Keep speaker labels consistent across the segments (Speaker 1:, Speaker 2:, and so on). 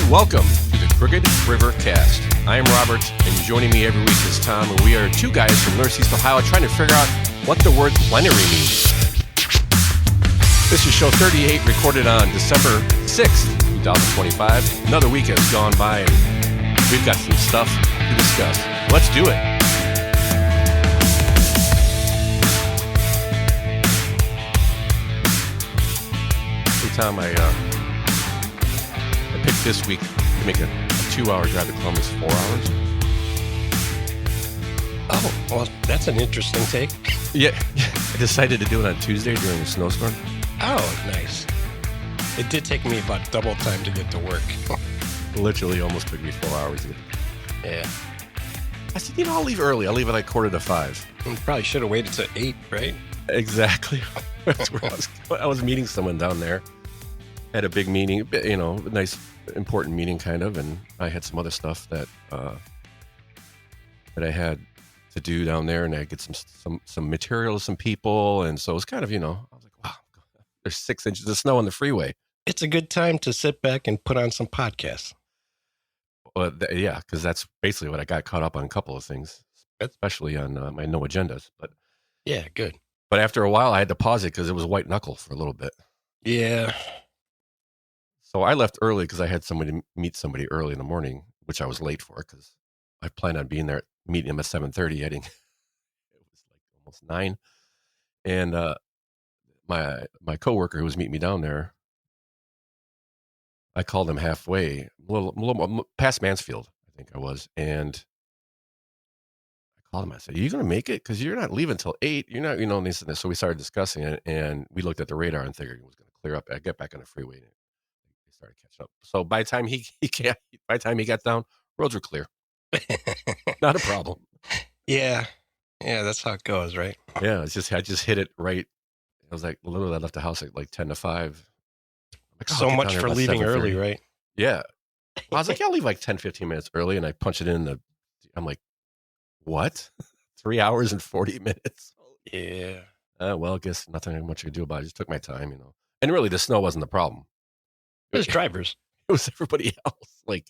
Speaker 1: Welcome to the Crookedrivercast. I am Robert, and joining me every week is Tom, and we are two guys from Northeast Ohio trying to figure out what the word plenary means. This is show 38, recorded on December 6th, 2025. Another week has gone by, and we've got some stuff to discuss. Let's do it. Hey, Tom, I picked this week to make a 2-hour drive to Columbus, 4 hours.
Speaker 2: Oh, well, that's an interesting take.
Speaker 1: Yeah, I decided to do it on Tuesday during a snowstorm.
Speaker 2: Oh, nice. It did take me about double time to get to work.
Speaker 1: Literally almost took me 4 hours.
Speaker 2: Yeah.
Speaker 1: I said, I'll leave early. I'll leave at like 4:45.
Speaker 2: You probably should have waited till 8, right?
Speaker 1: Exactly. That's where I was meeting someone down there. Had a big meeting, a nice, important meeting kind of, and I had some other stuff that I had to do down there, and I get some material to some people, and so it was kind of, I was like, wow, there's 6 inches of snow on the freeway.
Speaker 2: It's a good time to sit back and put on some podcasts.
Speaker 1: Well, yeah, because that's basically what I got caught up on, a couple of things, especially on my no agendas. But
Speaker 2: yeah, good.
Speaker 1: But after a while, I had to pause it because it was white knuckle for a little bit.
Speaker 2: Yeah.
Speaker 1: So I left early because I had somebody meet somebody early in the morning, which I was late for because I planned on being there, meeting him at 7:30. It was like almost 9, and my coworker who was meeting me down there, I called him halfway, a little past Mansfield, I think I was, and I called him. I said, "Are you going to make it? Because you're not leaving until 8. You're not, and this and this." So we started discussing it, and we looked at the radar and figured it was going to clear up. I get back on the freeway. And started catching up. So by the time he got down, roads were clear. Not a problem.
Speaker 2: Yeah, that's how it goes, right?
Speaker 1: Yeah, I just hit it right. I was like, literally, I left the house at like 10:05. Like,
Speaker 2: so much for leaving early, right?
Speaker 1: Yeah. I was like, I'll leave like 10-15 minutes early, and I punched it in. I'm like, what? 3 hours and 40 minutes?
Speaker 2: Yeah.
Speaker 1: Well, I guess nothing much I could do about it. I just took my time, And really, the snow wasn't the problem.
Speaker 2: It was drivers.
Speaker 1: It was everybody else. Like,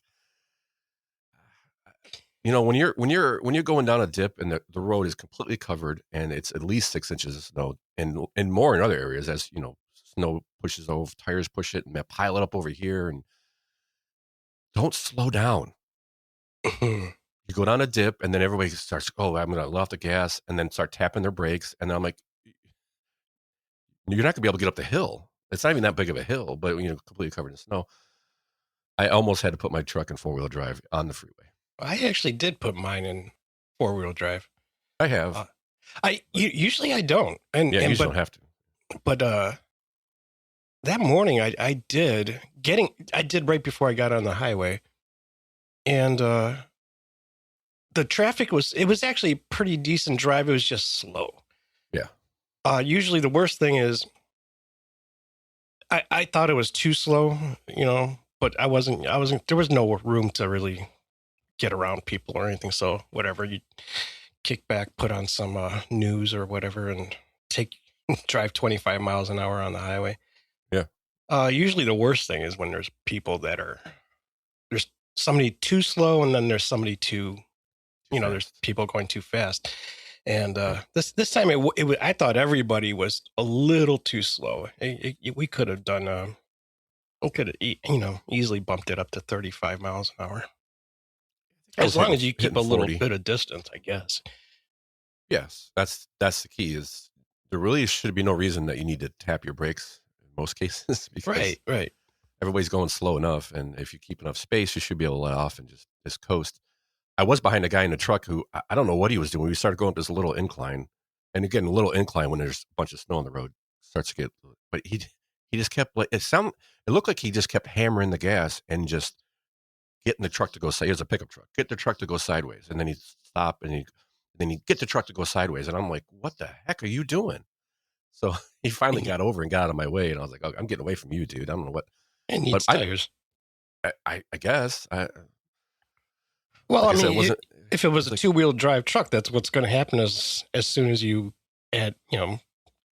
Speaker 1: when you're going down a dip and the road is completely covered and it's at least 6 inches of snow and more in other areas, as snow pushes over, tires push it and they pile it up over here, and don't slow down. You go down a dip and then everybody starts, I'm going to let off the gas, and then start tapping their brakes. And I'm like, you're not going to be able to get up the hill. It's not even that big of a hill, but completely covered in snow. I almost had to put my truck in 4-wheel drive on the freeway.
Speaker 2: I actually did put mine in 4-wheel drive.
Speaker 1: I have.
Speaker 2: Usually I don't. And
Speaker 1: you don't have to.
Speaker 2: But that morning I did right before I got on the highway, and the traffic was actually a pretty decent drive. It was just slow. Yeah. Usually the worst thing is, I thought it was too slow, but I wasn't, there was no room to really get around people or anything. So whatever, you kick back, put on some news or whatever, and drive 25 miles an hour on the highway.
Speaker 1: Yeah.
Speaker 2: Usually the worst thing is when there's people there's somebody too slow, and then there's somebody too there's people going too fast. And this time I thought everybody was a little too slow. We could have done, easily bumped it up to 35 miles an hour. As long as you keep a little bit of distance, I guess.
Speaker 1: Yes, that's the key. Is there really should be no reason that you need to tap your brakes in most cases. Because
Speaker 2: right.
Speaker 1: Everybody's going slow enough, and if you keep enough space, you should be able to let off and just coast. I was behind a guy in a truck who, I don't know what he was doing. We started going up this little incline, and again, a little incline when there's a bunch of snow on the road starts to get, but he just kept it looked like he just kept hammering the gas and just getting the truck to go. Here's a pickup truck, get the truck to go sideways. And then he'd stop and then he'd get the truck to go sideways. And I'm like, what the heck are you doing? So he finally got over and got out of my way. And I was like, I'm getting away from you, dude. I don't know what.
Speaker 2: It needs tires.
Speaker 1: I guess.
Speaker 2: Well, I mean, if it was a 2-wheel drive truck, that's what's going to happen as soon as you add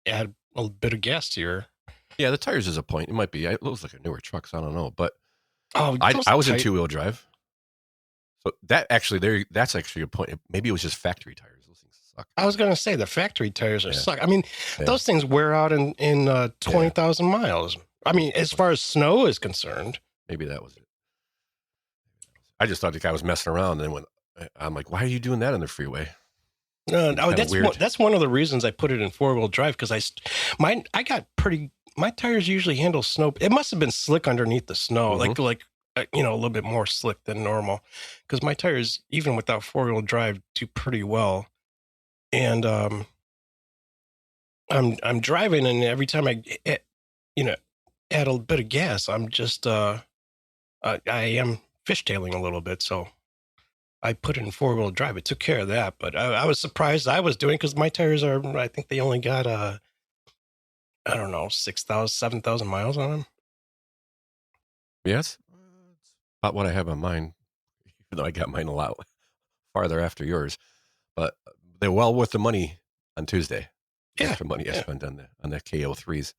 Speaker 2: a bit of gas to your.
Speaker 1: Yeah, the tires is a point. It might be. It looks like a newer truck, so I don't know. But
Speaker 2: Oh,
Speaker 1: I was in 2-wheel drive. So that's actually a point. Maybe it was just factory tires. Those things suck.
Speaker 2: I was going to say the factory tires are
Speaker 1: Yeah.
Speaker 2: suck. I mean,
Speaker 1: Yeah.
Speaker 2: those things wear out in 20,000 miles. I mean, as far as snow is concerned.
Speaker 1: Maybe that was it. I just thought the guy was messing around, and I'm like, "Why are you doing that on the freeway?"
Speaker 2: No,
Speaker 1: Kinda weird.
Speaker 2: that's one of the reasons I put it in 4-wheel drive, because my tires usually handle snow. It must have been slick underneath the snow,
Speaker 1: Mhm.
Speaker 2: like a little bit more slick than normal, because my tires, even without 4-wheel drive, do pretty well. And I'm driving, and every time you know add a bit of gas, I'm just I am fishtailing a little bit, so I put it in 4-wheel drive. It took care of that, but I was surprised I was doing, because my tires I think they only got I don't know, 6,000, 7,000 miles on them.
Speaker 1: Yes, it's about what I have on mine. Even though I got mine a lot farther after yours, but they're well worth the money on Tuesday. The
Speaker 2: Yeah,
Speaker 1: extra money I
Speaker 2: yeah.
Speaker 1: spent on the KO3s.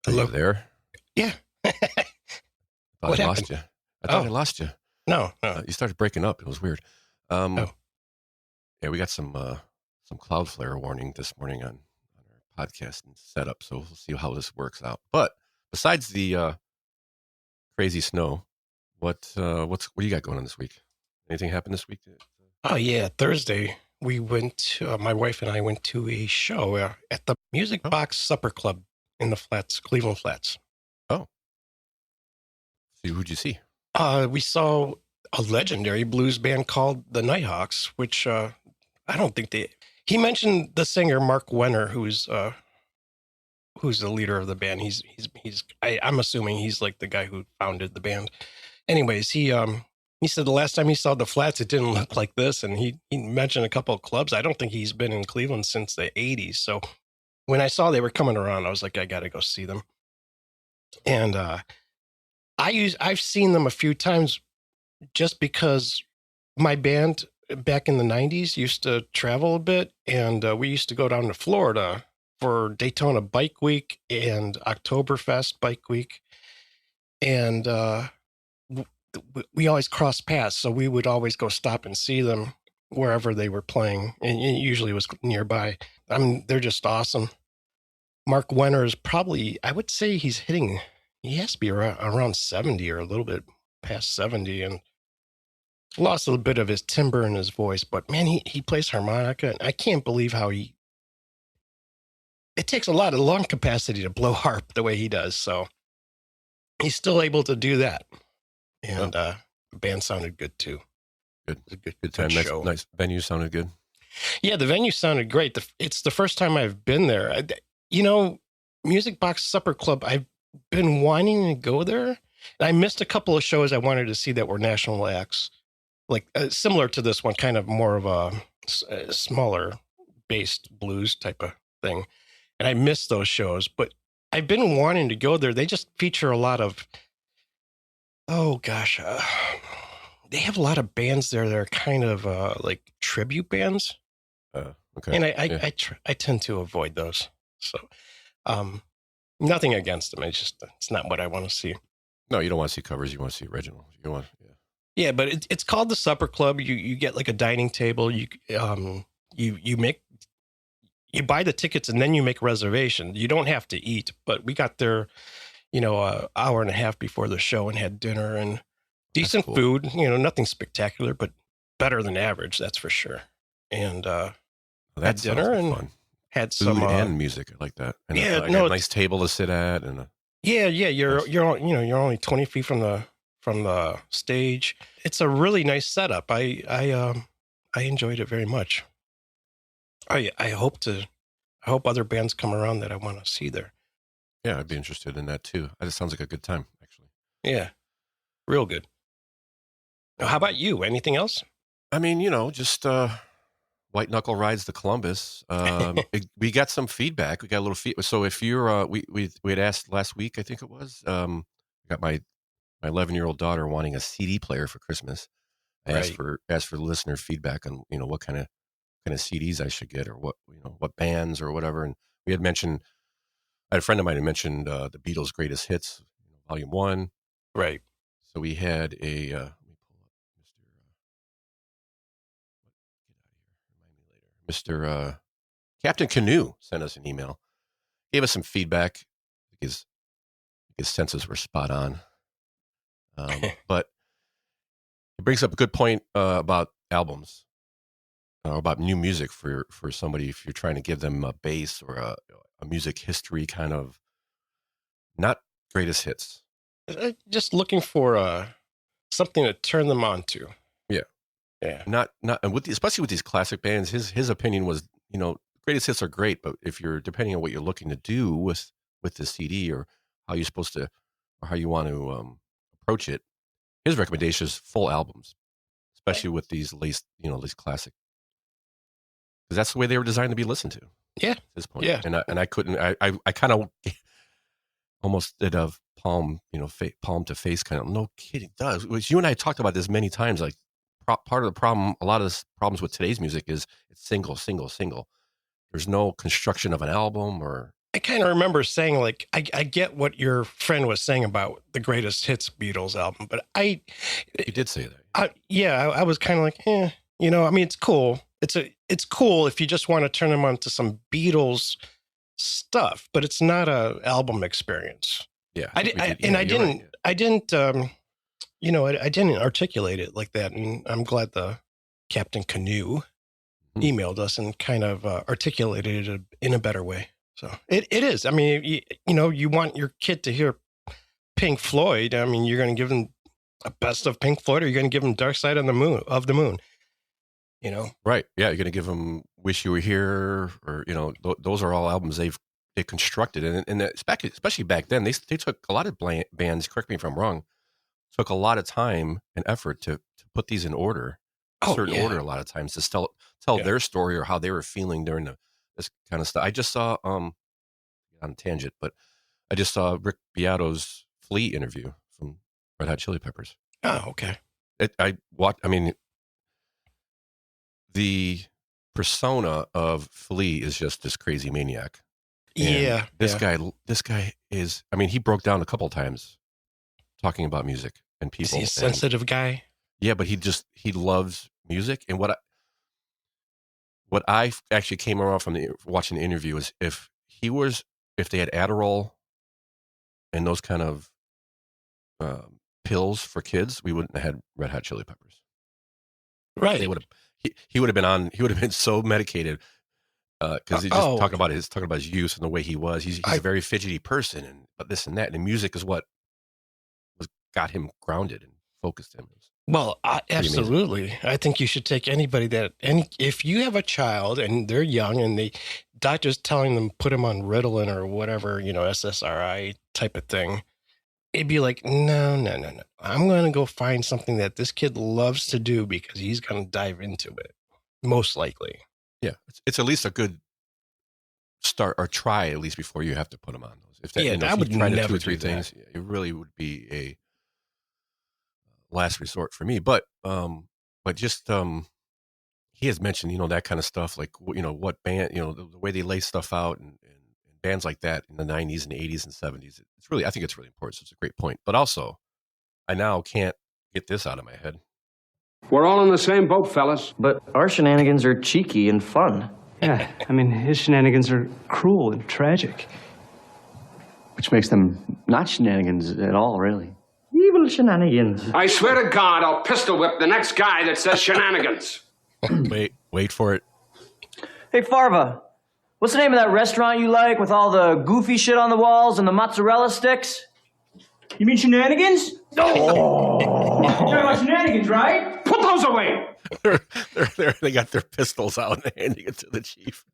Speaker 1: Are you
Speaker 2: Hello.
Speaker 1: there?
Speaker 2: Yeah.
Speaker 1: I thought
Speaker 2: What
Speaker 1: I
Speaker 2: happened?
Speaker 1: lost you. I thought I
Speaker 2: Oh,
Speaker 1: lost you.
Speaker 2: no, no.
Speaker 1: You started breaking up. It was weird. Um,
Speaker 2: Oh,
Speaker 1: yeah, we got some Cloudflare warning this morning on our podcast and setup, so we'll see how this works out. But besides the crazy snow, what do you got going on this week? Anything happen this week?
Speaker 2: oh yeah. Thursday we went. My wife and I went to a show at the Music
Speaker 1: Oh,
Speaker 2: Box Supper Club in the Flats, Cleveland Flats.
Speaker 1: oh. See, who'd you see?
Speaker 2: We saw a legendary blues band called the Nighthawks, which I don't think they. He mentioned the singer Mark Wenner, who's the leader of the band. I'm assuming he's like the guy who founded the band. Anyways, he said the last time he saw the Flats, it didn't look like this, and he mentioned a couple of clubs. I don't think he's been in Cleveland since the '80s. So when I saw they were coming around, I was like, I got to go see them. And I've seen them a few times, just because my band back in the '90s used to travel a bit, and we used to go down to Florida for Daytona Bike Week and Oktoberfest Bike Week, and we always crossed paths, so we would always go stop and see them wherever they were playing, and it usually was nearby. I mean, they're just awesome. Mark Wenner is probably, I would say he has to be around 70 or a little bit past 70, and lost a little bit of his timbre in his voice, but man, he plays harmonica, and I can't believe how it takes a lot of lung capacity to blow harp the way he does. So he's still able to do that. And
Speaker 1: Oh,
Speaker 2: the band sounded good too.
Speaker 1: good,
Speaker 2: It was a
Speaker 1: good
Speaker 2: good
Speaker 1: time.
Speaker 2: show.
Speaker 1: Nice venue. Sounded good.
Speaker 2: Yeah, the venue sounded great. It's the first time I've been there. You know, Music Box Supper Club, I've been wanting to go there. And I missed a couple of shows I wanted to see that were national acts, like similar to this one, kind of more of a smaller based blues type of thing. And I missed those shows, but I've been wanting to go there. They just feature a lot of, oh gosh, they have a lot of bands there that are kind of like tribute bands.
Speaker 1: Okay.
Speaker 2: And
Speaker 1: Yeah.
Speaker 2: I tend to avoid those. So, nothing against them. It's not what I want to see.
Speaker 1: No, you don't want to see covers. You want to see original. You want, yeah.
Speaker 2: Yeah, but it's called the Supper Club. You get like a dining table. You buy the tickets, and then you make a reservation. You don't have to eat, but we got there, an hour and a half before the show, and had dinner and decent
Speaker 1: cool.
Speaker 2: food. Nothing spectacular, but better than average, that's for sure. And
Speaker 1: Well,
Speaker 2: had
Speaker 1: that sounds
Speaker 2: dinner
Speaker 1: like
Speaker 2: and
Speaker 1: fun.
Speaker 2: had
Speaker 1: Food
Speaker 2: some.
Speaker 1: and music. I like that. And
Speaker 2: Yeah,
Speaker 1: I
Speaker 2: no,
Speaker 1: got a nice table to sit at, and
Speaker 2: yeah.
Speaker 1: nice.
Speaker 2: You're only 20 feet from the stage. It's a really nice setup. I enjoyed it very much. I hope other bands come around that I want to see there.
Speaker 1: Yeah, I'd be interested in that too. That sounds like a good time, actually.
Speaker 2: Yeah, real good. How about you? Anything else?
Speaker 1: I mean, just white knuckle rides to Columbus. We got some feedback. We got a little feedback. So if you're, we had asked last week, I think it was. Got my 11-year-old daughter wanting a CD player for Christmas. I
Speaker 2: Right.
Speaker 1: asked for listener feedback on what kind of CDs I should get, or what bands or whatever. And we had mentioned had a friend of mine who mentioned the Beatles' greatest hits, Volume 1.
Speaker 2: Right.
Speaker 1: So we had a let me pull up Mr. Captain Canoe sent us an email, gave us some feedback. His senses were spot on, but it brings up a good point about albums, about new music for somebody if you're trying to give them a base or a music history kind of, not greatest hits.
Speaker 2: Just looking for something to turn them on to. Yeah.
Speaker 1: Not and especially with these classic bands. His opinion was, greatest hits are great, but if you're depending on what you're looking to do with the CD or how you're supposed to or how you want to approach it, his recommendation is full albums, especially with these these classic, because that's the way they were designed to be listened to.
Speaker 2: Yeah.
Speaker 1: At this point.
Speaker 2: Yeah.
Speaker 1: And I couldn't. I kind of almost did a palm to face kind of. No kidding, does. Which you and I talked about this many times. Like part of the problem, a lot of the problems with today's music is it's single. There's no construction of an album or.
Speaker 2: I kind of remember saying, like, I get what your friend was saying about the greatest hits Beatles album, but
Speaker 1: You did say that.
Speaker 2: I was kind of like, I mean, it's cool. It's cool if you just want to turn them on to some Beatles stuff, but it's not a album experience.
Speaker 1: Yeah.
Speaker 2: I didn't articulate it like that. And I'm glad the Captain Canoe emailed us and kind of articulated it in a better way. So it is. I mean, you want your kid to hear Pink Floyd. I mean, you're going to give them a best of Pink Floyd, or you're going to give them Dark Side of the Moon. Right?
Speaker 1: Yeah, you're going to give them "Wish You Were Here," or those are all albums they constructed, and especially back then, they took a lot of bands. Correct me if I'm wrong. Took a lot of time and effort to put these in order, order. A lot of times to tell their story or how they were feeling during this kind of stuff. I just saw on a tangent, but I just saw Rick Beato's Flea interview from Red Hot Chili Peppers.
Speaker 2: Oh, okay.
Speaker 1: The persona of Flea is just this crazy maniac.
Speaker 2: And
Speaker 1: this guy is. I mean, he broke down a couple times talking about music and people.
Speaker 2: Is he a sensitive guy?
Speaker 1: Yeah, but he loves music, and what I actually came around from watching the interview is if they had Adderall and those kind of pills for kids, we wouldn't have had Red Hot Chili Peppers.
Speaker 2: Right.
Speaker 1: He would have been so medicated because he's just talking about his youth and the way he was. He's a very fidgety person, but this and that, and the music is what got him grounded and focused him.
Speaker 2: Well, absolutely. I think you should take anybody if you have a child and they're young and the doctor's telling them put them on Ritalin or whatever, SSRI type of thing, it'd be like, no. I'm going to go find something that this kid loves to do because he's going to dive into it, most likely.
Speaker 1: Yeah, it's at least a good start or try at least before you have to put them on those.
Speaker 2: I would try never
Speaker 1: 2 or 3 things. It really would be a last resort for me, but just he has mentioned that kind of stuff, like what band, the way they lay stuff out and bands like that in the 90s and 80s and 70s. I think it's really important. So it's a great point, but also I now can't get this out of my head.
Speaker 3: We're all in the same boat, fellas.
Speaker 4: But our shenanigans are cheeky and fun.
Speaker 5: Yeah, I mean, his shenanigans are cruel and tragic.
Speaker 6: Which makes them not shenanigans at all, really.
Speaker 4: Evil shenanigans.
Speaker 3: I swear to God, I'll pistol whip the next guy that says shenanigans.
Speaker 1: Wait for it.
Speaker 4: Hey, Farva, what's the name of that restaurant you like with all the goofy shit on the walls and the mozzarella sticks?
Speaker 5: You mean shenanigans?
Speaker 4: Oh.
Speaker 5: You're talking about shenanigans, right?
Speaker 3: Put those away.
Speaker 1: They got their pistols out and handing it to the chief.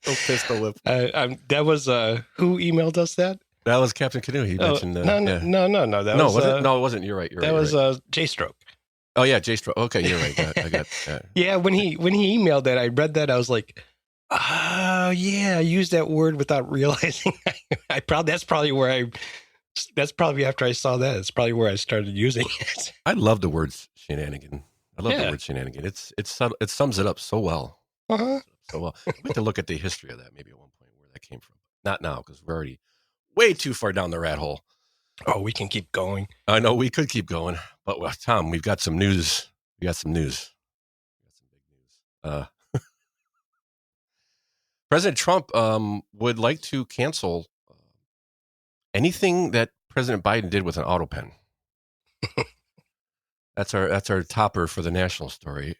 Speaker 1: No pistol whip.
Speaker 2: That was who emailed us that?
Speaker 1: That was Captain Canoe. He mentioned
Speaker 2: no.
Speaker 1: Was it? No, it wasn't. You're right.
Speaker 2: That was J-Stroke.
Speaker 1: Oh yeah, J-Stroke. Okay, you're right. I got.
Speaker 2: Yeah, when he emailed that, I read that. I was like, oh yeah, I used that word without realizing. That's probably after I saw that. It's probably where I started using it.
Speaker 1: I love the word shenanigan. I love the word shenanigan. It sums it up so well.
Speaker 2: Uh-huh.
Speaker 1: So well. We have to look at the history of that maybe at one point where that came from. Not now, because we're already way too far down the rat hole.
Speaker 2: Oh, we can keep going.
Speaker 1: I know we could keep going, but Tom, we've got some news. We got some news. We got some big news. President Trump would like to cancel anything that President Biden did with an Autopen. That's our topper for the national story.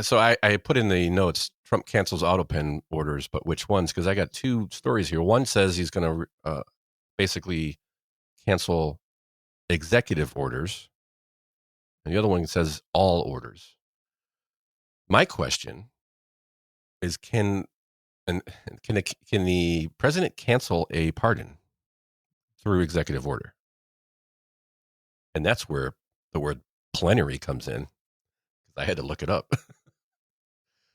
Speaker 1: So I put in the notes, Trump cancels Autopen orders, but which ones? Because I got two stories here. One says he's going to basically cancel executive orders, and the other one says all orders. My question is, can the president cancel a pardon through executive order? And that's where the word plenary comes in, because I had to look it up.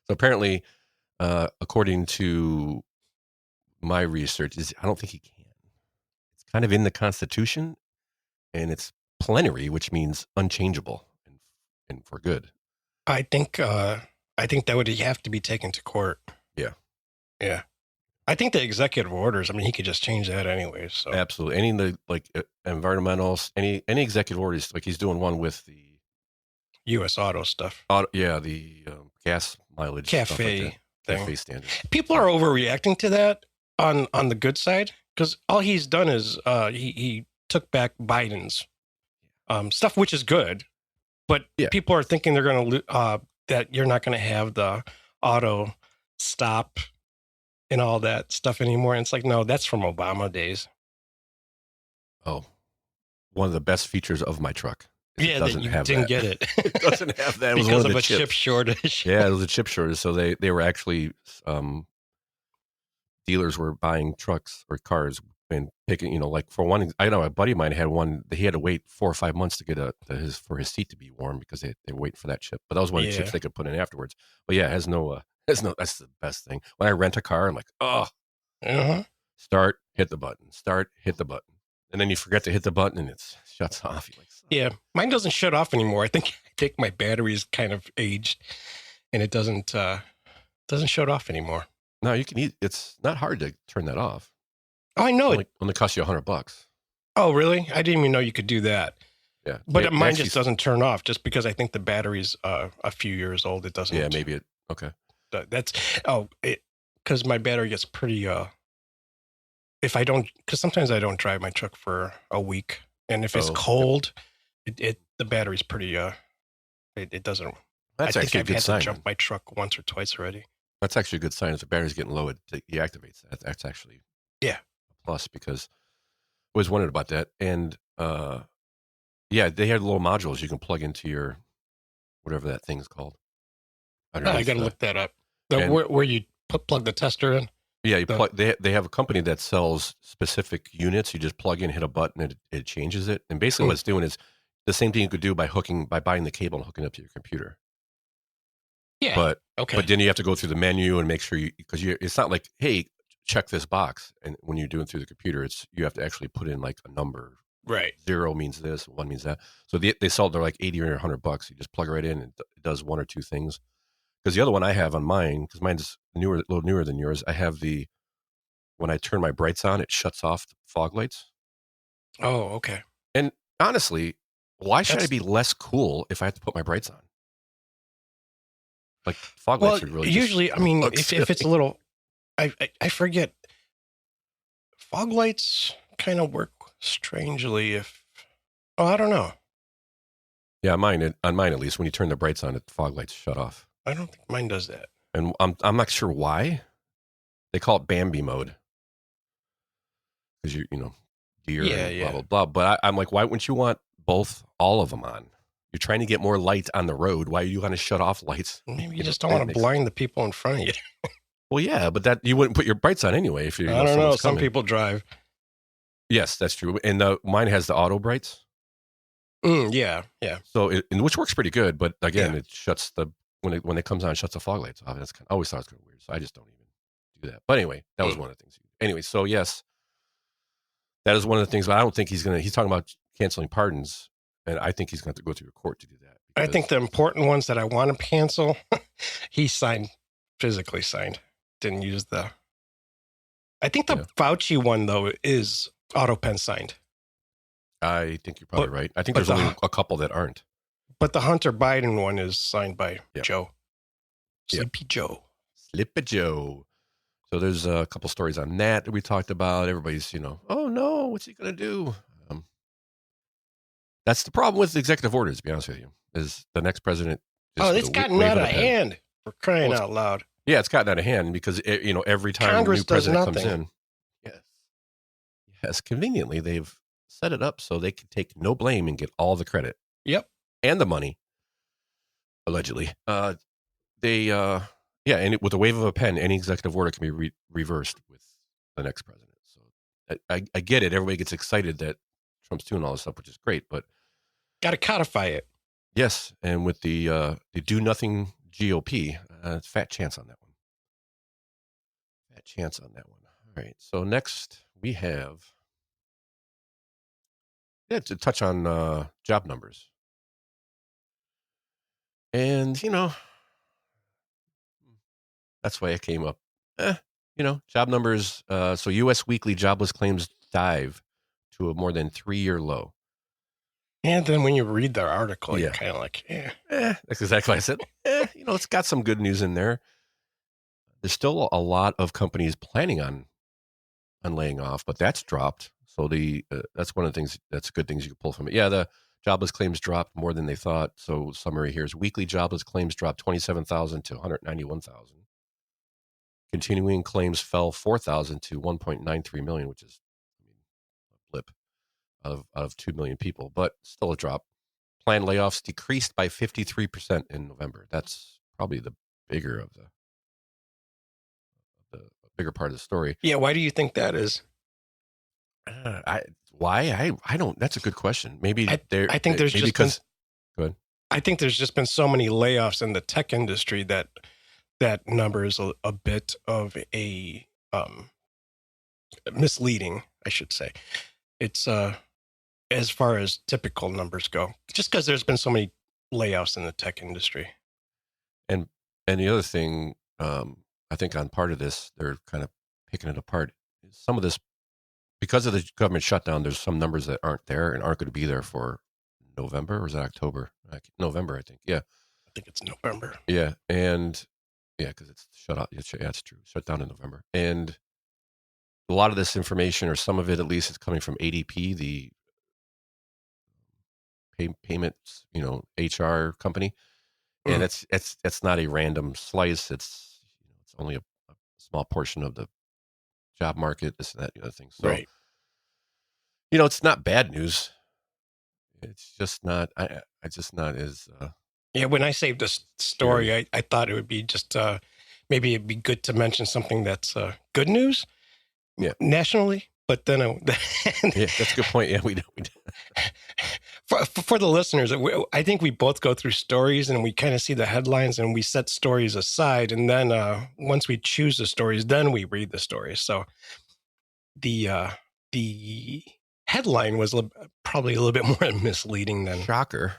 Speaker 1: So apparently, according to my research, I don't think he can. It's kind of in the Constitution, and it's plenary, which means unchangeable and for good.
Speaker 2: I think that would have to be taken to court.
Speaker 1: Yeah.
Speaker 2: Yeah. I think the executive orders, I mean, he could just change that anyway. So
Speaker 1: Absolutely. Any of the environmental, any executive orders, like he's doing one with the
Speaker 2: U.S. auto stuff.
Speaker 1: The gas mileage stuff like
Speaker 2: Cafe
Speaker 1: that.
Speaker 2: thing.
Speaker 1: Cafe standards.
Speaker 2: People are overreacting to that on the good side, because all he's done is he took back Biden's stuff, which is good. But people are thinking they're going to that you're not going to have the auto stop and all that stuff anymore. And it's like, no, that's from Obama days.
Speaker 1: Oh, one of the best features of my truck.
Speaker 2: Yeah, that you didn't get it.
Speaker 1: It doesn't have that. It was
Speaker 2: because
Speaker 1: one
Speaker 2: of a
Speaker 1: chips.
Speaker 2: chip shortage.
Speaker 1: Yeah, it was a chip shortage. So they were actually dealers were buying trucks or cars and picking, like for one, I know a buddy of mine had one. He had to wait 4 or 5 months to get for his seat to be warm because they were waiting for that chip. But that was one of the chips they could put in afterwards. But yeah, it has no. That's the best thing. When I rent a car, I'm like, start, hit the button, start, hit the button, and then you forget to hit the button and it shuts off. You're like,
Speaker 2: yeah, mine doesn't shut off anymore. I think my battery's kind of aged, and it doesn't shut off anymore.
Speaker 1: No, you can. It's not hard to turn that off.
Speaker 2: Oh, I know
Speaker 1: it only costs you $100.
Speaker 2: Oh, really? I didn't even know you could do that.
Speaker 1: Yeah,
Speaker 2: but mine just doesn't turn off just because I think the battery's a few years old. It doesn't.
Speaker 1: Yeah, maybe it. Okay.
Speaker 2: Because my battery gets pretty. Because sometimes I don't drive my truck for a week, and if it's cold, the battery's pretty. It doesn't.
Speaker 1: That's actually a good sign.
Speaker 2: I've had to jump my truck once or twice already.
Speaker 1: That's actually a good sign. If the battery's getting low, it deactivates that. That's actually a plus, because I always wondered about that. And they had little modules you can plug into your whatever that thing's called.
Speaker 2: I got to look that up. Where you plug the tester in?
Speaker 1: Yeah, they have a company that sells specific units. You just plug in, hit a button, and it changes it. And basically, what it's doing is the same thing you could do by buying the cable and hooking up to your computer.
Speaker 2: Yeah.
Speaker 1: But then you have to go through the menu and make sure because it's not like, hey, check this box. And when you're doing through the computer, you have to actually put in like a number.
Speaker 2: Right.
Speaker 1: 0 means this, 1 means that. So they sell, they're like $80 or $100. You just plug it right in and it does one or two things. Because the other one I have on mine, because mine's a little newer than yours, I have when I turn my brights on, it shuts off the fog lights.
Speaker 2: Oh, okay.
Speaker 1: And honestly, why should I be less cool if I have to put my brights on? Like fog lights are really
Speaker 2: usually. I mean, if it's a little, I forget. Fog lights kind of work strangely. I don't know.
Speaker 1: Yeah, on mine at least, when you turn the brights on, the fog lights shut off.
Speaker 2: I don't think mine does that.
Speaker 1: And I'm not sure why. They call it Bambi mode because deer, and blah blah blah. But I'm like, why wouldn't you want all of them on? You're trying to get more light on the road. Why are you going to shut off lights?
Speaker 2: Maybe you just don't want to blind the people in front of you.
Speaker 1: Well, yeah, but that you wouldn't put your brights on anyway if you.
Speaker 2: I don't know. Some people drive.
Speaker 1: Yes, that's true. And mine has the auto brights.
Speaker 2: Yeah.
Speaker 1: So which works pretty good, but again, it shuts when it comes on, it shuts the fog lights off. I always thought it was kind of weird, so I just don't even do that. But anyway, that was one of the things. Anyway, so yes, that is one of the things. But I don't think he's talking about canceling pardons. And I think he's going to have to go through a court to do that.
Speaker 2: I think the important ones that I want to cancel, he physically signed. Didn't use the I think the Fauci one, though, is Autopen signed.
Speaker 1: I think you're probably right. I think
Speaker 2: but
Speaker 1: there's only a couple that aren't.
Speaker 2: But the Hunter Biden one is signed by Joe. Sleepy Joe.
Speaker 1: Sleepy Joe. So there's a couple stories on that we talked about. Everybody's, oh no, what's he going to do? That's the problem with executive orders, to be honest with you, is the next president.
Speaker 2: It's gotten out of hand, for crying out loud.
Speaker 1: Yeah, it's gotten out of hand because, every time
Speaker 2: Congress
Speaker 1: a new president
Speaker 2: does
Speaker 1: comes in. Yes, conveniently, they've set it up so they can take no blame and get all the credit.
Speaker 2: Yep.
Speaker 1: And the money, allegedly. And with a wave of a pen, any executive order can be reversed with the next president. So I get it. Everybody gets excited that Trump's doing all this stuff, which is great, but
Speaker 2: got to codify it.
Speaker 1: Yes, and with the do nothing GOP, it's fat chance on that one. All right. So next we have to touch on job numbers. And, that's why it came up. Job numbers. So U.S. weekly jobless claims dive to a more than 3-year low.
Speaker 2: And then when you read the article, you're kind of like,
Speaker 1: That's exactly what I said. It's got some good news in there. There's still a lot of companies planning on laying off, but that's dropped. So that's one of the things, that's good things you can pull from it. Yeah, the jobless claims dropped more than they thought. So summary here is weekly jobless claims dropped 27,000 to 191,000. Continuing claims fell 4,000 to 1.93 million, which is a blip of 2 million people, but still a drop. Planned layoffs decreased by 53% in November. That's probably the bigger of the bigger part of the story.
Speaker 2: Yeah, why do you think that is?
Speaker 1: Why? I don't. That's a good question. Maybe
Speaker 2: I think there's just
Speaker 1: because. Go ahead.
Speaker 2: I think there's just been so many layoffs in the tech industry that number is a bit of a misleading, I should say. It's as far as typical numbers go, just because there's been so many layoffs in the tech industry.
Speaker 1: And the other thing, I think on part of this, they're kind of picking it apart. Some of this, because of the government shutdown, there's some numbers that aren't there and aren't going to be there for November, or is it October? November, I think. Yeah.
Speaker 2: I think it's November.
Speaker 1: Yeah. And because it's shut out. Yeah, it's true. Shut down in November. And a lot of this information, or some of it at least, is coming from ADP, the payments, HR company. And it's not a random slice. It's only a small portion of the job market, this and that, the other thing. So,
Speaker 2: right.
Speaker 1: It's not bad news. It's just not. I just not as.
Speaker 2: When I saved this story, I thought it would be just maybe it'd be good to mention something that's good news.
Speaker 1: Yeah.
Speaker 2: Nationally, but then
Speaker 1: that's a good point. Yeah, we do.
Speaker 2: For the listeners, I think we both go through stories and we kind of see the headlines and we set stories aside. And then once we choose the stories, then we read the stories. So the headline was probably a little bit more misleading than...
Speaker 1: Shocker.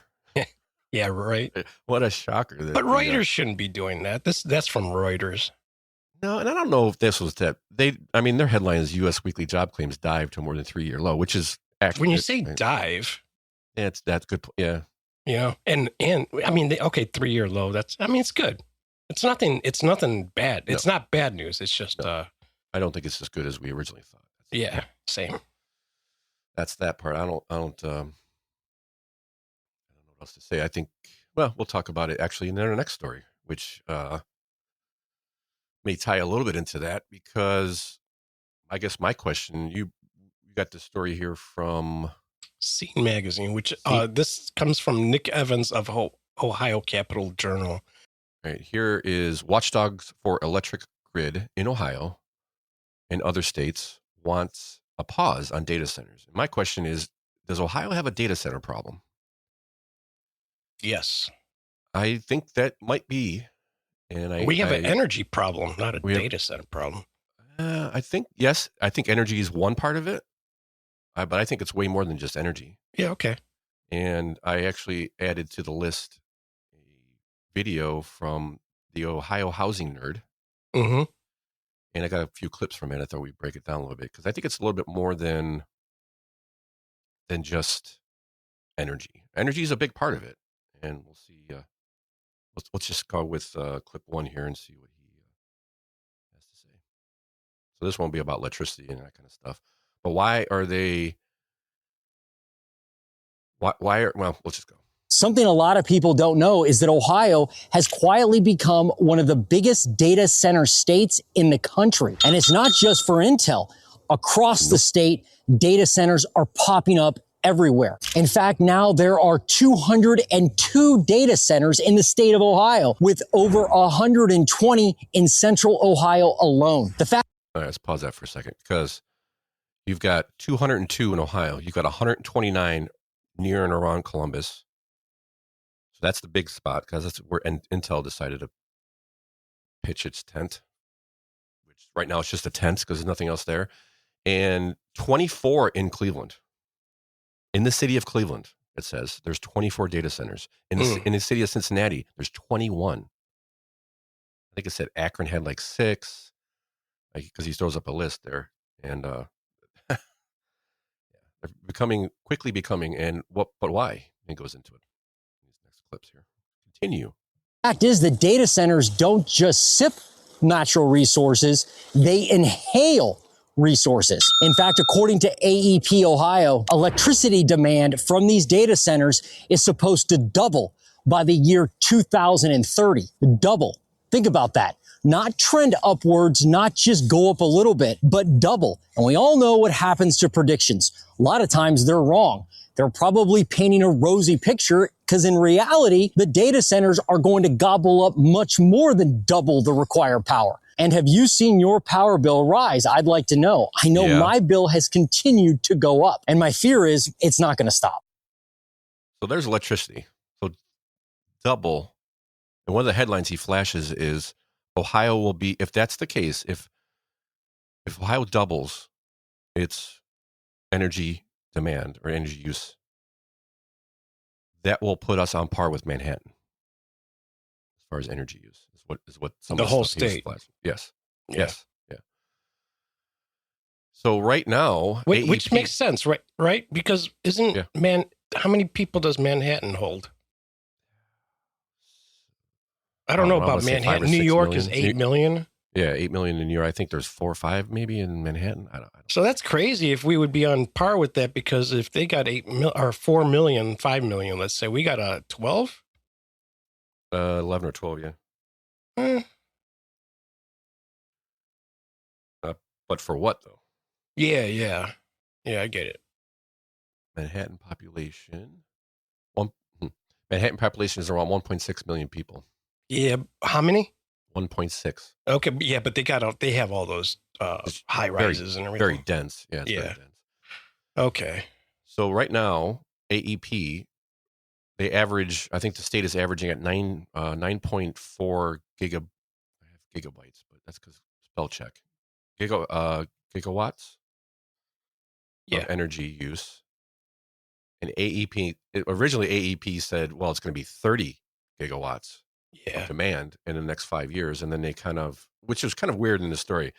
Speaker 2: Yeah, right.
Speaker 1: What a shocker.
Speaker 2: But Reuters shouldn't be doing that. That's from Reuters.
Speaker 1: No, and I don't know if this was that. Their headline is U.S. weekly job claims dive to more than 3-year low, which is accurate.
Speaker 2: When you say dive...
Speaker 1: That's good. Yeah.
Speaker 2: And 3-year low. It's good. It's nothing bad. It's not bad news. It's just,
Speaker 1: I don't think it's as good as we originally thought.
Speaker 2: Yeah. Same.
Speaker 1: That's that part. I don't know what else to say. I think, we'll talk about it actually in our next story, which, may tie a little bit into that, because I guess my question, you got the story here from
Speaker 2: Scene Magazine, which this comes from Nick Evans of Ohio Capital Journal.
Speaker 1: Right, here is Watchdogs for Electric Grid in Ohio and other states wants a pause on data centers. And my question is, does Ohio have a data center problem?
Speaker 2: Yes.
Speaker 1: I think that might be. And
Speaker 2: we have an energy problem, not a data center problem.
Speaker 1: I think, yes. I think energy is one part of it. But I think it's way more than just energy.
Speaker 2: Yeah, okay.
Speaker 1: And I actually added to the list a video from the Ohio Housing Nerd.
Speaker 2: Mm-hmm.
Speaker 1: And I got a few clips from it. I thought we'd break it down a little bit because I think it's a little bit more than just energy. Energy is a big part of it. And we'll see. Let's just go with clip 1 here and see what he has to say. So this won't be about electricity and that kind of stuff. But why are they... Well, let's just go.
Speaker 7: Something a lot of people don't know is that Ohio has quietly become one of the biggest data center states in the country. And it's not just for Intel. Across the state, data centers are popping up everywhere. In fact, now there are 202 data centers in the state of Ohio, with over 120 in central Ohio alone.
Speaker 1: All right, let's pause that for a second because you've got 202 in Ohio. You've got 129 near and around Columbus. So that's the big spot because that's where Intel decided to pitch its tent, which right now it's just a tent because there's nothing else there. And 24 in Cleveland. In the city of Cleveland, it says there's 24 data centers. In the city of Cincinnati, there's 21. I think it said Akron had like 6 because he throws up a list there. And they're quickly becoming, but why? It goes into it. These next clips here. Continue.
Speaker 7: Fact is that data centers don't just sip natural resources, they inhale resources. In fact, according to AEP Ohio, electricity demand from these data centers is supposed to double by the year 2030. Double. Think about that. Not trend upwards, not just go up a little bit, but double. And we all know what happens to predictions. A lot of times they're wrong. They're probably painting a rosy picture because in reality, the data centers are going to gobble up much more than double the required power. And have you seen your power bill rise? I'd like to know. I know my bill has continued to go up, and my fear is it's not going to stop.
Speaker 1: So there's electricity. So double. And one of the headlines he flashes is Ohio will be, if that's the case, if Ohio doubles its energy demand or energy use, that will put us on par with Manhattan as far as energy use. Is what some
Speaker 2: the
Speaker 1: of
Speaker 2: whole
Speaker 1: stuff
Speaker 2: state.
Speaker 1: Yes.
Speaker 2: Yeah.
Speaker 1: Yes. Yeah. So right now,
Speaker 2: which makes sense, right? Because how many people does Manhattan hold? I don't know about Manhattan. New York is 8 million.
Speaker 1: Yeah, 8 million in New York. I think there's 4 or 5 maybe in Manhattan. I don't
Speaker 2: So that's crazy if we would be on par with that, because if they got 4 million, 5 million, let's say, we got a 12?
Speaker 1: 11 or 12, yeah. But for what though?
Speaker 2: Yeah, I get it.
Speaker 1: Manhattan population. Manhattan population is around 1.6 million people.
Speaker 2: Yeah, how many?
Speaker 1: 1.6.
Speaker 2: Okay, yeah, but they have all those high rises and everything.
Speaker 1: Very dense. Yeah, it's very dense.
Speaker 2: Okay.
Speaker 1: So right now, AEP, they average, I think the state is averaging at 9.4 gigabytes, but that's because spell check. Gigawatts of energy use. And originally AEP said, well, it's going to be 30 gigawatts of demand in the next 5 years. And then they which was kind of weird in the story,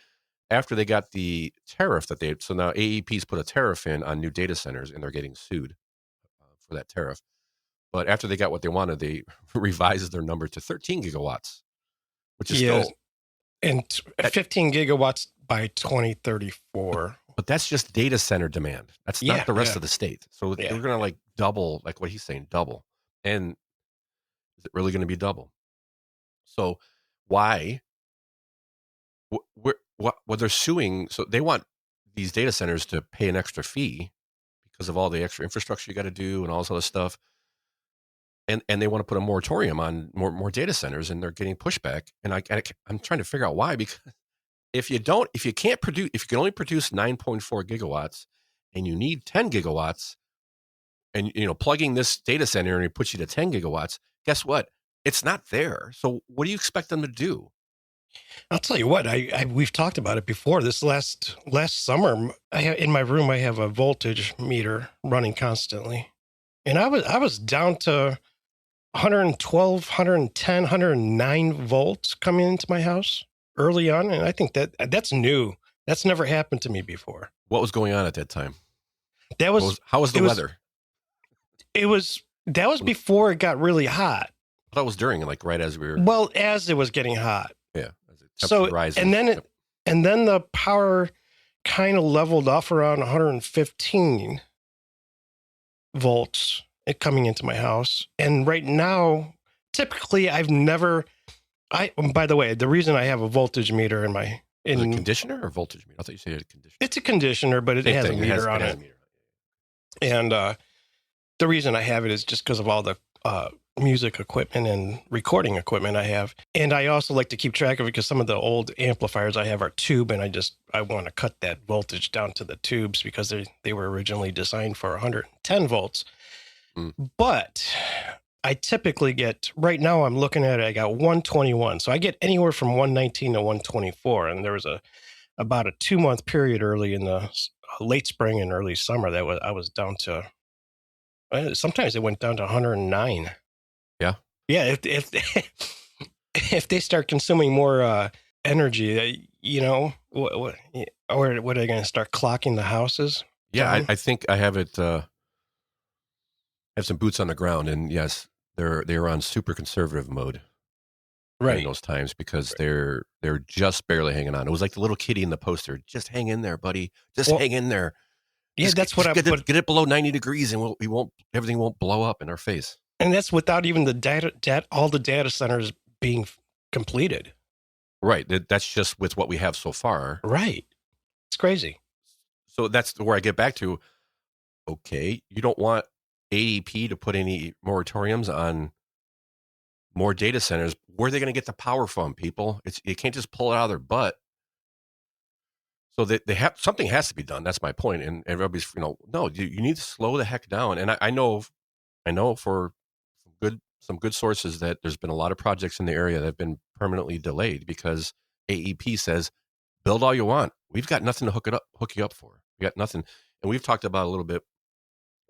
Speaker 1: after they got the tariff so now AEP's put a tariff in on new data centers and they're getting sued for that tariff. But after they got what they wanted, they revised their number to 13 gigawatts, which is still...
Speaker 2: And 15 gigawatts by 2034.
Speaker 1: But that's just data center demand. That's not the rest of the state. So they're going to double, like what he's saying, double. And is it really going to be double? So why? What they're suing, so they want these data centers to pay an extra fee because of all the extra infrastructure you got to do and all this other stuff. And they want to put a moratorium on more data centers, and they're getting pushback. And I'm trying to figure out why, because if you can only produce 9.4 gigawatts and you need 10 gigawatts, and plugging this data center and it puts you to 10 gigawatts, guess what? It's not there. So what do you expect them to do?
Speaker 2: I'll tell you what, we've talked about it before. This last summer, in my room, I have a voltage meter running constantly. And I was down to 112, 110, 109 volts coming into my house early on, and I think that's new. That's never happened to me before.
Speaker 1: What was going on at that time?
Speaker 2: How was
Speaker 1: the weather?
Speaker 2: That was before it got really hot.
Speaker 1: That was during, like right as we were.
Speaker 2: Well, as it was getting hot.
Speaker 1: Yeah. So rising.
Speaker 2: And then the power kind of leveled off around 115 volts coming into my house. And right now, typically by the way, the reason I have a voltage meter is it a
Speaker 1: conditioner or voltage meter? I thought you said a conditioner.
Speaker 2: It's a conditioner, but it has a meter on it. And the reason I have it is just because of all the music equipment and recording equipment I have. And I also like to keep track of it because some of the old amplifiers I have are tube, and I want to cut that voltage down to the tubes because they were originally designed for 110 volts. But I typically get, right now I'm looking at it, I got 121. So I get anywhere from 119 to 124. And there was about a 2-month period early in the late spring and early summer that I was down to, sometimes it went down to 109.
Speaker 1: Yeah.
Speaker 2: Yeah. If they start consuming more energy, what are they going to start clocking the houses?
Speaker 1: Yeah, I think I have it. Have some boots on the ground, and yes, they're on super conservative mode in those times because they're just barely hanging on. It was like the little kitty in the poster. Just hang in there, buddy. Hang in there.
Speaker 2: Yeah, that's what
Speaker 1: get it below 90 degrees, and everything won't blow up in our face.
Speaker 2: And that's without even all the data centers being completed.
Speaker 1: Right. That's just with what we have so far.
Speaker 2: Right. It's crazy.
Speaker 1: So that's where I get back to. Okay, you don't want AEP to put any moratoriums on more data centers. Where are they going to get the power from, people? You can't just pull it out of their butt. So they have, something has to be done. That's my point. And everybody's, no, you need to slow the heck down. And I know for some good sources that there's been a lot of projects in the area that have been permanently delayed because AEP says, build all you want. We've got nothing to hook you up for. We got nothing. And we've talked about a little bit.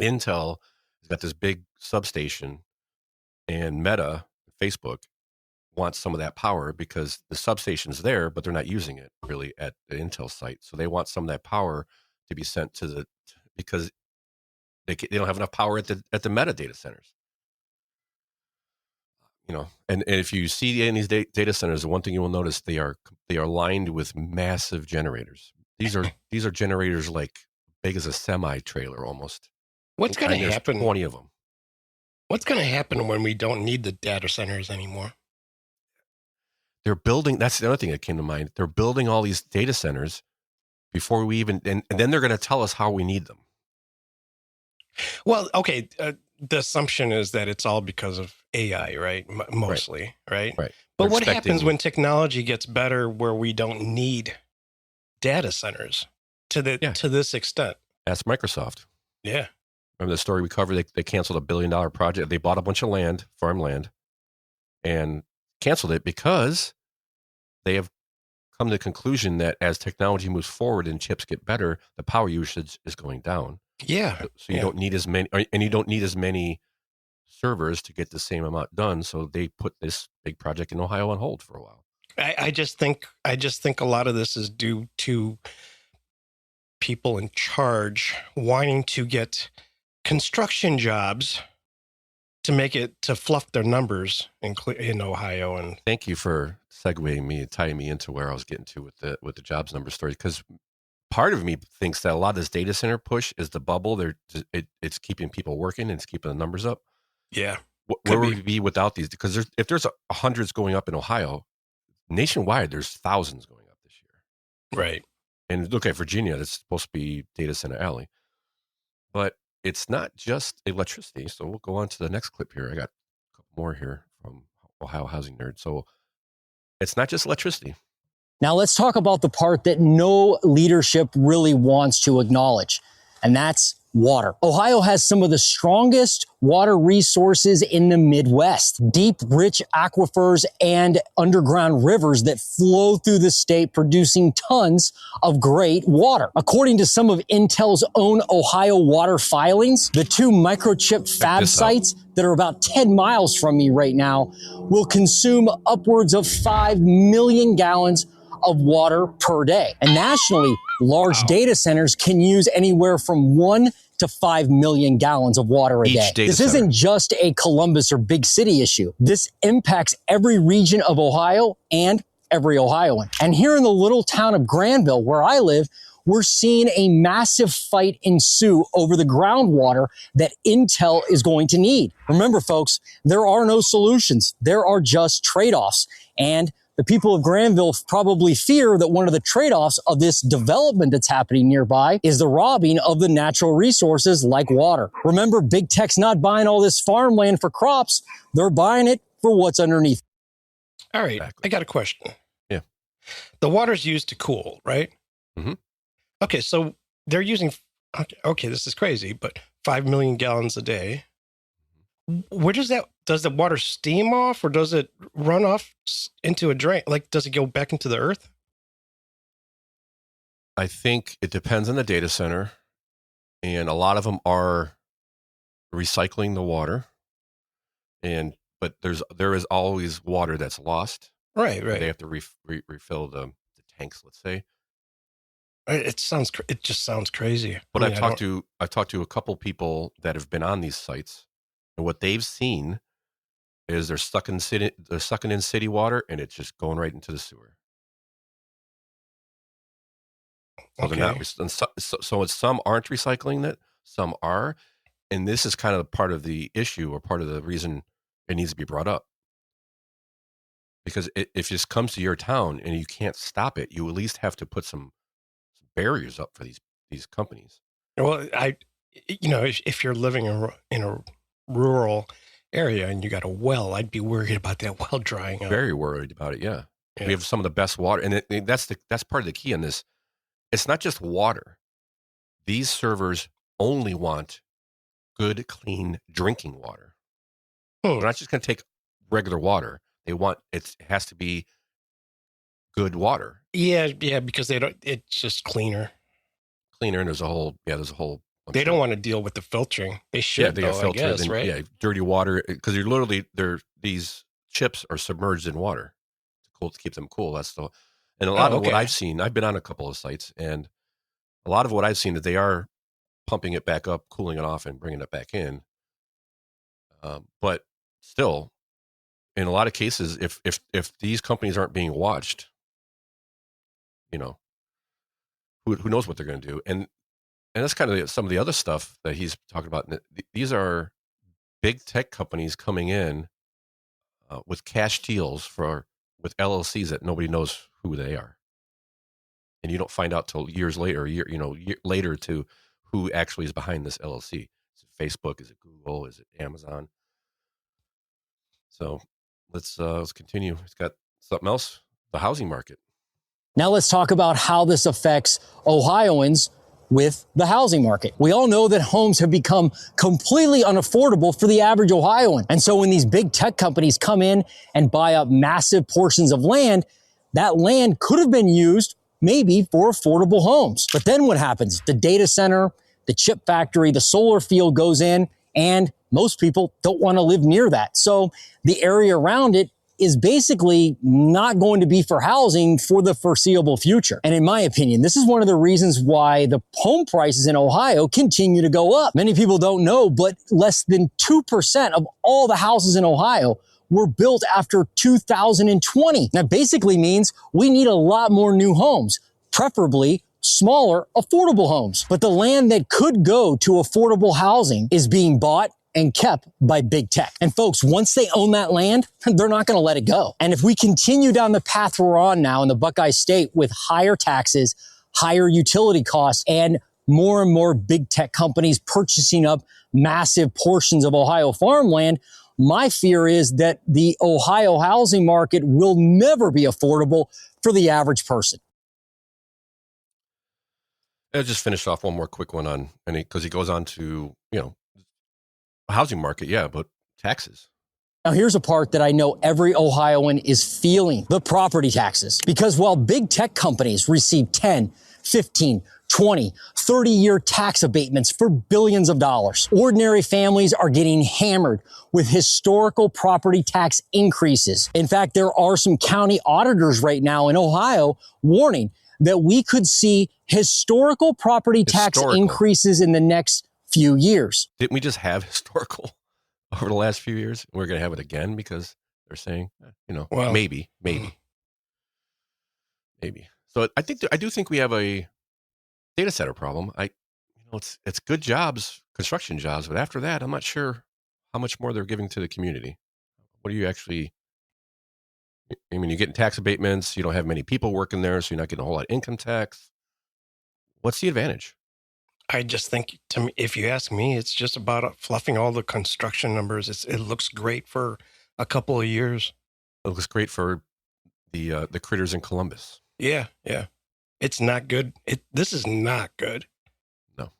Speaker 1: Intel has got this big substation, and Meta, Facebook, wants some of that power because the substation's there, but they're not using it really at the Intel site. So they want some of that power to be sent to because they don't have enough power at the Meta data centers. And if you see any of these data centers, the one thing you will notice, they are lined with massive generators. These are generators like big as a semi trailer almost.
Speaker 2: What's going to happen?
Speaker 1: 20 of them.
Speaker 2: What's going to happen when we don't need the data centers anymore?
Speaker 1: They're building. That's the other thing that came to mind. They're building all these data centers before we even, and then they're going to tell us how we need them.
Speaker 2: Well, okay. The assumption is that it's all because of AI, right? Mostly, right?
Speaker 1: Right.
Speaker 2: But what happens when technology gets better where we don't need data centers to this extent?
Speaker 1: Ask Microsoft.
Speaker 2: Yeah.
Speaker 1: Remember the story we covered? They canceled $1 billion project. They bought a bunch of farmland, and canceled it because they have come to the conclusion that as technology moves forward and chips get better, the power usage is going down.
Speaker 2: Yeah.
Speaker 1: So you don't need as many, and you don't need as many servers to get the same amount done. So they put this big project in Ohio on hold for a while.
Speaker 2: I just think a lot of this is due to people in charge wanting to get construction jobs to fluff their numbers in Ohio. And
Speaker 1: thank you for segueing me, tying me into where I was getting to with the jobs number story. Because part of me thinks that a lot of this data center push is the bubble. It's keeping people working and it's keeping the numbers up.
Speaker 2: Yeah.
Speaker 1: Where would we be without these? Because if there's hundreds going up in Ohio, nationwide, there's thousands going up this year.
Speaker 2: Right.
Speaker 1: And look at Virginia, that's supposed to be data center alley. But it's not just electricity. So we'll go on to the next clip here. I got a couple more here from Ohio Housing Nerd. So it's not just electricity.
Speaker 7: Now let's talk about the part that no leadership really wants to acknowledge, and that's water. Ohio has some of the strongest water resources in the Midwest. Deep, rich aquifers and underground rivers that flow through the state, producing tons of great water. According to some of Intel's own Ohio water filings, the 2 microchip fab sites that are about 10 miles from me right now will consume upwards of 5 million gallons of water per day. And nationally, large data centers can use anywhere from 1 to 5 million gallons of water a day. This isn't just a Columbus or big city issue. This impacts every region of Ohio and every Ohioan. And here in the little town of Granville, where I live, we're seeing a massive fight ensue over the groundwater that Intel is going to need. Remember, folks, there are no solutions. There are just trade-offs. And the people of Granville probably fear that one of the trade-offs of this development that's happening nearby is the robbing of the natural resources like water. Remember, big tech's not buying all this farmland for crops. They're buying it for what's underneath.
Speaker 2: All right.
Speaker 1: Exactly.
Speaker 2: I got a question.
Speaker 1: Yeah.
Speaker 2: The water's used to cool, right?
Speaker 1: Mm-hmm.
Speaker 2: Okay, so they're using, okay, this is crazy, but 5 million gallons a day. Where does the water steam off, or does it run off into a drain? Like, does it go back into the earth?
Speaker 1: I think it depends on the data center, and a lot of them are recycling the water, but there is always water that's lost.
Speaker 2: Right.
Speaker 1: They have to refill the tanks, let's say.
Speaker 2: It just sounds crazy.
Speaker 1: But I've talked to a couple people that have been on these sites, and what they've seen is they're sucking in city water, and it's just going right into the sewer. So
Speaker 2: Okay.
Speaker 1: they're not, so some aren't recycling it, some are, and this is kind of part of the issue, or part of the reason it needs to be brought up. Because if this comes to your town and you can't stop it, you at least have to put some barriers up for these companies.
Speaker 2: Well, if you're living in a rural area and you got a well, I'd be worried about that well drying up.
Speaker 1: Very worried about it. Yeah. We have some of the best water, and that's part of the key in this. It's not just water. These servers only want good, clean drinking water. They're not just going to take regular water. It has to be good water. Yeah,
Speaker 2: because it's just cleaner.
Speaker 1: And there's a whole.
Speaker 2: They don't want to deal with the filtering. They should,
Speaker 1: they filter,
Speaker 2: I guess, right?
Speaker 1: Yeah, dirty water, because you're literally these chips are submerged in water to keep them cool. And a lot of what I've seen, I've been on a couple of sites, and a lot of what I've seen that they are pumping it back up, cooling it off, and bringing it back in. But still, in a lot of cases, if these companies aren't being watched, who knows what they're going to do? And that's kind of some of the other stuff that he's talking about. These are big tech companies coming in with cash deals with LLCs that nobody knows who they are, and you don't find out till years later, later to who actually is behind this LLC. Is it Facebook? Is it Google? Is it Amazon? So let's continue. It's got something else. The housing market.
Speaker 7: Now let's talk about how this affects Ohioans with the housing market. We all know that homes have become completely unaffordable for the average Ohioan. And so when these big tech companies come in and buy up massive portions of land, that land could have been used maybe for affordable homes. But then what happens? The data center, the chip factory, the solar field goes in, and most people don't want to live near that. So the area around it is basically not going to be for housing for the foreseeable future. And in my opinion, this is one of the reasons why the home prices in Ohio continue to go up. Many people don't know, but less than 2% of all the houses in Ohio were built after 2020. That basically means we need a lot more new homes, preferably smaller, affordable homes. But the land that could go to affordable housing is being bought and kept by big tech. And folks, once they own that land, they're not going to let it go. And if we continue down the path we're on now in the Buckeye State with higher taxes, higher utility costs, and more big tech companies purchasing up massive portions of Ohio farmland, my fear is that the Ohio housing market will never be affordable for the average person.
Speaker 1: I'll just finish off one more quick one because he goes on to, housing market, but taxes.
Speaker 7: Now, here's a part that I know every Ohioan is feeling, the property taxes. Because while big tech companies receive 10, 15, 20, 30-year tax abatements for billions of dollars. Ordinary families are getting hammered with historical property tax increases. In fact, there are some county auditors right now in Ohio warning that we could see historical property tax increases in the next few years.
Speaker 1: Didn't we just have historical over the last few years? We're going to have it again because they're saying, well, maybe. So I do think we have a data center problem. It's good jobs, construction jobs, but after that, I'm not sure how much more they're giving to the community. What are you actually? I mean, you're getting tax abatements. You don't have many people working there, so you're not getting a whole lot of income tax. What's the advantage?
Speaker 2: I just think, to me, if you ask me, it's just about fluffing all the construction numbers. It looks great for a couple of years.
Speaker 1: It looks great for the critters in Columbus.
Speaker 2: Yeah. It's not good. This is not good.
Speaker 1: No.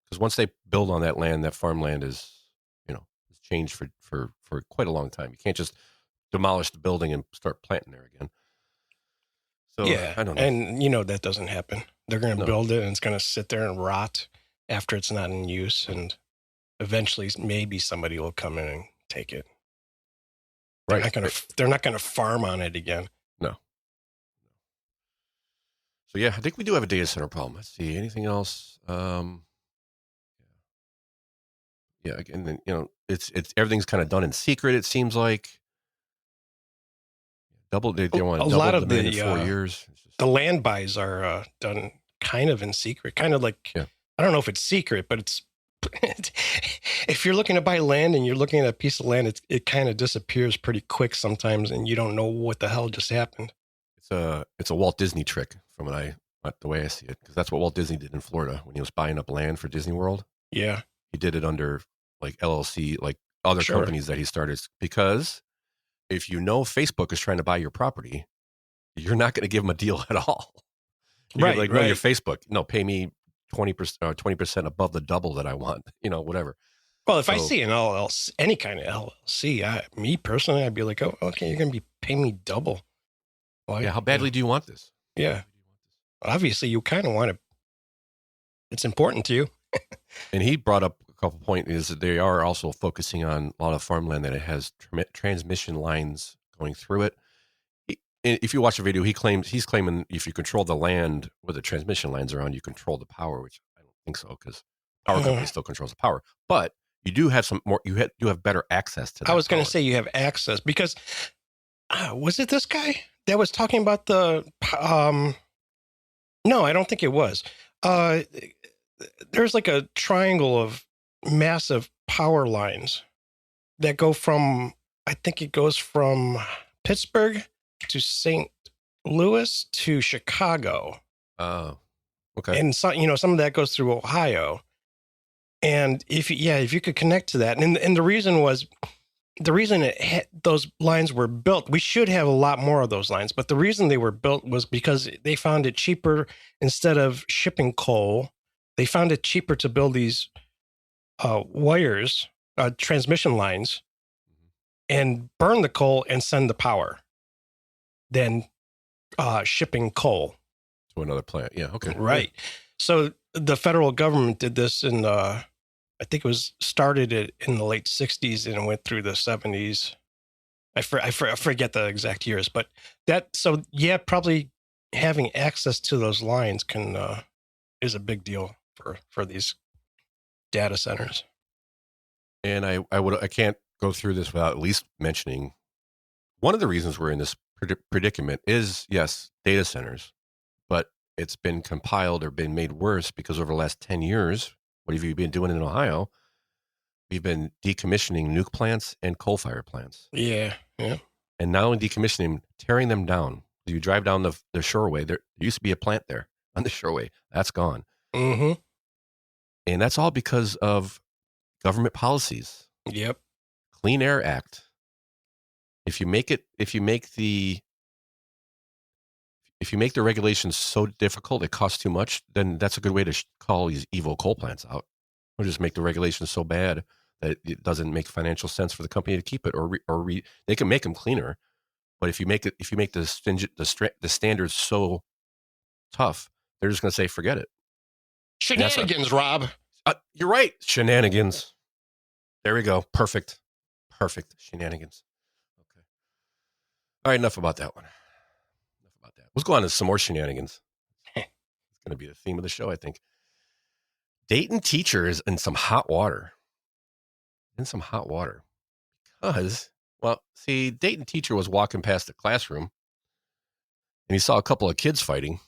Speaker 1: Because once they build on that land, that farmland is changed for quite a long time. You can't just demolish the building and start planting there again. So
Speaker 2: yeah,
Speaker 1: I don't know.
Speaker 2: And that doesn't happen. They're going to build it and it's going to sit there and rot after it's not in use. And eventually maybe somebody will come in and take it. Right. They're not going to farm on it again.
Speaker 1: No. So yeah, I think we do have a data center problem. Let's see. Anything else? Yeah. And then, it's everything's kind of done in secret. It seems like they want to double
Speaker 2: a lot of
Speaker 1: in 4 years.
Speaker 2: The land buys are done kind of in secret, kind of like, I don't know if it's secret, but it's, if you're looking to buy land and you're looking at a piece of land, it kind of disappears pretty quick sometimes. And you don't know what the hell just happened.
Speaker 1: It's a Walt Disney trick from the way I see it. Because that's what Walt Disney did in Florida when he was buying up land for Disney World.
Speaker 2: Yeah.
Speaker 1: He did it under like LLC, like other companies that he started. Because if Facebook is trying to buy your property, you're not going to give them a deal at all. Right. No, your Facebook. No, pay me 20% above the double that I want, whatever.
Speaker 2: Well, if I see an LLC, any kind of LLC, me personally, I'd be like, oh, okay, you're going to be paying me double.
Speaker 1: Well, how badly do you want this?
Speaker 2: Yeah. Obviously, you kind of want it. It's important to you.
Speaker 1: And he brought up a couple points is that they are also focusing on a lot of farmland that it has transmission lines going through it. If you watch the video, he's claiming if you control the land where the transmission lines are on, you control the power, which I don't think so because power company still controls the power. But you do have some more. You have better access to that.
Speaker 2: I was going to say you have access because was it this guy that was talking about the? No, I don't think it was. There's like a triangle of massive power lines that go from. I think it goes from Pittsburgh to St. Louis to Chicago.
Speaker 1: Oh, okay.
Speaker 2: And so, some of that goes through Ohio. And if you could connect to that, and the reason those lines were built, we should have a lot more of those lines. But the reason they were built was because they found it cheaper instead of shipping coal. They found it cheaper to build these wires, transmission lines, and burn the coal and send the power than shipping coal
Speaker 1: to another plant. Yeah. Okay.
Speaker 2: Right. So the federal government did this in I think it was started in the late 60s and it went through the 70s. I forget the exact years, but probably having access to those lines is a big deal for these data centers.
Speaker 1: And I can't go through this without at least mentioning one of the reasons we're in this predicament is, yes, data centers, but it's been compiled or been made worse because over the last 10 years, what have you been doing in Ohio? We've been decommissioning nuke plants and coal-fired plants.
Speaker 2: Yeah.
Speaker 1: And not only decommissioning, tearing them down. You drive down the shoreway, there used to be a plant there on the shoreway. That's gone.
Speaker 2: Mm-hmm.
Speaker 1: And that's all because of government policies.
Speaker 2: Yep.
Speaker 1: Clean Air Act. If you make the regulations so difficult, it costs too much, then that's a good way to call these evil coal plants out. Or just make the regulations so bad that it doesn't make financial sense for the company to keep it, or they can make them cleaner, but if you make the standards so tough, they're just going to say, forget it.
Speaker 2: Shenanigans, Rob.
Speaker 1: You're right. Shenanigans. There we go. Perfect. Shenanigans. Okay. All right. Enough about that one. Let's go on to some more shenanigans. It's going to be the theme of the show, I think. Dayton teacher is in some hot water. Because, well, see, Dayton teacher was walking past the classroom and he saw a couple of kids fighting.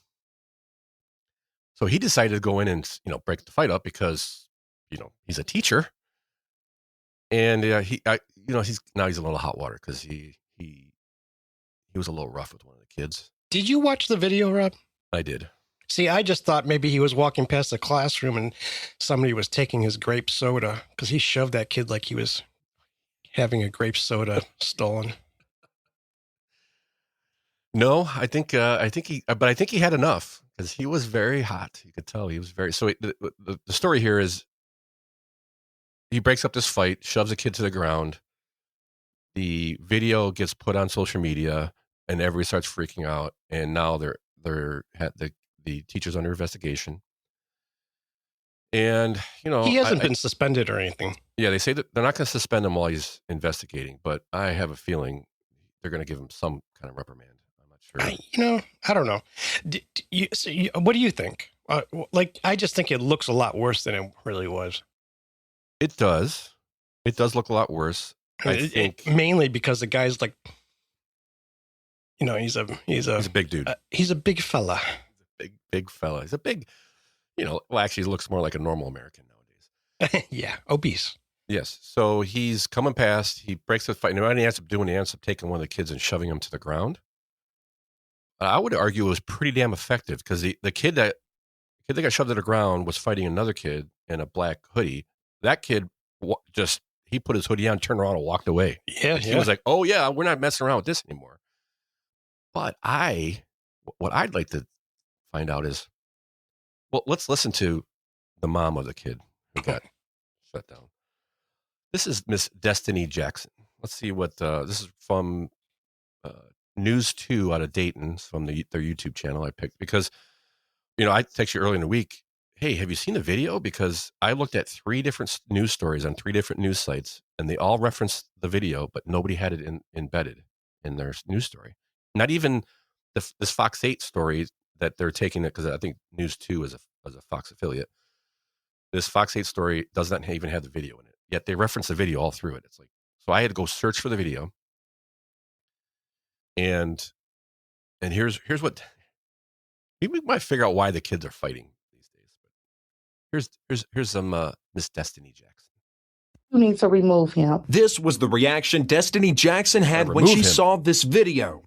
Speaker 1: So he decided to go in and, break the fight up because, he's a teacher. And he's a little hot water because he was a little rough with one of the kids.
Speaker 2: Did you watch the video, Rob?
Speaker 1: I did.
Speaker 2: See, I just thought maybe he was walking past the classroom and somebody was taking his grape soda because he shoved that kid like he was having a grape soda stolen.
Speaker 1: No, I think he had enough because he was very hot. You could tell he was very. So the story here is he breaks up this fight, shoves a kid to the ground. The video gets put on social media, and everybody starts freaking out. And now the teacher's under investigation. And
Speaker 2: he hasn't been suspended or anything.
Speaker 1: Yeah, they say that they're not going to suspend him while he's investigating, but I have a feeling they're going to give him some kind of reprimand. I'm not sure.
Speaker 2: I don't know. What do you think? I just think it looks a lot worse than it really was.
Speaker 1: It does. It does look a lot worse. I think
Speaker 2: mainly because the guy's like, he's a
Speaker 1: big dude.
Speaker 2: He's a big fella.
Speaker 1: Big fella. He's a big, actually he looks more like a normal American nowadays.
Speaker 2: Yeah, obese.
Speaker 1: Yes. So he's coming past. He breaks the fight. And what he ends up doing, he ends up taking one of the kids and shoving him to the ground. I would argue it was pretty damn effective because the kid that got shoved to the ground was fighting another kid in a black hoodie. That kid he put his hoodie on, turned around, and walked away.
Speaker 2: Yeah,
Speaker 1: He was like, "Oh yeah, we're not messing around with this anymore." But what I'd like to find out is, well, let's listen to the mom of the kid who got shut down. This is Miss Destiny Jackson. Let's see what this is from. News 2 out of Dayton from their YouTube channel I picked because, I texted you earlier in the week. Hey, have you seen the video? Because I looked at 3 different news stories on 3 different news sites and they all referenced the video, but nobody had it embedded in their news story. Not even this Fox 8 story that they're taking it because I think News 2 is a Fox affiliate. This Fox 8 story does not even have the video in it. Yet they reference the video all through it. It's like, so I had to go search for the video. And here's what we might figure out why the kids are fighting these days. But here's some Miss Destiny Jackson.
Speaker 8: You need to remove him.
Speaker 9: This was the reaction Destiny Jackson had when she saw this video.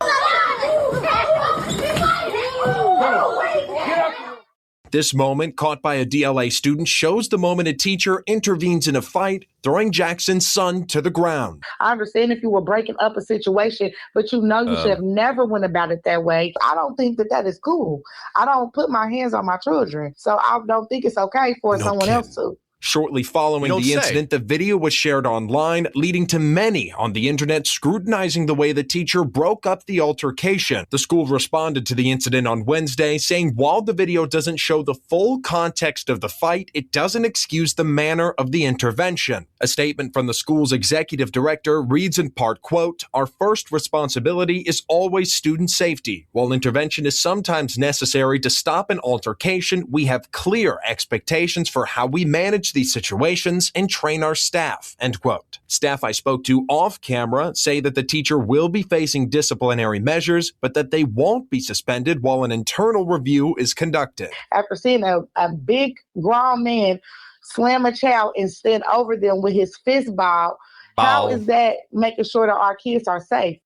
Speaker 9: This moment, caught by a DLA student, shows the moment a teacher intervenes in a fight, throwing Jackson's son to the ground.
Speaker 8: I understand if you were breaking up a situation, but you should have never went about it that way. I don't think that is cool. I don't put my hands on my children, so I don't think it's okay for someone else to.
Speaker 9: Shortly following the incident, the video was shared online, leading to many on the internet scrutinizing the way the teacher broke up the altercation. The school responded to the incident on Wednesday, saying while the video doesn't show the full context of the fight, it doesn't excuse the manner of the intervention. A statement from the school's executive director reads in part, quote, "Our first responsibility is always student safety. While intervention is sometimes necessary to stop an altercation, we have clear expectations for how we manage these situations and train our staff," end quote. Staff I spoke to off camera say that the teacher will be facing disciplinary measures, but that they won't be suspended while an internal review is conducted.
Speaker 8: After seeing a big grown man slam a child and stand over them with his fist ball, how is that making sure that our kids are safe?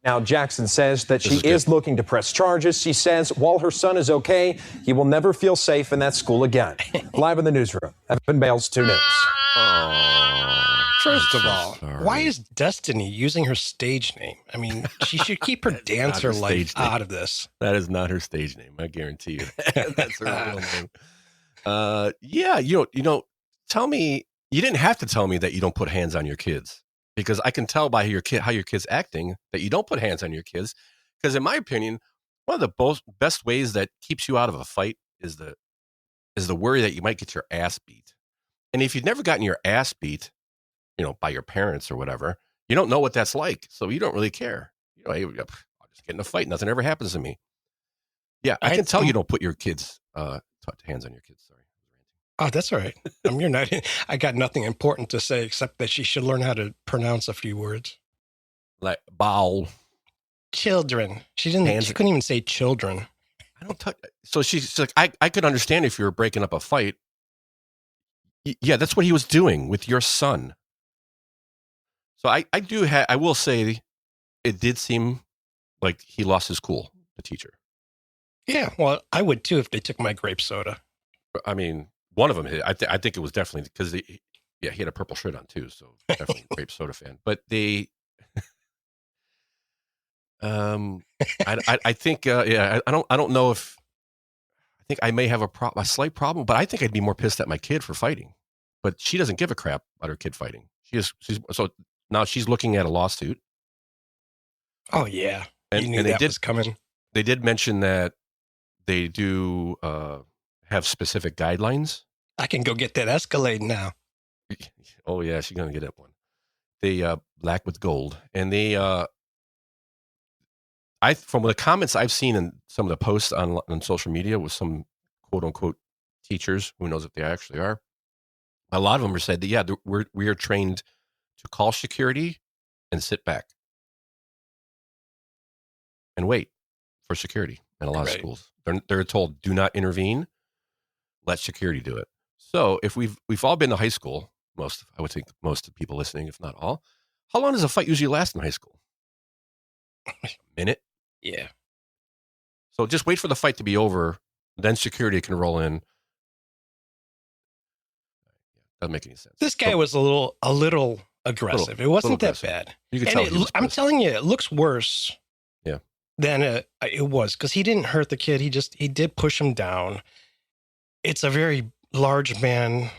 Speaker 10: Now, Jackson says that she is looking to press charges. She says while her son is okay, he will never feel safe in that school again. Live in the newsroom, Evan Bales, 2 News.
Speaker 2: First of all, why is Destiny using her stage name? I mean, she should keep her dancer life out of this.
Speaker 1: That is not her stage name. I guarantee you. That's her real name. Yeah, tell me, you didn't have to tell me that you don't put hands on your kids. Because I can tell by how your kid's acting that you don't put hands on your kids. Because in my opinion, one of the best ways that keeps you out of a fight is the worry that you might get your ass beat. And if you've never gotten your ass beat, by your parents or whatever, you don't know what that's like. So you don't really care. Hey, I'll just get in a fight. Nothing ever happens to me. Yeah, I can tell you don't put your kids, hands on your kids. Sorry.
Speaker 2: Oh, that's all right. You're not. I got nothing important to say except that she should learn how to pronounce a few words.
Speaker 1: Like bowel.
Speaker 2: Children. She couldn't even say children.
Speaker 1: I don't touch. So she's like, I could understand if you were breaking up a fight. Yeah, that's what he was doing with your son. So I will say it did seem like he lost his cool, the teacher.
Speaker 2: Yeah, well, I would too if they took my grape soda.
Speaker 1: I mean, one of them, I think it was definitely because he had a purple shirt on too, so definitely a grape soda fan. But they, I think, I don't know if, I think I may have a slight problem, but I think I'd be more pissed at my kid for fighting. But she doesn't give a crap about her kid fighting. So now she's looking at a lawsuit.
Speaker 2: Oh yeah,
Speaker 1: and
Speaker 2: you knew that was coming.
Speaker 1: They did mention that they do have specific guidelines.
Speaker 2: I can go get that Escalade now.
Speaker 1: Oh yeah, she's gonna get that one. They black with gold, and they from the comments I've seen in some of the posts on social media with some quote unquote teachers, who knows if they actually are. A lot of them are said that we are trained to call security and sit back and wait for security in a lot of schools. They're told, do not intervene. Let security do it. So if we've all been to high school, I would think most of the people listening, if not all, how long does a fight usually last in high school? A minute?
Speaker 2: Yeah.
Speaker 1: So just wait for the fight to be over. Then security can roll in. Doesn't make any sense.
Speaker 2: This guy was a little aggressive. It wasn't that bad.
Speaker 1: You could tell.
Speaker 2: I'm telling you, it looks worse.
Speaker 1: Yeah.
Speaker 2: Than it was, because he didn't hurt the kid. He did push him down. It's a very large man,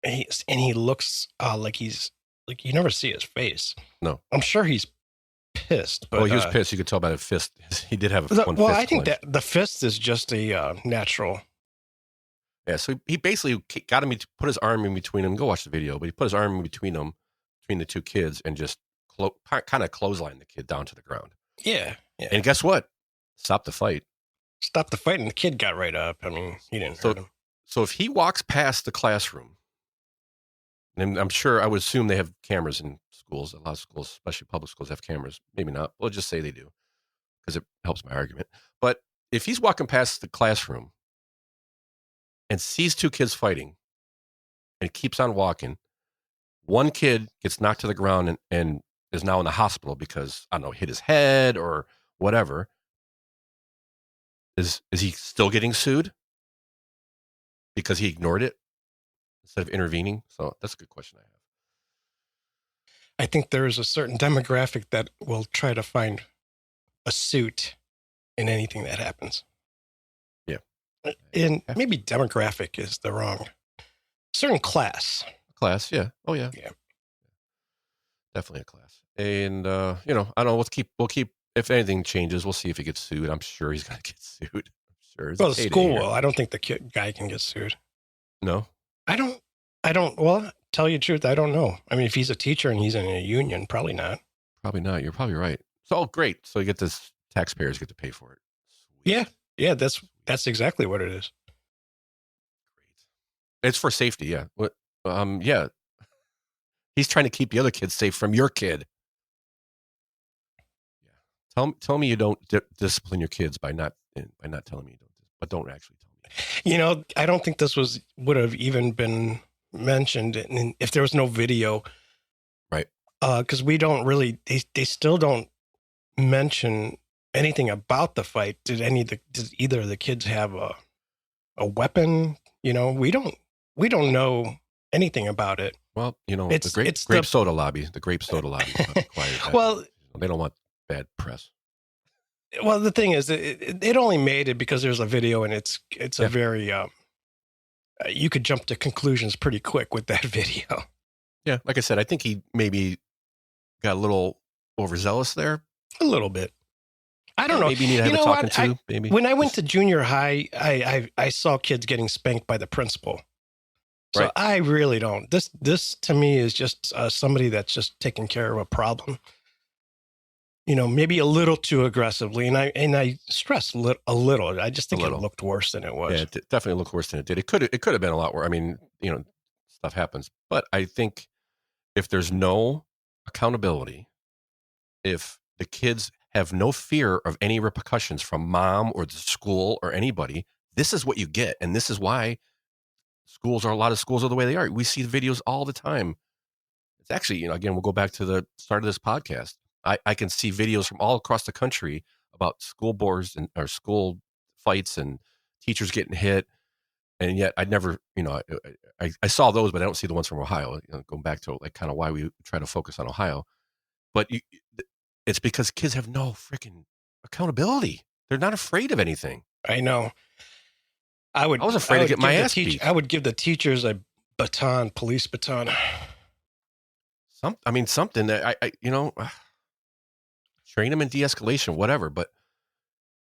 Speaker 2: and he looks like you never see his face.
Speaker 1: No,
Speaker 2: I'm sure he's pissed. But
Speaker 1: he was pissed. You could tell by the fist. He did have one fist.
Speaker 2: Well, I think that the fist is just a natural.
Speaker 1: Yeah, so he basically got him to put his arm in between them. Go watch the video, but he put his arm in between them, between the two kids, and just kind of clotheslined the kid down to the ground.
Speaker 2: Yeah.
Speaker 1: And guess what? Stop the fight.
Speaker 2: Stop the fight, and the kid got right up. I mean, he didn't hurt him.
Speaker 1: So if he walks past the classroom, and I'm sure, I would assume they have cameras in schools. A lot of schools, especially public schools, have cameras. Maybe not. We'll just say they do, because it helps my argument. But if he's walking past the classroom and sees two kids fighting and keeps on walking, one kid gets knocked to the ground and is now in the hospital because, I don't know, hit his head or whatever. Is he still getting sued because he ignored it instead of intervening? So that's a good question I have.
Speaker 2: I think there is a certain demographic that will try to find a suit in anything that happens.
Speaker 1: Yeah.
Speaker 2: And maybe demographic is the wrong. Certain class.
Speaker 1: Class, yeah. Oh, yeah.
Speaker 2: Yeah.
Speaker 1: Definitely a class. And, I don't know. We'll keep, if anything changes, we'll see if he gets sued. I'm sure he's going to get sued. I'm sure.
Speaker 2: Well, the school will. I don't think the guy can get sued.
Speaker 1: No?
Speaker 2: I don't, well, tell you the truth, I don't know. I mean, if he's a teacher and he's in a union, probably not.
Speaker 1: Probably not. You're probably right. So, great. So you get this, taxpayers get to pay for it. Sweet.
Speaker 2: Yeah. That's exactly what it is.
Speaker 1: Great. It's for safety. Yeah. Yeah. He's trying to keep the other kids safe from your kid. Yeah. Tell me you don't discipline your kids by not telling me you don't, but don't actually tell me.
Speaker 2: I don't think this would have even been mentioned if there was no video.
Speaker 1: Right.
Speaker 2: Because we don't really, they still don't mention anything about the fight. Did either of the kids have a weapon? We don't know anything about it.
Speaker 1: Well, the grape soda lobby acquired that.
Speaker 2: Well,
Speaker 1: they don't want bad press.
Speaker 2: Well, the thing is, it only made it because there's a video, and it's a very you could jump to conclusions pretty quick with that video.
Speaker 1: Yeah, like I said, I think he maybe got a little overzealous there.
Speaker 2: A little bit. I don't know.
Speaker 1: Maybe you need to have a talking to. Maybe
Speaker 2: when I went to junior high, I saw kids getting spanked by the principal. So
Speaker 1: right.
Speaker 2: I really don't. This to me is just somebody that's just taking care of a problem. Maybe a little too aggressively, and I stress a little. I just think it looked worse than it was.
Speaker 1: Yeah, it definitely looked worse than it did. It could have been a lot worse. I mean, stuff happens, but I think if there's no accountability, if the kids have no fear of any repercussions from mom or the school or anybody, this is what you get. And this is why a lot of schools are the way they are. We see videos all the time. It's actually, again, we'll go back to the start of this podcast. I can see videos from all across the country about school boards or school fights and teachers getting hit. And yet I'd never, I saw those, but I don't see the ones from Ohio, going back to like kind of why we try to focus on Ohio. But it's because kids have no freaking accountability. They're not afraid of anything.
Speaker 2: I know. I was
Speaker 1: afraid to get my ass beat.
Speaker 2: I would give the teachers a police baton.
Speaker 1: Something that train them in de-escalation, whatever. But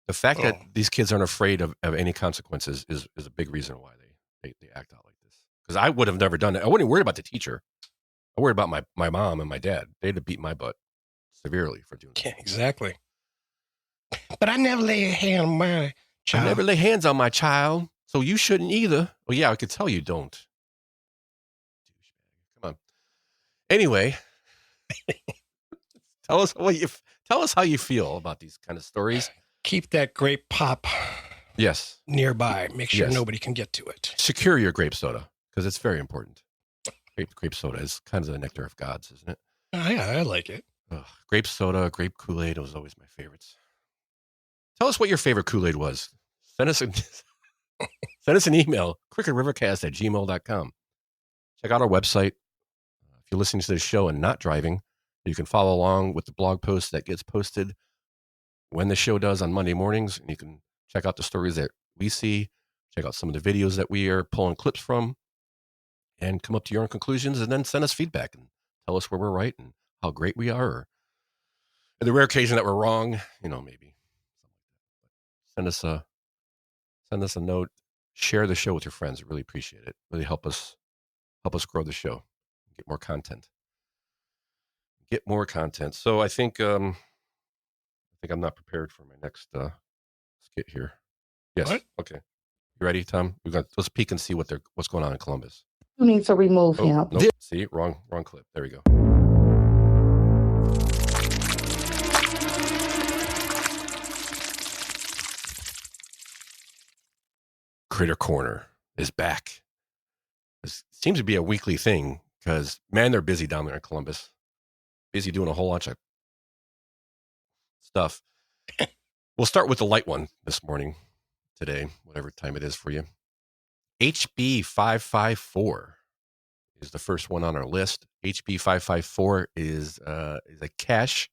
Speaker 1: the fact that these kids aren't afraid of any consequences is a big reason why they act out like this. Because I would have never done it. I wouldn't worry about the teacher. I worried about my mom and my dad. They'd have beat my butt severely for doing that.
Speaker 2: Yeah, exactly. But I never lay a hand on my child.
Speaker 1: I never lay hands on my child, so you shouldn't either. Well, yeah, I could tell you don't. Come on. Anyway, tell us how you feel about these kind of stories.
Speaker 2: Keep that grape pop.
Speaker 1: Yes.
Speaker 2: Nearby. Make sure nobody can get to it.
Speaker 1: Secure your grape soda because it's very important. Grape soda is kind of the nectar of gods, isn't it?
Speaker 2: Yeah, I like it.
Speaker 1: Grape soda, grape Kool-Aid was always my favorites. Tell us what your favorite Kool-Aid was. Send us an email, crookedrivercast@gmail.com. Check out our website. If you're listening to this show and not driving, you can follow along with the blog post that gets posted when the show does on Monday mornings. And you can check out the stories that we see, check out some of the videos that we are pulling clips from, and come up to your own conclusions, and then send us feedback and tell us where we're right and how great we are. Or the rare occasion that we're wrong, maybe. Send us a note. Share the show with your friends. I really appreciate it. Really help us grow the show. Get more content. So I think I'm not prepared for my next skit here. Yes.
Speaker 2: What?
Speaker 1: Okay. You ready, Tom? Let's peek and see what's going on in Columbus.
Speaker 8: You need to remove him.
Speaker 1: Nope. See, wrong clip. There we go. Critter Corner is back. This seems to be a weekly thing because, man, they're busy down there in Columbus. Busy doing a whole bunch of stuff. We'll start with the light one this morning, today, whatever time it is for you. HB 554 is the first one on our list. HB 554 is a cash.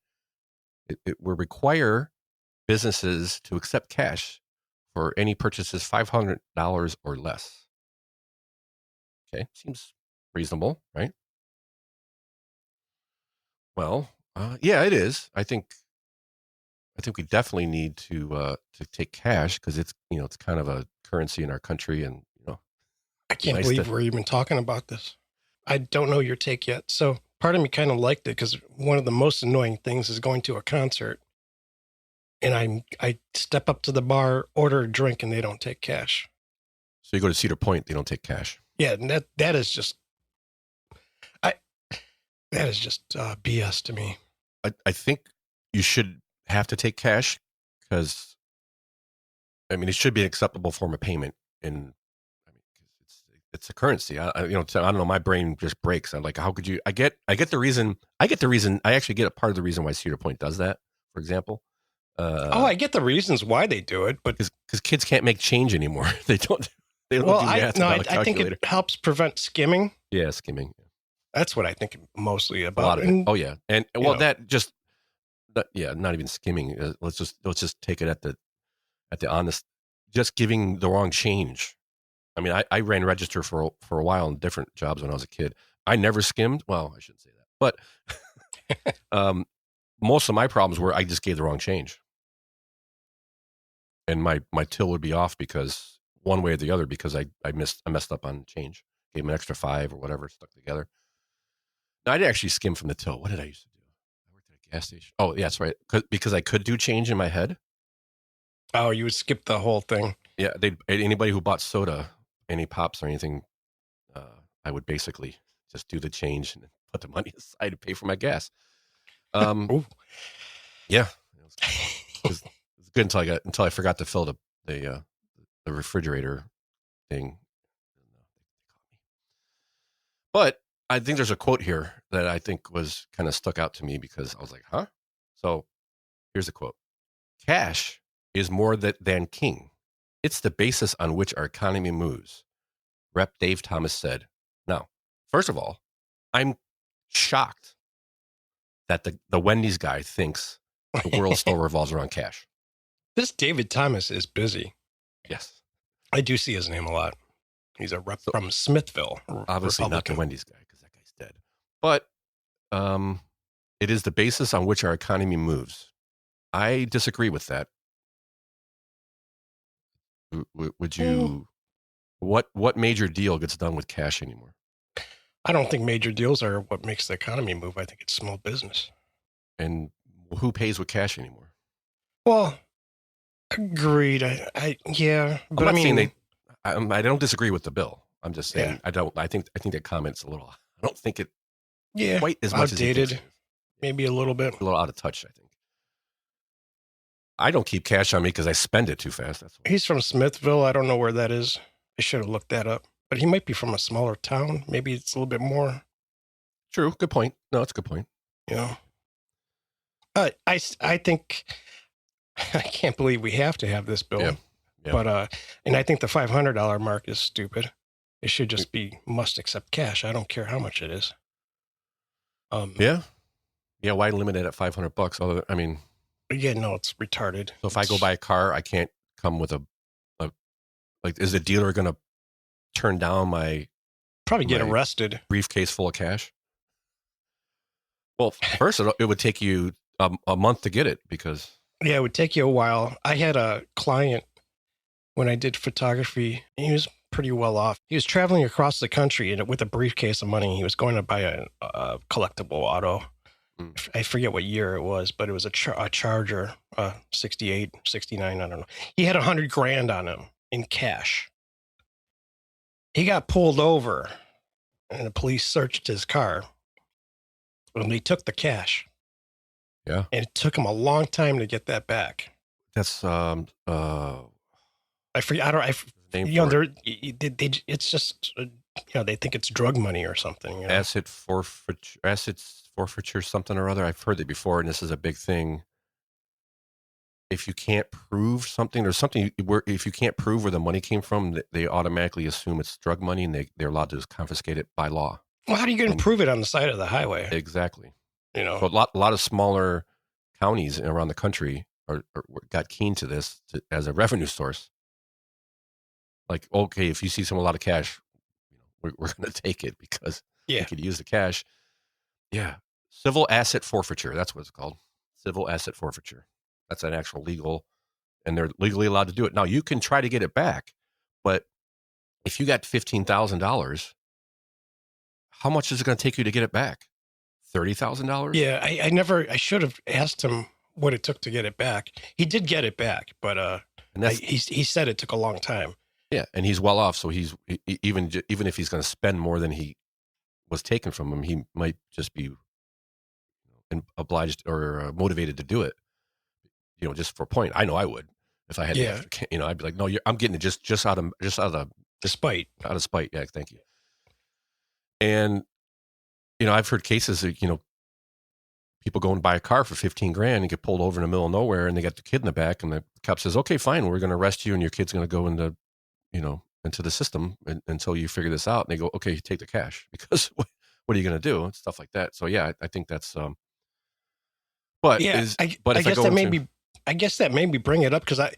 Speaker 1: It will require businesses to accept cash for any purchases $500 or less. Okay, seems reasonable, right? Well, yeah, it is. I think we definitely need to take cash because it's kind of a currency in our country, and
Speaker 2: I can't believe we're even talking about this. I don't know your take yet, so part of me kind of liked it because one of the most annoying things is going to a concert, and I step up to the bar, order a drink, and they don't take cash.
Speaker 1: So you go to Cedar Point, they don't take cash.
Speaker 2: Yeah, and that is just BS to me.
Speaker 1: I think you should have to take cash because, it should be an acceptable form of payment. It's a currency. I don't know. My brain just breaks. I'm like, how could you? I get the reason. I actually get a part of the reason why Cedar Point does that. For example.
Speaker 2: I get the reasons why they do it, but
Speaker 1: because kids can't make change anymore. They don't. Well,
Speaker 2: I think it helps prevent skimming.
Speaker 1: Yeah, skimming.
Speaker 2: That's what I think mostly about.
Speaker 1: Oh yeah, and not even skimming. Let's just take it at the honest. Just giving the wrong change. I ran register for a while in different jobs when I was a kid. I never skimmed. Well, I shouldn't say that, but most of my problems were I just gave the wrong change. and my till would be off because one way or the other because I messed up on change. Gave him an extra $5 or whatever, stuck together. No, I did actually skim from the till. What did I used to do? I worked at a gas station. Oh, yeah, that's right. Because I could do change in my head.
Speaker 2: Oh, you would skip the whole thing.
Speaker 1: Yeah, anybody who bought soda, any pops or anything, I would basically just do the change and put the money aside to pay for my gas. Yeah, it was good until I forgot to fill the refrigerator thing. But I think there's a quote here that I think was kind of stuck out to me because I was like, huh? So here's the quote. Cash is more than king. It's the basis on which our economy moves. Rep. Dave Thomas said. Now, first of all, I'm shocked that the Wendy's guy thinks the world still revolves around cash.
Speaker 2: This David Thomas is busy.
Speaker 1: Yes.
Speaker 2: I do see his name a lot. He's a rep from Smithville.
Speaker 1: Obviously not the Wendy's guy because that guy's dead. But it is the basis on which our economy moves. I disagree with that. Would you... What major deal gets done with cash anymore?
Speaker 2: I don't think major deals are what makes the economy move. I think it's small business.
Speaker 1: And who pays with cash anymore?
Speaker 2: Well, agreed. Yeah, but
Speaker 1: I'm not saying I don't disagree with the bill. I'm just saying I think that comment's a little. I don't think it.
Speaker 2: Yeah,
Speaker 1: quite as much
Speaker 2: outdated.
Speaker 1: As
Speaker 2: maybe a little bit.
Speaker 1: A little out of touch. I think. I don't keep cash on me because I spend it too fast. That's why.
Speaker 2: He's from Smithville. I don't know where that is. I should have looked that up. But he might be from a smaller town. Maybe it's a little bit more.
Speaker 1: True. Good point. No, it's a good point.
Speaker 2: You know. I think I can't believe we have to have this bill.
Speaker 1: Yeah.
Speaker 2: But and I think the $500 mark is stupid. It should just be must accept cash. I don't care how much it is.
Speaker 1: Yeah. Why limit it at $500? I mean,
Speaker 2: yeah, no, it's retarded.
Speaker 1: So if I go buy a car, I can't come with a is the dealer going to turn down my
Speaker 2: probably get arrested
Speaker 1: briefcase full of cash? Well, first it would take you a month to get it because
Speaker 2: it would take you a while. I had a client when I did photography. He was pretty well off. He was traveling across the country with a briefcase of money. He was going to buy a collectible auto. I forget what year it was, but it was a Charger, 68, 69, I don't know. He had $100,000 on him in cash. He got pulled over and the police searched his car and they took the cash.
Speaker 1: Yeah.
Speaker 2: And it took him a long time to get that back.
Speaker 1: That's
Speaker 2: I forget. It's just they think it's drug money or something. You know?
Speaker 1: Asset forfeiture, something or other. I've heard it before, and this is a big thing. If you can't prove something, there's something if you can't prove where the money came from, they automatically assume it's drug money, and they're allowed to just confiscate it by law.
Speaker 2: Well, how are you going to prove it on the side of the highway?
Speaker 1: Exactly.
Speaker 2: So
Speaker 1: a lot of smaller counties around the country got keen to this as a revenue source. Like, okay, if you see a lot of cash, we're going to take it because we could use the cash. Yeah. Civil asset forfeiture. That's what it's called. Civil asset forfeiture. That's an actual legal, and they're legally allowed to do it. Now, you can try to get it back, but if you got $15,000, how much is it going to take you to get it back? $30,000?
Speaker 2: Yeah, I should have asked him what it took to get it back. He did get it back, but he said it took a long time.
Speaker 1: Yeah, and he's well off, so he's even if he's going to spend more than he was taken from him, he might just be obliged or motivated to do it. Just for a point. I know I would if I had. I'd be like, no, I'm getting it just out of
Speaker 2: spite.
Speaker 1: Out of spite, yeah. Thank you. And I've heard cases of people go and buy a car for $15,000 and get pulled over in the middle of nowhere, and they got the kid in the back, and the cop says, "Okay, fine, we're going to arrest you, and your kid's going to go into the system until you figure this out." And they go, "Okay, take the cash because what are you going to do?" And stuff like that. So yeah, I think that's.
Speaker 2: I guess that made me bring it up because I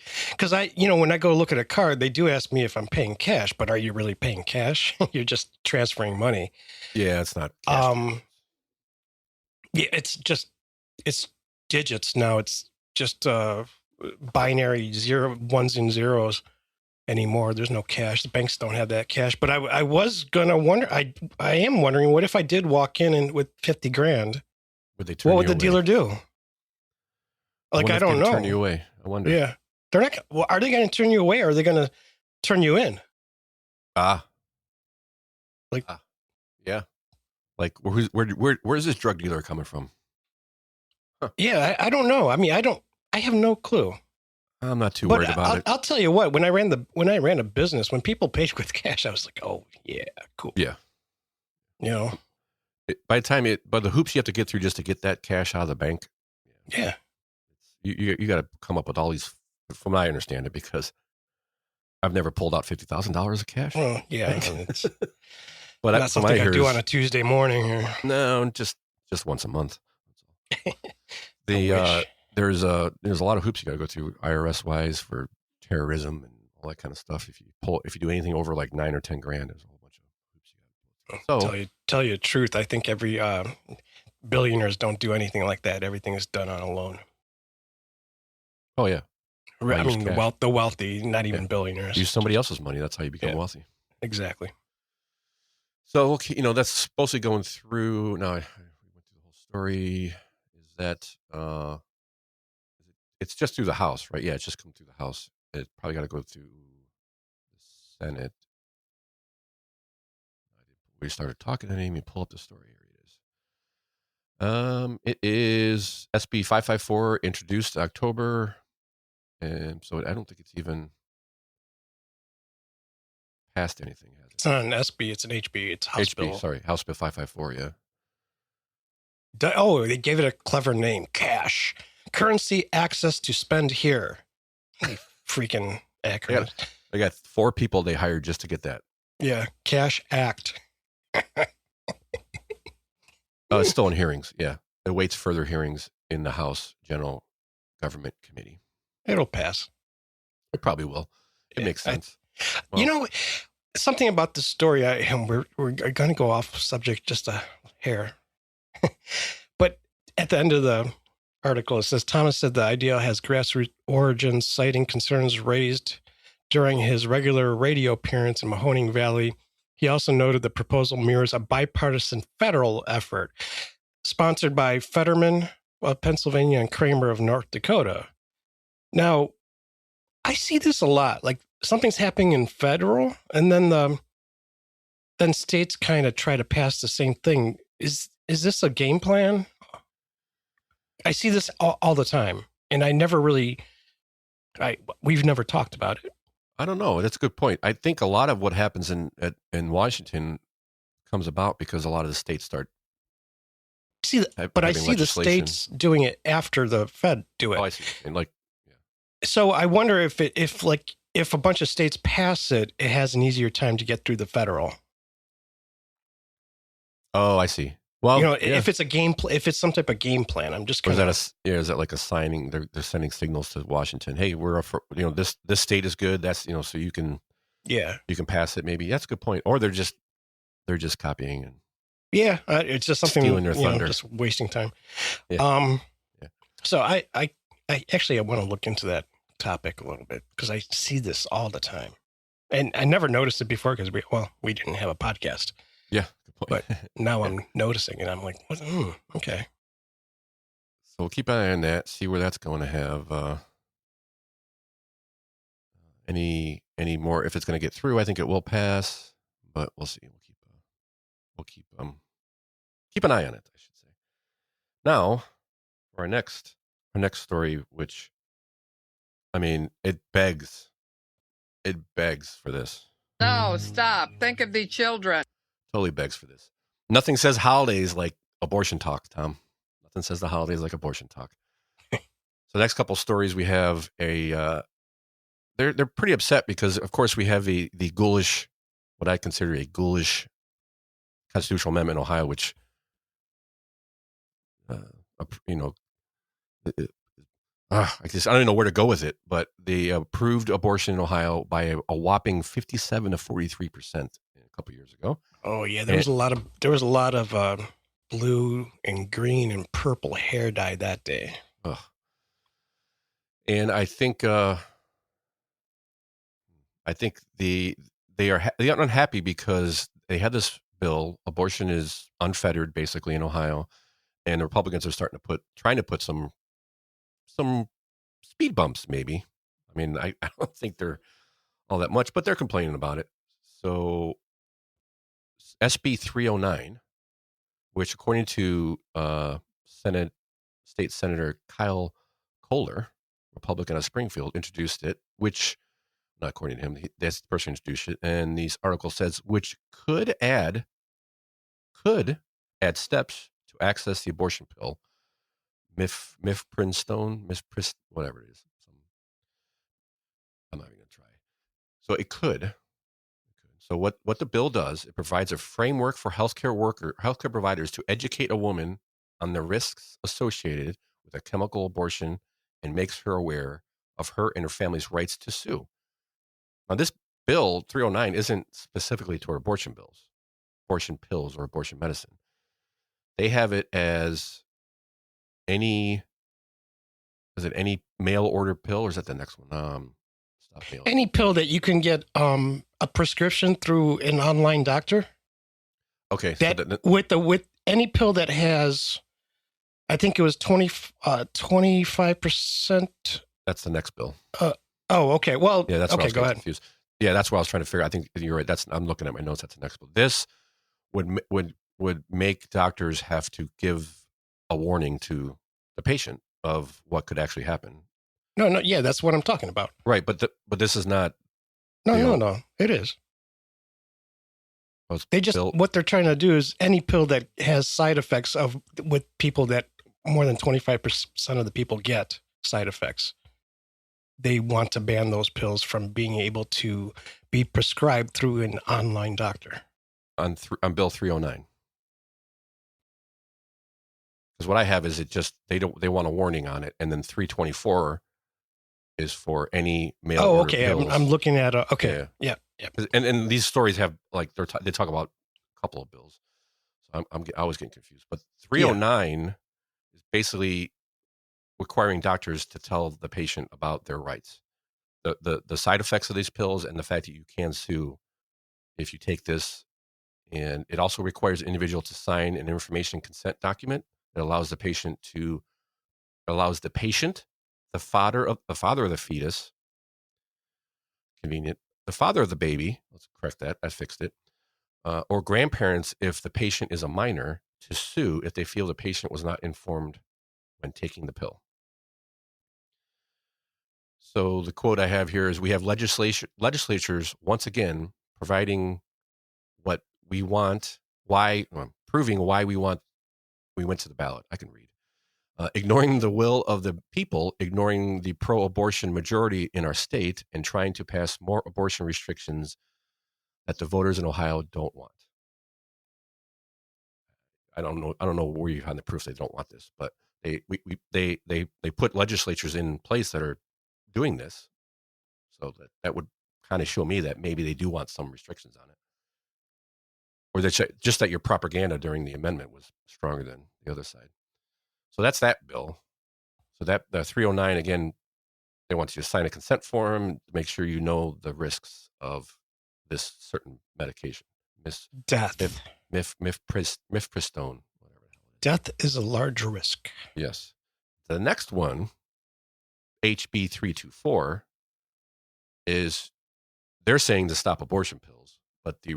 Speaker 2: when I go look at a card, they do ask me if I'm paying cash, but are you really paying cash? You're just transferring money.
Speaker 1: Yeah, it's not cash.
Speaker 2: Yeah, it's digits now. It's just binary ones and zeros anymore. There's no cash. The banks don't have that cash. But I was gonna wonder. I am wondering, what if I did walk in and with $50,000?
Speaker 1: Would they turn
Speaker 2: what would
Speaker 1: you
Speaker 2: the
Speaker 1: away?
Speaker 2: dealer do? Like, I don't know.
Speaker 1: Turn you away. I wonder.
Speaker 2: Yeah, they're not. Well, are they going to turn you away, or are they going to turn you in?
Speaker 1: Yeah. Like, where's this drug dealer coming from? Huh.
Speaker 2: Yeah, I don't know. I mean, I have no clue.
Speaker 1: I'm not too worried about it.
Speaker 2: I'll tell you what. When I ran a business, when people paid with cash, I was like, oh yeah, cool.
Speaker 1: Yeah.
Speaker 2: You know,
Speaker 1: by the hoops you have to get through just to get that cash out of the bank.
Speaker 2: Yeah.
Speaker 1: You got to come up with all these, from what I understand it, because I've never pulled out $50,000 of cash.
Speaker 2: Oh yeah.
Speaker 1: But
Speaker 2: not something I do on a Tuesday morning. Or...
Speaker 1: No, just once a month. There's a lot of hoops you got to go through IRS wise for terrorism and all that kind of stuff. If you do anything over like $9 or $10 grand, there's a whole bunch of hoops you got to go through. So
Speaker 2: tell you the truth, I think every billionaires don't do anything like that. Everything is done on a loan.
Speaker 1: Oh yeah.
Speaker 2: I mean the wealthy, not even billionaires.
Speaker 1: Use somebody else's money. That's how you become wealthy.
Speaker 2: Exactly.
Speaker 1: So, okay, that's supposed to be going through. Now, we went through the whole story. Is that it's just through the House, right? Yeah, it's just come through the House. It probably got to go through the Senate. We started talking, and Amy, pull up the story. Here it is. It is SB 554, introduced October, and so I don't think it's even passed anything.
Speaker 2: It's not an SB, it's an HB. It's House
Speaker 1: HB,
Speaker 2: Bill.
Speaker 1: sorry, House Bill 554. Yeah.
Speaker 2: Oh, they gave it a clever name: cash, currency, access to spend here. Freaking acronym.
Speaker 1: They got 4 people they hired just to get that.
Speaker 2: Yeah, Cash Act.
Speaker 1: It's still in hearings. Yeah, it waits further hearings in the House General Government Committee.
Speaker 2: It'll pass.
Speaker 1: It probably will. It makes sense.
Speaker 2: Something about the story. We're going to go off subject just a hair, but at the end of the article, it says Thomas said the idea has grassroots origins, citing concerns raised during his regular radio appearance in Mahoning Valley. He also noted the proposal mirrors a bipartisan federal effort sponsored by Fetterman of Pennsylvania and Kramer of North Dakota. Now, I see this a lot. Like, something's happening in federal, and then states kind of try to pass the same thing. Is this a game plan? I see this all the time, and we've never talked about it.
Speaker 1: I don't know. That's a good point. I think a lot of what happens in Washington comes about because a lot of the states start.
Speaker 2: I see the states doing it after the Fed do it.
Speaker 1: Oh, I see. And
Speaker 2: so I wonder if a bunch of states pass it, it has an easier time to get through the federal.
Speaker 1: Oh, I see. Well,
Speaker 2: if it's a if it's some type of game plan, I'm just kind
Speaker 1: of. Is that like a signing? They're sending signals to Washington. Hey, this state is good. That's so you can pass it. Maybe that's a good point. Or they're just copying and
Speaker 2: it's just something
Speaker 1: stealing their thunder,
Speaker 2: just wasting time.
Speaker 1: Yeah.
Speaker 2: So I actually want to look into that topic a little bit because I see this all the time, and I never noticed it before because we didn't have a podcast.
Speaker 1: Yeah. Good point.
Speaker 2: But now I'm noticing it. I'm like, what? Okay.
Speaker 1: So we'll keep an eye on that, see where that's going to have any more. If it's going to get through, I think it will pass, but we'll see. We'll keep an eye on it, I should say. Now, for our next story, which, I mean, it begs for this.
Speaker 11: No, stop. Think of the children.
Speaker 1: Totally begs for this. Nothing says holidays like abortion talk, Tom. Nothing says the holidays like abortion talk. So the next couple stories we have they're pretty upset because, of course, we have the ghoulish, what I consider a ghoulish constitutional amendment in Ohio, which, I don't even know where to go with it, but they approved abortion in Ohio by a whopping 57 to 43% a couple years ago.
Speaker 2: Oh yeah, there was a lot of blue and green and purple hair dye that day.
Speaker 1: Ugh. And I think they are unhappy because they had this bill. Abortion is unfettered, basically, in Ohio, and the Republicans are trying to put some speed bumps. Maybe, I mean, I don't think they're all that much, but they're complaining about it. So, SB 309, which, according to State Senator Kyle Kohler, Republican of Springfield, introduced it, which, not according to him, that's the person who introduced it, and this article says, which could add steps to access the abortion pill, mifepristone, whatever it is. I'm not even going to try. So it could. So what the bill does, it provides a framework for healthcare providers to educate a woman on the risks associated with a chemical abortion and makes her aware of her and her family's rights to sue. Now, this bill 309 isn't specifically toward abortion pills or abortion medicine. They have it as any mail order pill, or is that the next one?
Speaker 2: Any pill that you can get a prescription through an online doctor.
Speaker 1: Okay.
Speaker 2: That with any pill that has, I think it was 25%.
Speaker 1: That's the next bill.
Speaker 2: Okay. Well,
Speaker 1: yeah, that's
Speaker 2: okay. Go ahead.
Speaker 1: Confused. Yeah, that's what I was trying to figure out. I think you're right. I'm looking at my notes. That's the next bill. This would make doctors have to give a warning to the patient of what could actually happen.
Speaker 2: No. Yeah, that's what I'm talking about.
Speaker 1: Right, but this is not.
Speaker 2: No. It is. What they're trying to do is any pill that has side effects with people that more than 25% of the people get side effects. They want to ban those pills from being able to be prescribed through an online doctor.
Speaker 1: On Bill 309. Because what I have is they want a warning on it, and then 324 is for any mail order
Speaker 2: okay.
Speaker 1: pills.
Speaker 2: I'm looking at okay. Yeah.
Speaker 1: And these stories have they talk about a couple of bills, so I always getting confused. But 309 is basically requiring doctors to tell the patient about their rights, the side effects of these pills, and the fact that you can sue if you take this. And it also requires the individual to sign an information consent document that allows the patient, the father of the fetus, convenient, the father of the baby, let's correct that, I fixed it, or grandparents if the patient is a minor, to sue if they feel the patient was not informed when taking the pill. So the quote I have here is, we have legislatures once again providing what we want, proving why we went to the ballot. I can read. Ignoring the will of the people, ignoring the pro-abortion majority in our state, and trying to pass more abortion restrictions that the voters in Ohio don't want. I don't know where you find the proof they don't want this, but they put legislatures in place that are doing this, so that would kind of show me that maybe they do want some restrictions on it, or just that your propaganda during the amendment was stronger than the other side. So that's that bill. So that the 309, again, they want you to sign a consent form to make sure you know the risks of this certain medication.
Speaker 2: Death.
Speaker 1: Mifepristone. Whatever.
Speaker 2: Death is a large risk.
Speaker 1: Yes. The next one, HB 324, is they're saying to stop abortion pills, but the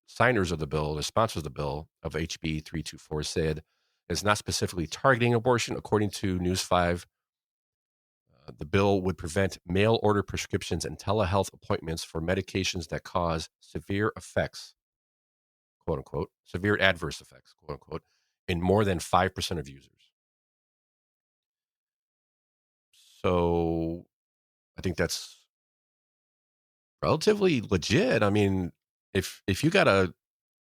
Speaker 1: signers of the bill, the sponsors of the bill of HB 324 said it's not specifically targeting abortion. According to News 5, the bill would prevent mail order prescriptions and telehealth appointments for medications that cause severe effects, quote unquote, severe adverse effects, quote unquote, in more than 5% of users. So I think that's relatively legit. I mean, if you got a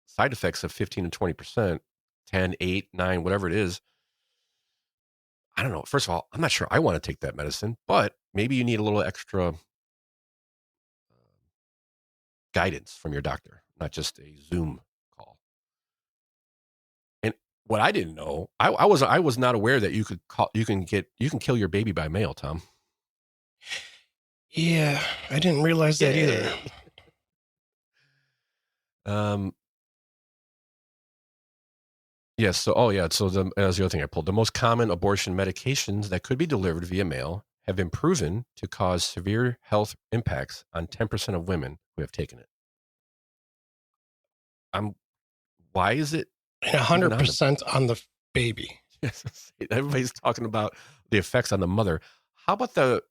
Speaker 1: side effects of 15 and 20%, 10, 8, 9, whatever it is, I don't know. First of all, I'm not sure I want to take that medicine, but maybe you need a little extra guidance from your doctor, not just a Zoom call. And what I didn't know, I was not aware that you can kill your baby by mail, Tom.
Speaker 2: Yeah, I didn't realize that either.
Speaker 1: Yes. So that was the other thing I pulled. The most common abortion medications that could be delivered via mail have been proven to cause severe health impacts on 10% of women who have taken it. Why is it
Speaker 2: 100% on the baby?
Speaker 1: Yes, everybody's talking about the effects on the mother. How about the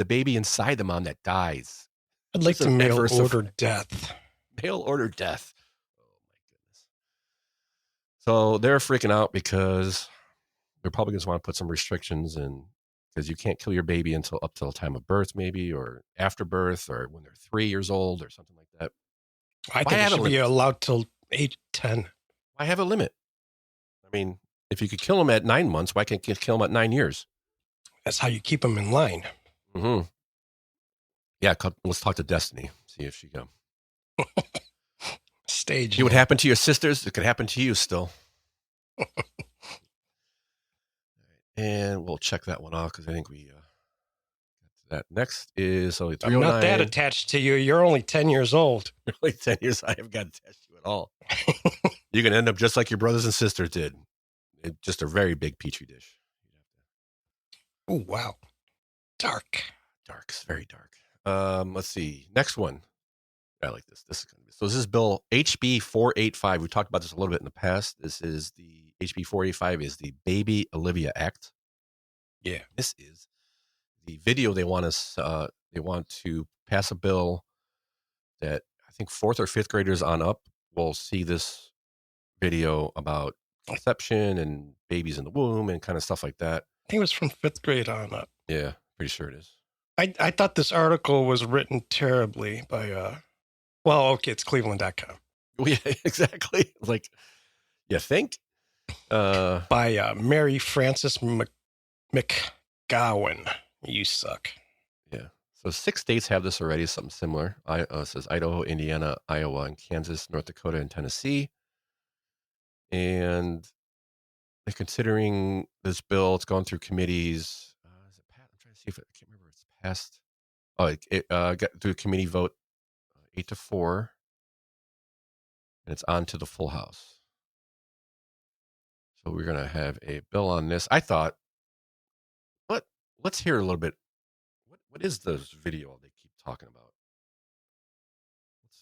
Speaker 1: baby inside the mom that dies?
Speaker 2: I'd like to mail order death.
Speaker 1: Mail order death. Oh my goodness. So they're freaking out because Republicans want to put some restrictions in, because you can't kill your baby until up till the time of birth, maybe, or after birth, or when they're 3 years old, or something like that.
Speaker 2: I think it should be allowed till 8, 10.
Speaker 1: Why have a limit? I mean, if you could kill them at 9 months, why can't you kill them at 9 years?
Speaker 2: That's how you keep them in line.
Speaker 1: Mm-hmm. Yeah, let's talk to Destiny. See if she go.
Speaker 2: Stage.
Speaker 1: See what happened to your sisters? It could happen to you still. And we'll check that one off because I think we got to that. Next is only 309.
Speaker 2: I'm not that attached to you. You're only 10 years old.
Speaker 1: You're only 10 years. I haven't got attached to you at all. You're going to end up just like your brothers and sisters did. Just a very big petri dish.
Speaker 2: Oh, wow. Dark.
Speaker 1: It's very dark. Let's see. Next one. I like this. This is Bill HB 485. We talked about this a little bit in the past. This is the HB 485 is the Baby Olivia Act.
Speaker 2: Yeah.
Speaker 1: This is the video they want to pass a bill that I think 4th or 5th graders on up will see this video about conception and babies in the womb and kind of stuff like that.
Speaker 2: I think it was from 5th grade on up.
Speaker 1: Yeah, pretty sure it is.
Speaker 2: I thought this article was written terribly by, it's Cleveland.com.
Speaker 1: Yeah, exactly. Like, you think?
Speaker 2: By Mary Frances McGowan. You suck.
Speaker 1: Yeah. So 6 states have this already, something similar. It says Idaho, Indiana, Iowa, and Kansas, North Dakota, and Tennessee. And they're considering this bill. It's gone through committees. Is it passed? I'm trying to see if I can't remember if it's passed. Oh, it got through a committee vote 8-4. And it's on to the full house. So we're going to have a bill on this. I thought, let's hear a little bit. What is this video they keep talking about?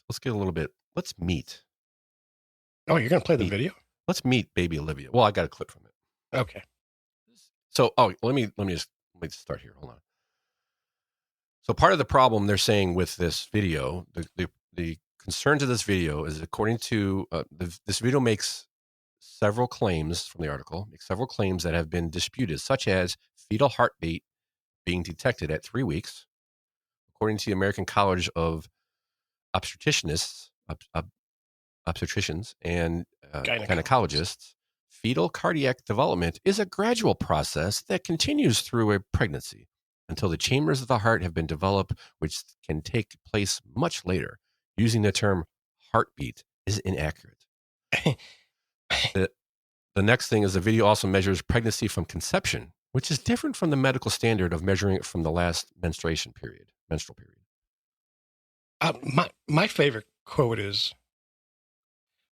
Speaker 1: Let's get a little bit. Let's meet.
Speaker 2: Oh, you're going to play the video?
Speaker 1: Let's meet Baby Olivia. Well, I got a clip from it.
Speaker 2: Okay.
Speaker 1: So, let me just start here. Hold on. So part of the problem they're saying with this video, the concerns of this video is, according to this video makes several claims from the article, that have been disputed, such as fetal heartbeat being detected at 3 weeks. According to the American College of Obstetricians and gynecologists, fetal cardiac development is a gradual process that continues through a pregnancy until the chambers of the heart have been developed, which can take place much later. Using the term heartbeat is inaccurate. The next thing is the video also measures pregnancy from conception, which is different from the medical standard of measuring it from the last menstrual period.
Speaker 2: My favorite quote is,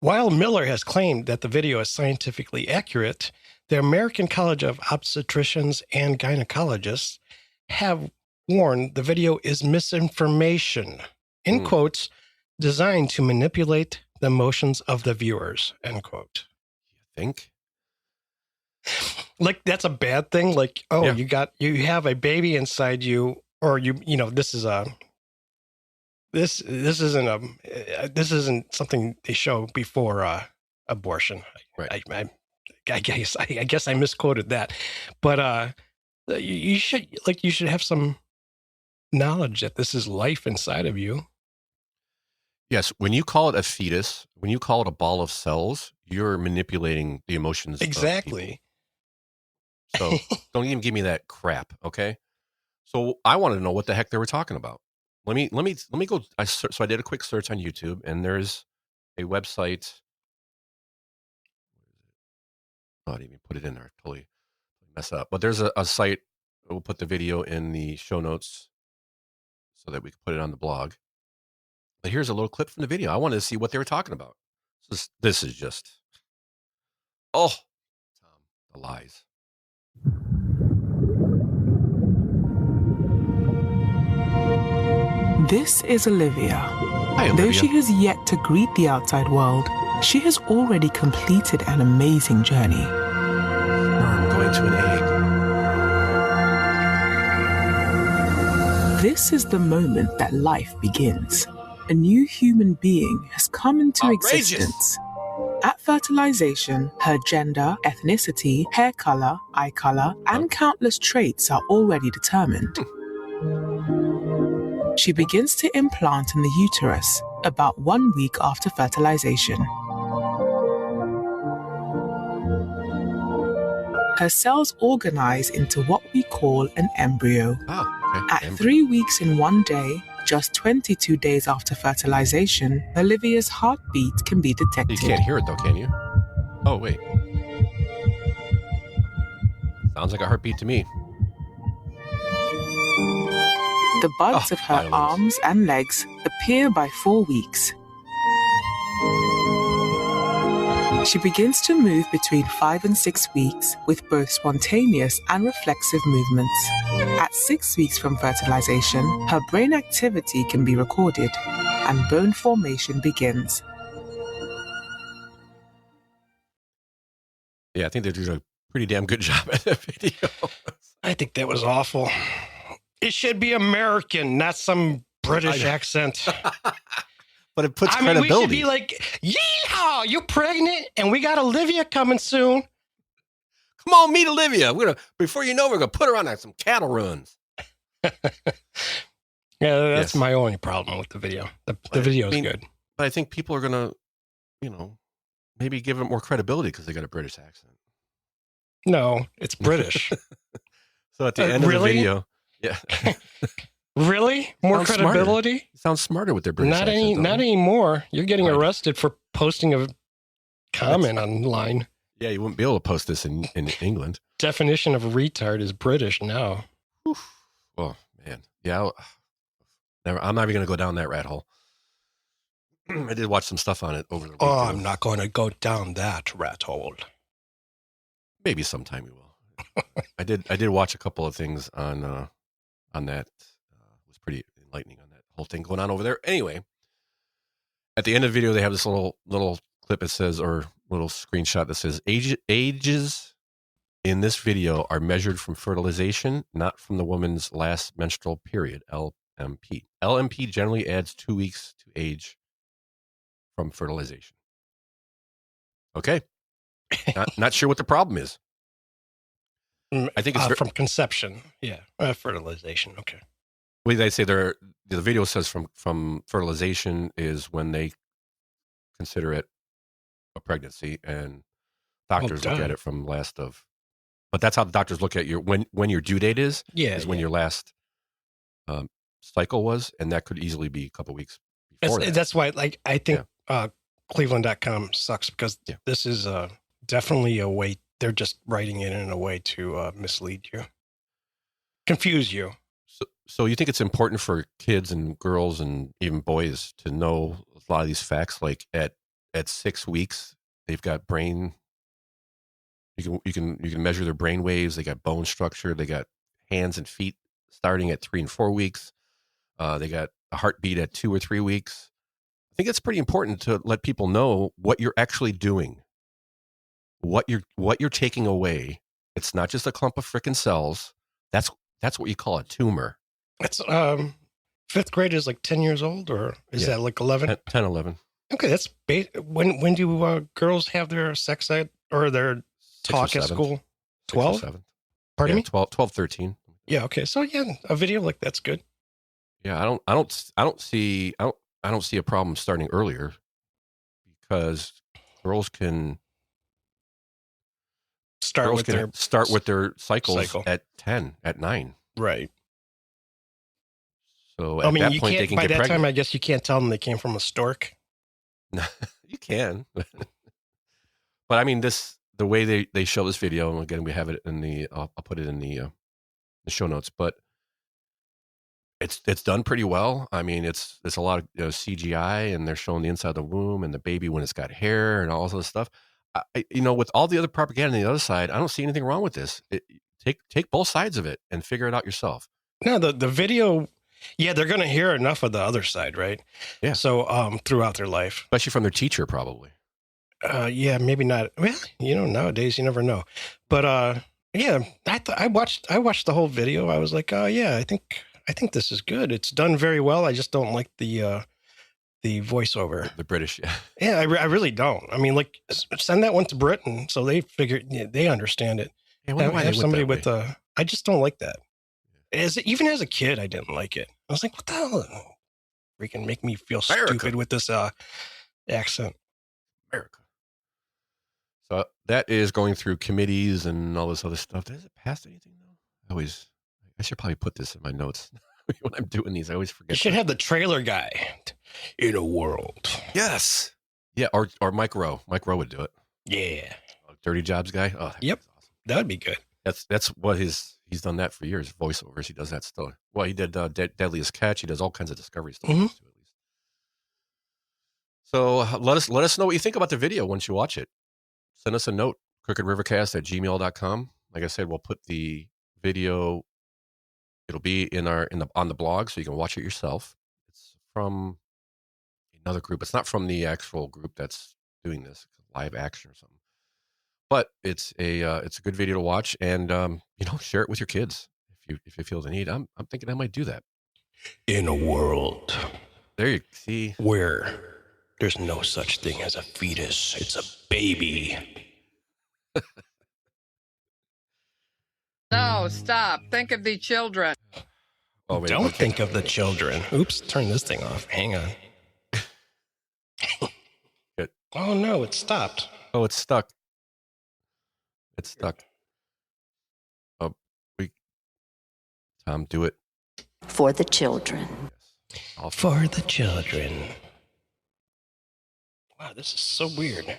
Speaker 2: while Miller has claimed that the video is scientifically accurate, the American College of Obstetricians and Gynecologists have warned the video is misinformation, in quotes, designed to manipulate the emotions of the viewers, end quote.
Speaker 1: You think?
Speaker 2: Like, that's a bad thing? Like, you have a baby inside you, or this isn't something they show before abortion.
Speaker 1: Right.
Speaker 2: I guess I misquoted that, but you should have some knowledge that this is life inside of you.
Speaker 1: Yes, when you call it a fetus, when you call it a ball of cells, you're manipulating the emotions.
Speaker 2: Exactly.
Speaker 1: So don't even give me that crap, okay? So I wanted to know what the heck they were talking about. Let me go. So I did a quick search on YouTube, and there's a website. Oh, I didn't even put it in there. I totally mess up. But there's a site. We'll put the video in the show notes. so that we could put it on the blog. But here's a little clip from the video. I wanted to see what they were talking about. This is just, the lies.
Speaker 12: This is Olivia.
Speaker 1: Hi, Olivia.
Speaker 12: Though she has yet to greet the outside world, she has already completed an amazing journey.
Speaker 1: I'm going to an egg.
Speaker 12: This is the moment that life begins. A new human being has come into existence. At fertilization, her gender, ethnicity, hair color, eye color, and countless traits are already determined. She begins to implant in the uterus about 1 week after fertilization. Her cells organize into what we call an embryo. At 3 weeks and 1 day, just 22 days after fertilization, Olivia's heartbeat can be detected.
Speaker 1: You can't hear it though, can you? Oh, wait. Sounds like a heartbeat to me.
Speaker 12: The buds of her arms and legs appear by 4 weeks. She begins to move between 5 and 6 weeks with both spontaneous and reflexive movements. At 6 weeks from fertilization, her brain activity can be recorded and bone formation begins.
Speaker 1: Yeah, I think they're doing a pretty damn good job at that video.
Speaker 2: I think that was awful. It should be American, not some British accent.
Speaker 1: But it puts credibility.
Speaker 2: We should be like, yeehaw, you're pregnant and we got Olivia coming soon.
Speaker 1: Come on, meet Olivia. Before you know, we're going to put her on some cattle runs.
Speaker 2: Yeah, that's my only problem with the video. The video is good.
Speaker 1: But I think people are going to, maybe give it more credibility because they got a British accent.
Speaker 2: No, it's British.
Speaker 1: So at the end of the video,
Speaker 2: Really? More credibility?
Speaker 1: Smarter. Sounds smarter with their British accent.
Speaker 2: Not anymore. You're getting arrested for posting a comment online.
Speaker 1: Yeah, you wouldn't be able to post this in England.
Speaker 2: Definition of retard is British now.
Speaker 1: Oof. Oh, man. Yeah, I'm not even going to go down that rat hole. I did watch some stuff on it over the weekend.
Speaker 2: Oh, I'm not going to go down that rat hole.
Speaker 1: Maybe sometime we will. I did watch a couple of things on that. It was pretty enlightening on that whole thing going on over there. Anyway, at the end of the video, they have this little clip that says, or little screenshot that says, ages in this video are measured from fertilization, not from the woman's last menstrual period, LMP. LMP generally adds 2 weeks to age from fertilization. Okay. Not sure what the problem is. I think it's
Speaker 2: from conception. Yeah. Fertilization. Okay.
Speaker 1: Well, they say the video says from fertilization is when they consider it a pregnancy, and doctors look at it from last of. But that's how the doctors look at when your due date is. Yeah. Is when your last cycle was, and that could easily be a couple weeks before that.
Speaker 2: That's why, I think Cleveland.com sucks because this is definitely a way. They're just writing it in a way to mislead you, confuse you.
Speaker 1: So you think it's important for kids and girls and even boys to know a lot of these facts? Like at 6 weeks, they've got brain. You can measure their brain waves. They got bone structure. They got hands and feet starting at 3 and 4 weeks. They got a heartbeat at 2 or 3 weeks. I think it's pretty important to let people know what you're actually doing. What you're taking away. It's not just a clump of frickin' cells. That's what you call a tumor.
Speaker 2: That's 5th grade is like 10 years old, or is that like 11?
Speaker 1: 10, 11.
Speaker 2: Okay, that's when do girls have their sex ed or their talk at school? 12? Pardon me?
Speaker 1: 12, 13.
Speaker 2: Yeah, okay. So a video like that's good.
Speaker 1: Yeah, I don't see a problem starting earlier because girls can start with their cycles at 10, at 9.
Speaker 2: Right.
Speaker 1: So at that point, they can get pregnant. By that time,
Speaker 2: I guess you can't tell them they came from a stork.
Speaker 1: No, you can. But I mean, the way they show this video, and again, we have it in I'll put it in the show notes. But It's done pretty well. I mean, it's a lot of CGI, and they're showing the inside of the womb and the baby when it's got hair and all this stuff. With all the other propaganda on the other side, I don't see anything wrong with this. Take both sides of it and figure it out yourself.
Speaker 2: No, the video, yeah, they're going to hear enough of the other side, right?
Speaker 1: Yeah.
Speaker 2: So throughout their life,
Speaker 1: especially from their teacher, probably.
Speaker 2: Yeah, maybe not. Well, nowadays you never know. But yeah, I watched the whole video. I was like, oh yeah, I think this is good. It's done very well. I just don't like the voiceover.
Speaker 1: The British, yeah.
Speaker 2: Yeah, I really don't. I mean, like, send that one to Britain so they figure they understand it.
Speaker 1: Yeah,
Speaker 2: have somebody with I just don't like that. Even as a kid, I didn't like it. I was like, what the hell? Freaking make me feel stupid with this accent.
Speaker 1: America. So that is going through committees and all this other stuff. Does it pass anything though? I should probably put this in my notes when I'm doing these. I always forget.
Speaker 2: You should have the trailer guy in a world.
Speaker 1: Yes. Yeah. Or Mike Rowe. Mike Rowe would do it.
Speaker 2: Yeah.
Speaker 1: Dirty Jobs guy. Oh,
Speaker 2: yep. Awesome. That would be good.
Speaker 1: That's what he's done that for years. Voiceovers. He does that still. Well, he did Deadliest Catch. He does all kinds of Discovery stuff.
Speaker 2: Mm-hmm.
Speaker 1: Too, at least. So let us know what you think about the video once you watch it. Send us a note, crookedrivercast@gmail.com. Like I said, we'll put the video. It'll be on the blog, so you can watch it yourself. It's from another group. It's not from the actual group that's doing this, live action or something. But it's a good video to watch, and share it with your kids if you feel the need. I'm thinking I might do that.
Speaker 2: In a world,
Speaker 1: there you see,
Speaker 2: where there's no such thing as a fetus. It's a baby.
Speaker 11: No, stop. Think of the children.
Speaker 2: Oh, wait, don't think of the children. Oops, turn this thing off. Hang on. Oh, no, it stopped.
Speaker 1: Oh, it's stuck. It's stuck. Oh, Tom, do it.
Speaker 13: For the children.
Speaker 2: Yes. For the children. Wow, this is so weird.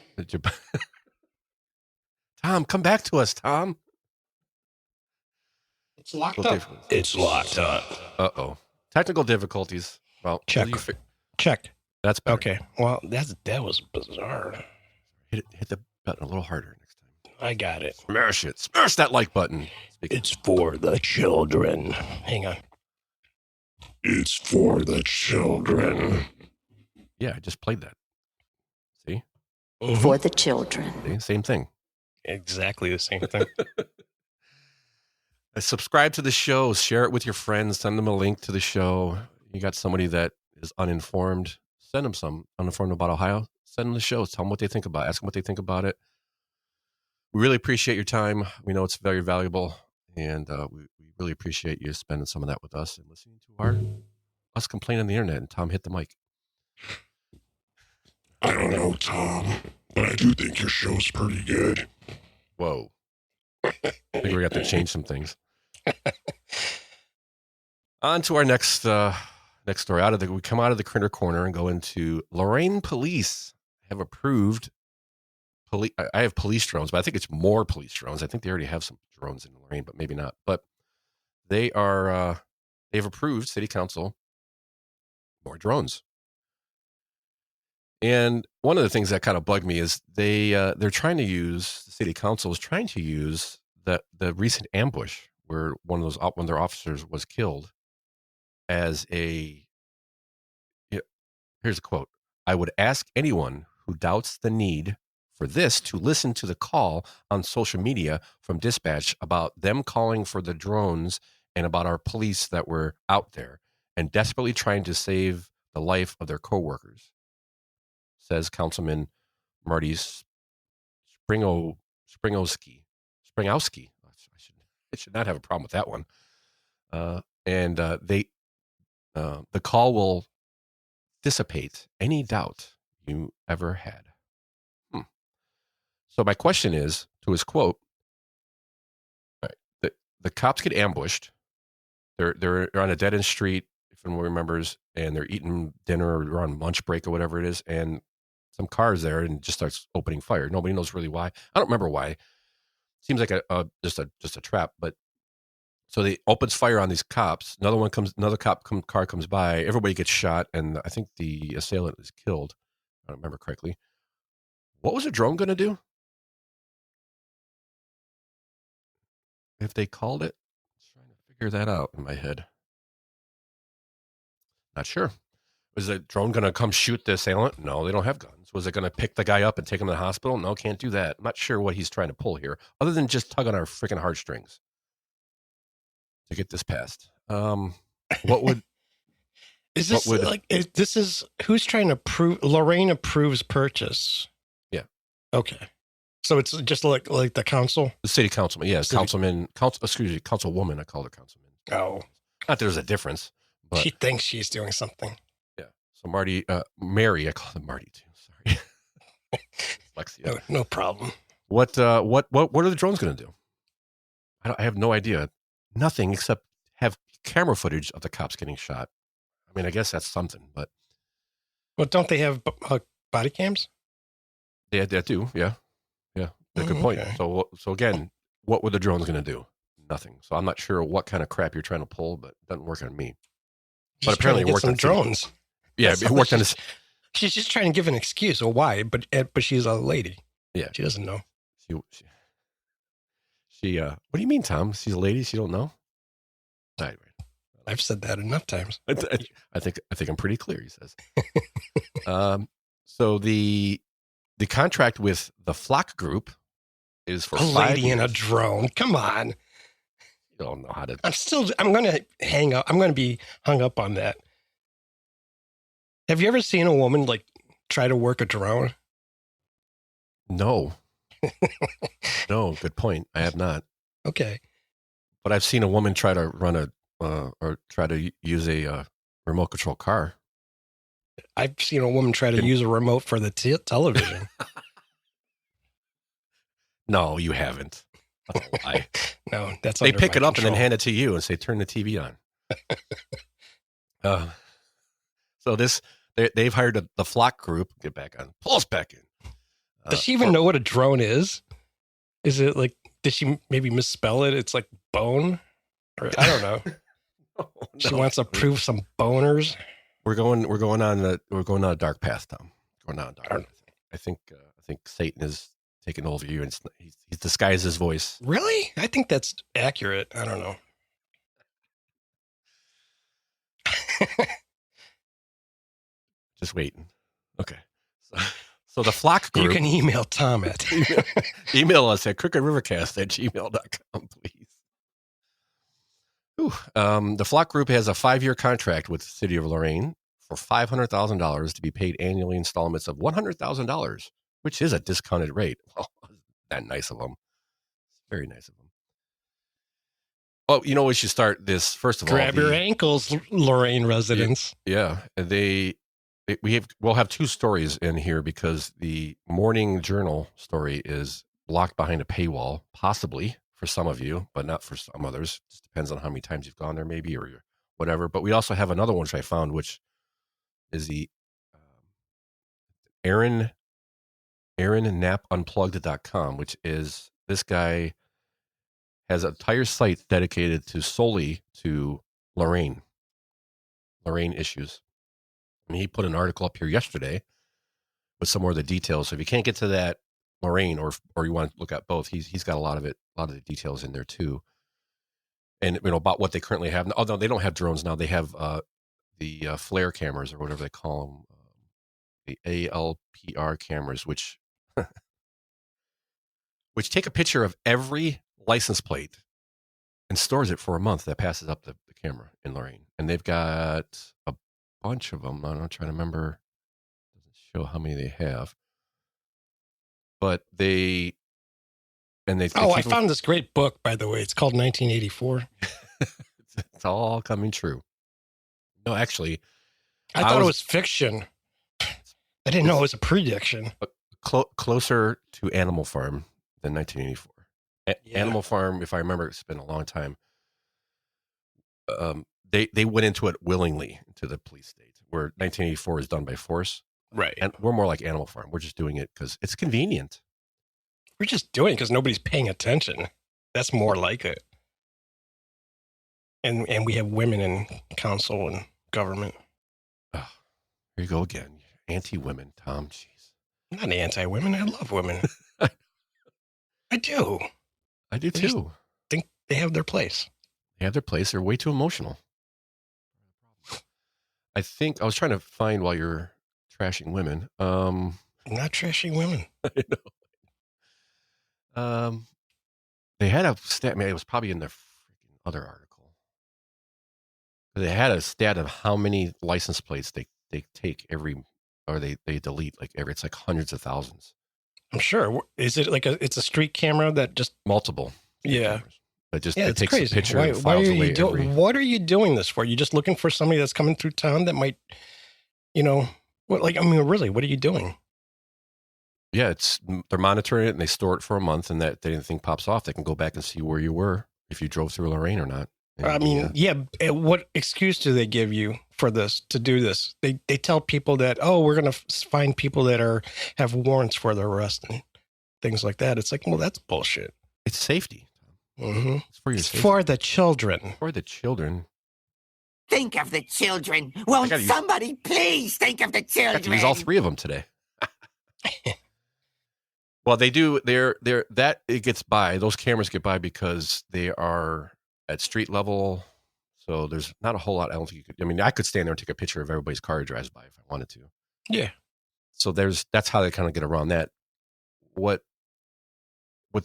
Speaker 1: Tom, come back to us, Tom.
Speaker 2: It's locked up. It's locked up.
Speaker 1: Uh-oh. Technical difficulties. Well,
Speaker 2: check.
Speaker 1: That's better.
Speaker 2: Okay. Well, that was bizarre.
Speaker 1: Hit the button a little harder next time.
Speaker 2: I got it.
Speaker 1: Smash it. Smash that like button.
Speaker 2: It's for the children. Hang on. It's for the children.
Speaker 1: Yeah, I just played that. See?
Speaker 13: Mm-hmm. For the children.
Speaker 1: See? Same thing.
Speaker 2: Exactly the same thing.
Speaker 1: Subscribe to the show. Share it with your friends. Send them a link to the show. You got somebody that is uninformed. Send them some. Uninformed about Ohio. Send them the show. Tell them what they think about it. Ask them what they think about it. We really appreciate your time. We know it's very valuable. And we really appreciate you spending some of that with us and listening to us complain on the internet. And Tom, hit the mic.
Speaker 2: I don't know, Tom, but I do think your show's pretty good.
Speaker 1: Whoa. I think we're going to have to change some things. On to our next story. We come out of the Critter Corner and go into Lorain police have approved. I have police drones, but I think it's more police drones. I think they already have some drones in Lorain, but maybe not. But they've approved, city council, more drones. And one of the things that kind of bugged me is they're trying to use, the city council is trying to use the recent ambush where one of their officers was killed as here's a quote. I would ask anyone who doubts the need for this to listen to the call on social media from dispatch about them calling for the drones and about our police that were out there and desperately trying to save the life of their coworkers, says Councilman Marty Springowski. I should not have a problem with that one. The call will dissipate any doubt you ever had. So my question is, to his quote, the cops get ambushed. They're on a dead end street, if anyone remembers, and they're eating dinner or on lunch break or whatever it is, and some cars there and just starts opening fire. Nobody knows really why. I don't remember why. Seems like just a trap, but So they opens fire on these cops. Another car comes by. Everybody gets shot, and I think the assailant is killed. If I don't remember correctly. What was a drone going to do? If they called it, I'm trying to figure that out in my head. Not sure. Was the drone going to come shoot the assailant? No, they don't have guns. Was it going to pick the guy up and take him to the hospital? No, can't do that. I'm not sure what he's trying to pull here, other than just tug on our freaking heartstrings to get this passed. What would
Speaker 2: is this this is who's trying to prove? Lorain approves purchase.
Speaker 1: Yeah.
Speaker 2: Okay. So it's just like the council,
Speaker 1: the city councilman. Yes, councilwoman. I call her councilman.
Speaker 2: Oh,
Speaker 1: not there's a difference. But
Speaker 2: she thinks she's doing something.
Speaker 1: Yeah. So Mary, I call her Marty too. Sorry. Lexia.
Speaker 2: No problem.
Speaker 1: What are the drones going to do? I have no idea. Nothing except have camera footage of the cops getting shot. I mean, I guess that's something, but.
Speaker 2: Well, don't they have body cams?
Speaker 1: Yeah, they do. Yeah. Yeah. That's a good point. Okay. So again, what were the drones going to do? Nothing. So I'm not sure what kind of crap you're trying to pull, but it doesn't work on me. But apparently it worked on
Speaker 2: drones.
Speaker 1: Yeah, it worked on this.
Speaker 2: She's just trying to give an excuse or why, but she's a lady.
Speaker 1: Yeah.
Speaker 2: She doesn't know.
Speaker 1: She what do you mean, Tom? She's a lady, she don't know? Right.
Speaker 2: I've said that enough times.
Speaker 1: I think I'm pretty clear, he says. So the contract with the Flock Group is for
Speaker 2: a lady in a drone. Come on.
Speaker 1: You don't know how to.
Speaker 2: I'm going to hang up. I'm going to be hung up on that. Have you ever seen a woman try to work a drone?
Speaker 1: No. No, good point. I have not.
Speaker 2: Okay.
Speaker 1: But I've seen a woman try to run or try to use a remote control car.
Speaker 2: I've seen a woman try to use a remote for the television.
Speaker 1: No, you haven't.
Speaker 2: No, that's
Speaker 1: they pick it up and then hand it to you and say, "Turn the TV on." So they've hired the Flock Group. Get back on. Pull us back in.
Speaker 2: Does she even know what a drone is? Is it did she maybe misspell it? It's like bone, or I don't know. No. She wants to prove some boners.
Speaker 1: We're going on a dark path, Tom. Going on a dark path. I think Satan is taking over you, and he's disguised his voice.
Speaker 2: Really? I think that's accurate. I don't know.
Speaker 1: Just waiting. Okay. So the Flock Group.
Speaker 2: You can email Tom at.
Speaker 1: email us at crookedrivercast@gmail.com, please. The Flock Group has a 5-year contract with the city of Lorain for $500,000 to be paid annually installments of $100,000, which is a discounted rate. Well, that nice of them. Very nice of them. Well, we should start this first of all.
Speaker 2: Grab your ankles, Lorain residents.
Speaker 1: Yeah, we'll have 2 stories in here because the Morning Journal story is locked behind a paywall, possibly for some of you, but not for some others. Just depends on how many times you've gone there, maybe, or whatever. But we also have another one which I found, which is the AaronKnappUnplugged.com, which is this guy has an entire site dedicated solely to Lorain issues. And he put an article up here yesterday with some more of the details. So if you can't get to that Lorain or you want to look at both, he's got a lot of the details in there too. And about what they currently have. Although they don't have drones now, they have the flare cameras or whatever they call them, the ALPR cameras, which take a picture of every license plate and stores it for a month. That passes up the camera in Lorain, and they've got a bunch of them. I'm trying to remember. It doesn't show how many they have, but they
Speaker 2: I found this great book, by the way. It's called 1984.
Speaker 1: It's all coming true. No, actually,
Speaker 2: I thought it was fiction. I didn't know it was a prediction.
Speaker 1: Closer to Animal Farm than 1984. Animal Farm, if I remember, it's been a long time. They went into it willingly to the police state, where 1984 is done by force.
Speaker 2: Right.
Speaker 1: And we're more like Animal Farm. We're just doing it because it's convenient.
Speaker 2: We're just doing it because nobody's paying attention. That's more like it. And we have women in council and government.
Speaker 1: Oh, here you go again. Anti-women, Tom. Jeez.
Speaker 2: I'm not anti-women. I love women. I do.
Speaker 1: I do too.
Speaker 2: Think they have their place.
Speaker 1: They have their place. They're way too emotional. I think I was trying to find while you're trashing women.
Speaker 2: I'm not trashing women.
Speaker 1: I know. They had a stat. Man, it was probably in the freaking other article. They had a stat of how many license plates they take every, or they delete like every. It's like hundreds of thousands.
Speaker 2: I'm sure. Is it like it's a street camera that just
Speaker 1: multiple?
Speaker 2: Yeah.
Speaker 1: But just
Speaker 2: it
Speaker 1: takes
Speaker 2: crazy.
Speaker 1: a picture and files away every.
Speaker 2: What are you doing this for? You just looking for somebody that's coming through town that might, really, what are you doing?
Speaker 1: Yeah, they're monitoring it and they store it for a month, and that anything pops off, they can go back and see where you were if you drove through Lorain or not. And,
Speaker 2: what excuse do they give you for this, to do this? They tell people that, we're going to find people that have warrants for their arrest and things like that. It's like, well, that's bullshit.
Speaker 1: It's safety.
Speaker 2: Mm-hmm.
Speaker 1: It's for your
Speaker 2: safety. For the children.
Speaker 1: For the children.
Speaker 14: Think of the children. Won't somebody please think of the children?
Speaker 1: I have to use all three of them today. Well, they do. It gets by. Those cameras get by because they are at street level. So there's not a whole lot. I don't think you could. I could stand there and take a picture of everybody's car that drives by if I wanted to.
Speaker 2: Yeah.
Speaker 1: So that's how they kind of get around that. What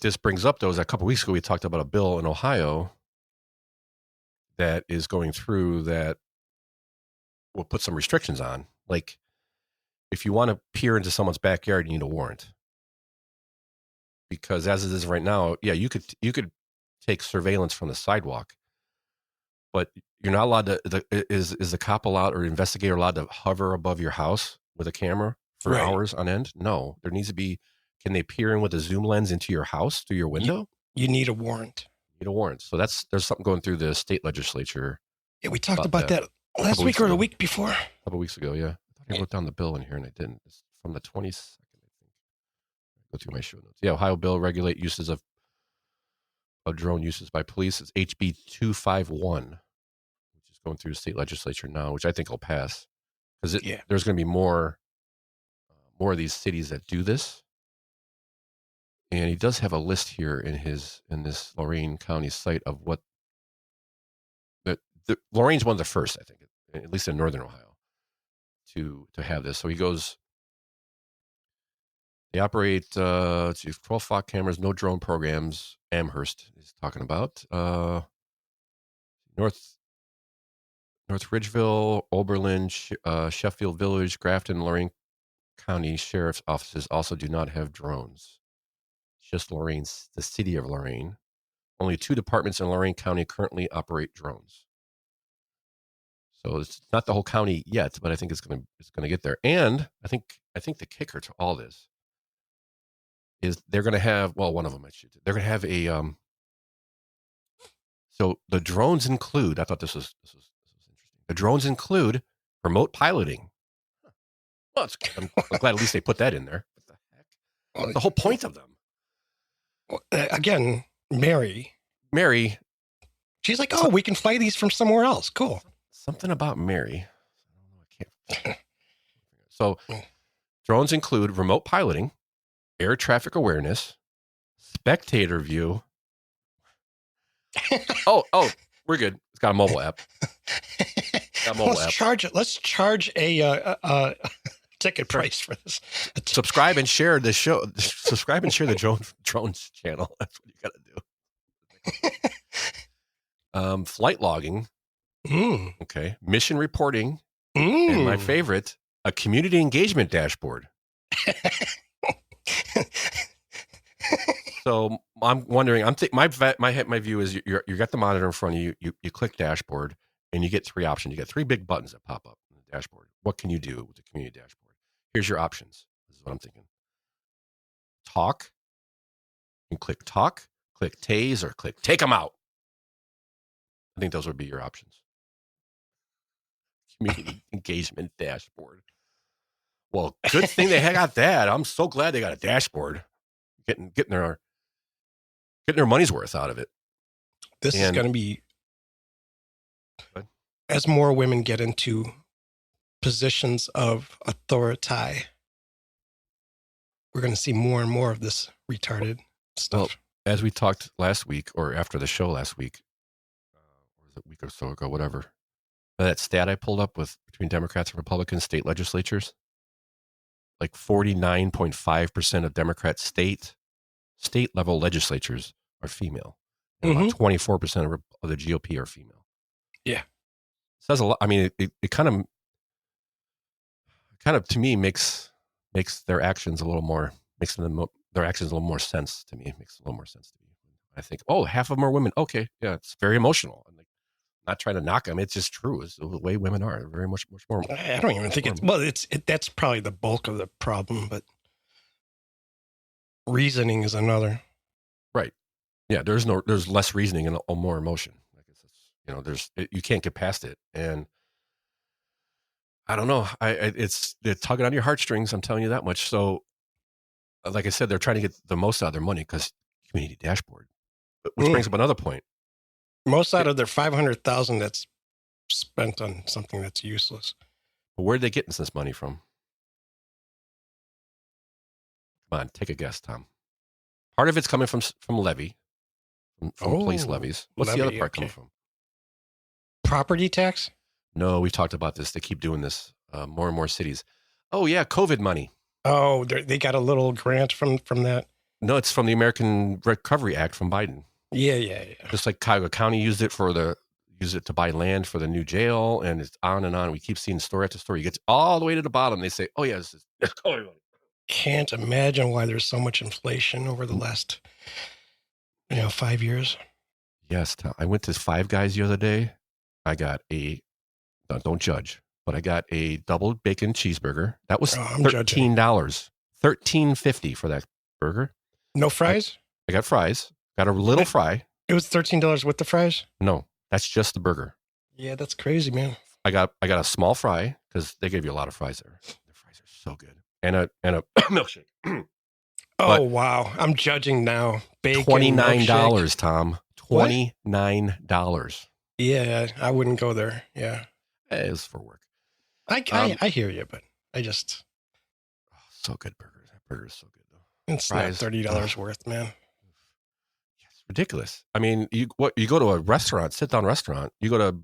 Speaker 1: this brings up, though, is a couple of weeks ago we talked about a bill in Ohio that is going through that will put some restrictions on. Like, if you want to peer into someone's backyard, you need a warrant. Because as it is right now, yeah, you could take surveillance from the sidewalk, but you're not allowed to. Is the cop allowed or investigator allowed to hover above your house with a camera for hours on end? No, there needs to be. Can they peer in with a zoom lens into your house through your window?
Speaker 2: You need a warrant.
Speaker 1: You need a warrant. So there's something going through the state legislature.
Speaker 2: Yeah, we talked about that last week or the week before.
Speaker 1: A couple weeks ago, yeah. I thought I wrote down the bill in here and I didn't. It's from the 22nd. Go through my show notes. Yeah, Ohio bill regulate uses of drone uses by police. It's HB 251, which is going through the state legislature now, which I think will pass because there's going to be more of these cities that do this. And he does have a list here in this Lorain County site of what Lorain's one of the first, I think, at least in northern Ohio, to have this. So he goes. They operate 12 flock cameras, no drone programs. Amherst is talking about North Ridgeville, Oberlin, Sheffield Village, Grafton, Lorain County Sheriff's offices also do not have drones. It's just Lorain's, the city of Lorain. Only 2 departments in Lorain County currently operate drones. So it's not the whole county yet, but I think it's going to get there. And I think the kicker to all this is they're going to have, one of them, they're going to have a, so the drones include, I thought this was interesting. The drones include remote piloting. Well, I'm glad at least they put that in there. What the heck? What's the whole point of them?
Speaker 2: Again, Mary. She's like, we can fly these from somewhere else. Cool.
Speaker 1: Something about Mary. I can't. So drones include remote piloting, air traffic awareness, spectator view. We're good. It's got a mobile app.
Speaker 2: Let's charge a ticket price for this.
Speaker 1: Subscribe and share the show. Subscribe and share the drones channel. That's what you got to do. Flight logging. Okay. Mission reporting. And my favorite, a community engagement dashboard. So I'm wondering. My view is you got the monitor in front of you. You click dashboard, and you get 3 options. You get 3 big buttons that pop up in the dashboard. What can you do with the community dashboard? Here's your options. This is what I'm thinking. Talk. You can click talk, click tase, or click take them out. I think those would be your options. Community engagement dashboard. Well, good thing they got that. I'm so glad they got a dashboard. Getting their money's worth out of it.
Speaker 2: This is going to be as more women get into positions of authority, we're going to see more and more of this retarded stuff.
Speaker 1: Well, as we talked last week, or after the show last week, or was it a week or so ago, whatever, that stat I pulled up with between Democrats and Republicans state legislatures, like 49.5% of Democrat state level legislatures are female. And about 24% of the GOP are female.
Speaker 2: Yeah.
Speaker 1: Says a lot. I mean, it kind of to me makes their actions a little more, their actions a little more sense to me. It makes a little more sense to me. I think, oh, half of them are women. Okay. Yeah. It's very emotional. I'm like, not trying to knock them. It's just true. It's the way women are. They're very much more.
Speaker 2: I don't even think that's probably the bulk of the problem, but reasoning is another.
Speaker 1: Right. Yeah. There's less reasoning and more emotion. I guess it's, you can't get past it. And I don't know. They're tugging on your heartstrings. I'm telling you that much. So, like I said, they're trying to get the most out of their money because community dashboard, which brings up another point.
Speaker 2: Most out of their $500,000 that's spent on something that's useless.
Speaker 1: But where are they getting this money from? Come on, take a guess, Tom. Part of it's coming from levy, from police levies. What's the other part coming from?
Speaker 2: Property tax?
Speaker 1: No, we've talked about this. They keep doing this. More and more cities. Oh yeah, COVID money.
Speaker 2: Oh, they got a little grant from that.
Speaker 1: No, it's from the American Recovery Act from Biden.
Speaker 2: Yeah.
Speaker 1: Just like Cuyahoga County used it to buy land for the new jail, and it's on and on. We keep seeing story after story. You get all the way to the bottom. They say, "Oh yeah, this is COVID money."
Speaker 2: Can't imagine why there's so much inflation over the last 5 years.
Speaker 1: Yes, Tom. I went to Five Guys the other day. I got don't judge, but I got a double bacon cheeseburger. That was $13. $13.50 for that burger.
Speaker 2: No fries?
Speaker 1: I got fries. Got a little fry.
Speaker 2: It was $13 with the fries?
Speaker 1: No, that's just the burger.
Speaker 2: Yeah, that's crazy, man.
Speaker 1: I got a small fry because they gave you a lot of fries there. The fries are so good. And a milkshake.
Speaker 2: Wow. I'm judging now. Bacon,
Speaker 1: $29,
Speaker 2: milkshake.
Speaker 1: Tom. $29.
Speaker 2: Yeah, I wouldn't go there. Yeah.
Speaker 1: It was for work.
Speaker 2: I hear you, but I just...
Speaker 1: so good burger. That burger is so good, though.
Speaker 2: It's fries, not $30 worth, man.
Speaker 1: It's ridiculous. I mean, you go to a restaurant, sit-down restaurant. You go to